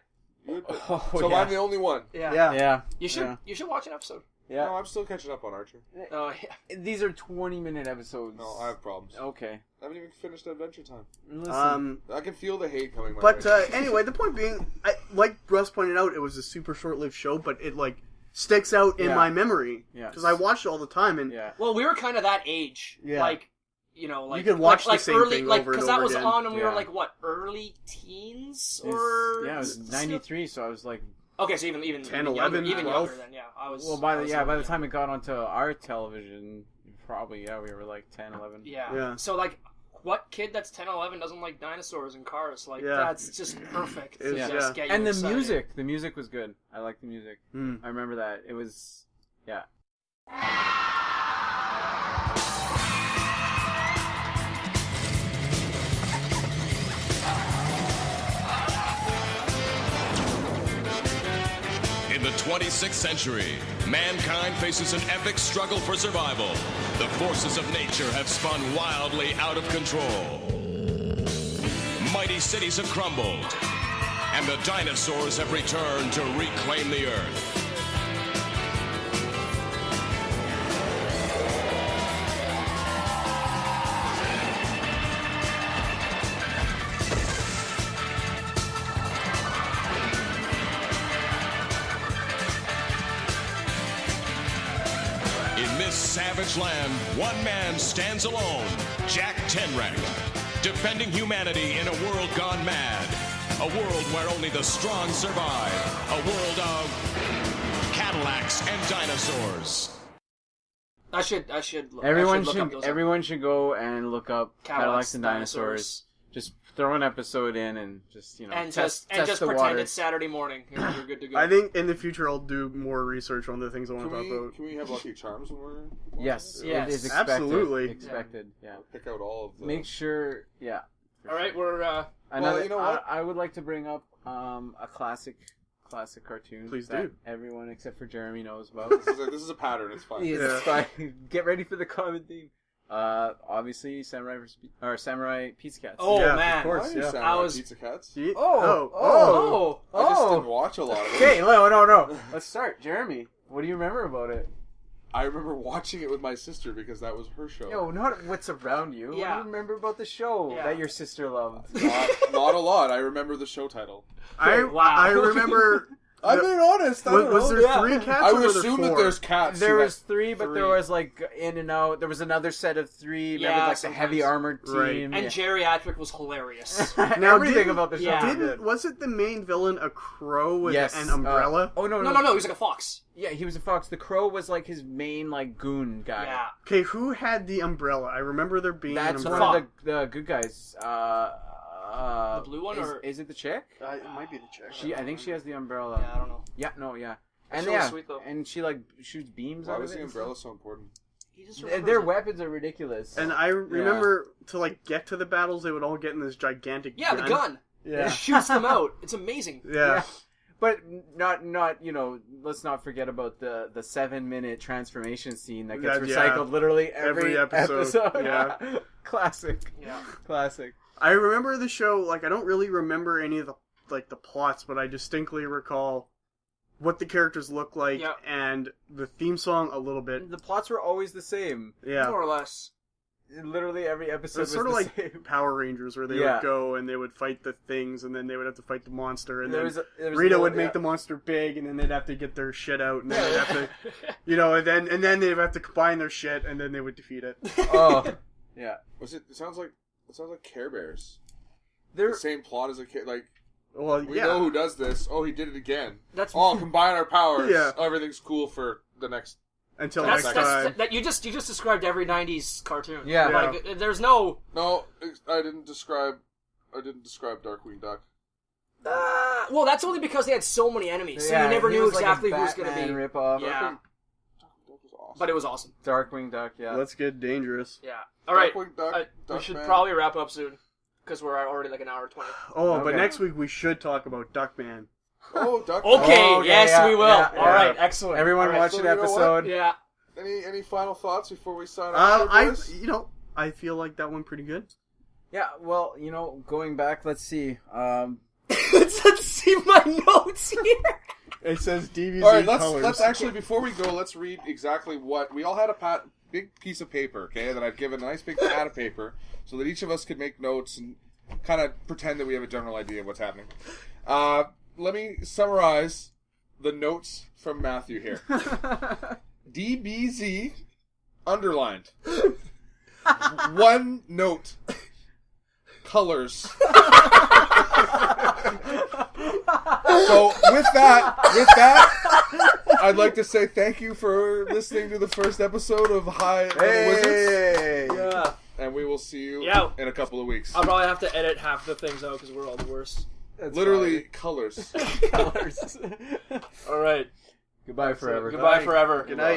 Speaker 2: it? You-
Speaker 5: Oh,
Speaker 2: so
Speaker 5: yeah.
Speaker 2: I'm the only one.
Speaker 3: Yeah.
Speaker 5: Yeah,
Speaker 3: You should
Speaker 5: yeah.
Speaker 3: you should watch an episode.
Speaker 5: Yeah.
Speaker 2: No, I'm still catching up on Archer.
Speaker 3: Oh yeah.
Speaker 5: These are 20-minute episodes.
Speaker 2: No, I have problems.
Speaker 5: Okay.
Speaker 2: I haven't even finished Adventure Time.
Speaker 5: Listen.
Speaker 2: I can feel the hate coming my
Speaker 4: But
Speaker 2: way.
Speaker 4: anyway, the point being, like Russ pointed out, it was a super short-lived show, but it like sticks out in
Speaker 5: Yeah.
Speaker 4: my memory
Speaker 5: Yes.
Speaker 4: because I watched it all the time, and
Speaker 5: yeah.
Speaker 3: Well, we were kind of that age.
Speaker 4: Yeah.
Speaker 3: Like, you know, like
Speaker 4: You could watch
Speaker 3: like
Speaker 4: the same
Speaker 3: early,
Speaker 4: thing
Speaker 3: like
Speaker 4: over and
Speaker 3: because that
Speaker 4: over
Speaker 3: was
Speaker 4: again.
Speaker 3: on, and we
Speaker 5: Yeah.
Speaker 3: were like what, early teens
Speaker 5: It was-
Speaker 3: or
Speaker 5: yeah, it was 93, so I was like,
Speaker 3: Okay, so even
Speaker 4: 10,
Speaker 3: even
Speaker 4: 11,
Speaker 3: younger, even
Speaker 4: 12.
Speaker 3: younger than yeah. I was.
Speaker 5: well,
Speaker 3: I was
Speaker 5: by the
Speaker 3: younger.
Speaker 5: time it got onto our television, probably we were like 10, 11.
Speaker 3: Yeah.
Speaker 4: Yeah.
Speaker 3: So like, what kid that's 10, 11 doesn't like dinosaurs and cars? Like
Speaker 4: Yeah.
Speaker 3: that's just perfect. to
Speaker 4: It's-
Speaker 3: just
Speaker 4: yeah.
Speaker 3: get you
Speaker 5: And the
Speaker 3: excited.
Speaker 5: music was good. I liked the music.
Speaker 4: Hmm.
Speaker 5: I remember that. It was, yeah.
Speaker 7: In the 26th century, mankind faces an epic struggle for survival. The forces of nature have spun wildly out of control. Mighty cities have crumbled, and the dinosaurs have returned to reclaim the earth. In this savage land, one man stands alone, Jack Tenreck, defending humanity in a world gone mad. A world where only the strong survive. A world of Cadillacs and dinosaurs.
Speaker 3: I should.
Speaker 5: Everyone
Speaker 3: look up
Speaker 5: should
Speaker 3: those
Speaker 5: everyone should go and look up Cadillacs and
Speaker 3: Dinosaurs.
Speaker 5: Dinosaurs. Just throw an episode in and just, you know,
Speaker 3: and
Speaker 5: test
Speaker 3: just
Speaker 5: the
Speaker 3: pretend
Speaker 5: water.
Speaker 3: it's Saturday morning. You're good to go.
Speaker 4: I think in the future I'll do more research on the things I want to talk about.
Speaker 2: Can we have Lucky Charms when we're
Speaker 5: Yes,
Speaker 3: Yes.
Speaker 5: it is expected.
Speaker 4: Absolutely.
Speaker 5: Expected, yeah.
Speaker 2: pick out all of the
Speaker 5: Make sure, yeah. for
Speaker 3: All right,
Speaker 5: sure.
Speaker 3: we're
Speaker 5: Another,
Speaker 2: you know what?
Speaker 5: I would like to bring up a classic cartoon.
Speaker 4: Please
Speaker 5: that
Speaker 4: do.
Speaker 5: Everyone except for Jeremy knows about.
Speaker 2: this is a pattern. It's fine.
Speaker 5: It's fine. Get ready for the common theme. Obviously, Samurai Pizza Cats.
Speaker 3: oh
Speaker 4: Yeah, of
Speaker 3: man,
Speaker 4: course.
Speaker 2: I knew
Speaker 4: yeah.
Speaker 2: Samurai
Speaker 3: I was-
Speaker 2: Pizza Cats.
Speaker 4: See?
Speaker 5: Oh,
Speaker 3: oh,
Speaker 2: I just didn't watch a lot of it.
Speaker 5: Okay, no. Let's start. Jeremy, what do you remember about it?
Speaker 2: I remember watching it with my sister because that was her show.
Speaker 5: Yo, not what's around you. What do
Speaker 3: Yeah.
Speaker 5: you remember about the show
Speaker 3: Yeah.
Speaker 5: that your sister loved?
Speaker 2: Not a lot. I remember the show title.
Speaker 3: Wow.
Speaker 4: I remember.
Speaker 2: I'm being honest.
Speaker 4: Was there
Speaker 3: Yeah.
Speaker 4: 3 cats?
Speaker 2: I
Speaker 4: or
Speaker 2: would
Speaker 4: were there
Speaker 2: assume
Speaker 4: 4?
Speaker 2: that there's cats.
Speaker 5: There
Speaker 2: who
Speaker 5: was 3, but there was like in and out. There was another set of 3. Remember,
Speaker 3: Yeah,
Speaker 5: like the heavy
Speaker 3: sometimes.
Speaker 5: armored team.
Speaker 4: Right.
Speaker 3: and
Speaker 5: Yeah.
Speaker 3: geriatric was hilarious.
Speaker 4: Now,
Speaker 5: Everything
Speaker 4: didn't-
Speaker 5: about the show.
Speaker 3: yeah.
Speaker 5: was good.
Speaker 4: Was it the main villain a crow with
Speaker 5: Yes.
Speaker 4: an umbrella?
Speaker 5: Oh no,
Speaker 3: no, he was like a fox.
Speaker 5: Yeah, he was a fox. The crow was like his main like goon guy.
Speaker 3: Yeah.
Speaker 4: Okay, who had the umbrella? I remember there being
Speaker 5: That's
Speaker 4: an
Speaker 5: one
Speaker 4: umbrella.
Speaker 5: of the good guys.
Speaker 3: The blue one,
Speaker 5: is,
Speaker 3: or-
Speaker 5: is it the chick?
Speaker 4: It might be the chick.
Speaker 5: I think she has the umbrella.
Speaker 3: Yeah, I don't know.
Speaker 5: Yeah, no, yeah. And
Speaker 3: show was
Speaker 5: yeah,
Speaker 3: sweet, though.
Speaker 5: and she like shoots beams
Speaker 2: Why
Speaker 5: out
Speaker 2: was
Speaker 5: of it.
Speaker 2: the
Speaker 5: and
Speaker 2: umbrella
Speaker 5: stuff.
Speaker 2: so important?
Speaker 5: Their weapons are ridiculous.
Speaker 4: And I remember to like get to the battles, they would all get in this gigantic
Speaker 3: the gun.
Speaker 4: Yeah.
Speaker 3: It shoots them out. It's amazing.
Speaker 4: Yeah.
Speaker 5: But not let's not forget about the 7-minute transformation scene that gets recycled literally every episode.
Speaker 4: Yeah.
Speaker 5: Classic.
Speaker 3: Yeah.
Speaker 5: Classic.
Speaker 4: I remember the show, like, I don't really remember any of the plots, but I distinctly recall what the characters look like and the theme song a little bit.
Speaker 5: The plots were always the same.
Speaker 4: Yeah.
Speaker 3: More or less.
Speaker 5: Literally every episode
Speaker 4: It's sort of
Speaker 5: the
Speaker 4: like
Speaker 5: same.
Speaker 4: Power Rangers, where they would go and they would fight the things, and then they would have to fight the monster, and then Rita would make the monster big, and then they'd have to get their shit out, and then they'd have to, and then they'd have to combine their shit, and then they would defeat it.
Speaker 5: Oh, yeah.
Speaker 2: It sounds like Care Bears.
Speaker 5: They're
Speaker 2: The same plot as a kid. Like,
Speaker 4: Well,
Speaker 2: we know who does this. Oh, he did it again.
Speaker 3: That's
Speaker 2: Combine our powers.
Speaker 4: Yeah.
Speaker 2: Everything's cool for the next.
Speaker 4: Until next time.
Speaker 3: That you just described every '90s cartoon.
Speaker 5: Yeah.
Speaker 3: Like there's no.
Speaker 2: No, I didn't describe Darkwing Duck.
Speaker 3: Well, that's only because they had so many enemies, so you never knew exactly who was going to be.
Speaker 5: Rip-off.
Speaker 3: Yeah.
Speaker 2: Darkwing Duck was awesome.
Speaker 3: But it was awesome.
Speaker 5: Darkwing Duck. Yeah.
Speaker 4: Let's get dangerous.
Speaker 3: Yeah. All right.
Speaker 2: Darkwing Duck,
Speaker 3: We should
Speaker 2: Duckman.
Speaker 3: probably wrap up soon because we're already like an hour 20.
Speaker 4: Oh, but
Speaker 5: Okay.
Speaker 4: next week we should talk about Duckman.
Speaker 2: Oh, Duck.
Speaker 3: Okay.
Speaker 5: okay,
Speaker 3: yes,
Speaker 5: yeah,
Speaker 3: we will.
Speaker 5: yeah,
Speaker 3: All
Speaker 5: yeah.
Speaker 3: right. Excellent.
Speaker 5: Everyone
Speaker 3: All right.
Speaker 5: watch
Speaker 2: so
Speaker 5: an
Speaker 2: you know what?
Speaker 5: episode.
Speaker 3: Yeah.
Speaker 2: Any final thoughts before we sign off?
Speaker 4: I feel like that went pretty good.
Speaker 5: Yeah. Well, going back, let's see.
Speaker 3: Let's see my notes here.
Speaker 4: It says DVZ
Speaker 2: All right,
Speaker 4: colors.
Speaker 2: let's actually before we go, let's read exactly what we all had a big piece of paper, okay, that I've given a nice big pad of paper so that each of us could make notes and kind of pretend that we have a general idea of what's happening. Let me summarize the notes from Matthew here. DBZ underlined. One note. Colors. So with that, I'd like to say thank you for listening to the first episode of High Level Wizards,
Speaker 3: Yeah.
Speaker 2: and we will see you
Speaker 3: Yeah.
Speaker 2: in a couple of weeks.
Speaker 3: I'll probably have to edit half the things out because we're all the worst.
Speaker 2: Literally colors.
Speaker 5: colors.
Speaker 3: All right.
Speaker 5: Goodbye forever.
Speaker 3: Goodbye forever.
Speaker 4: Good night.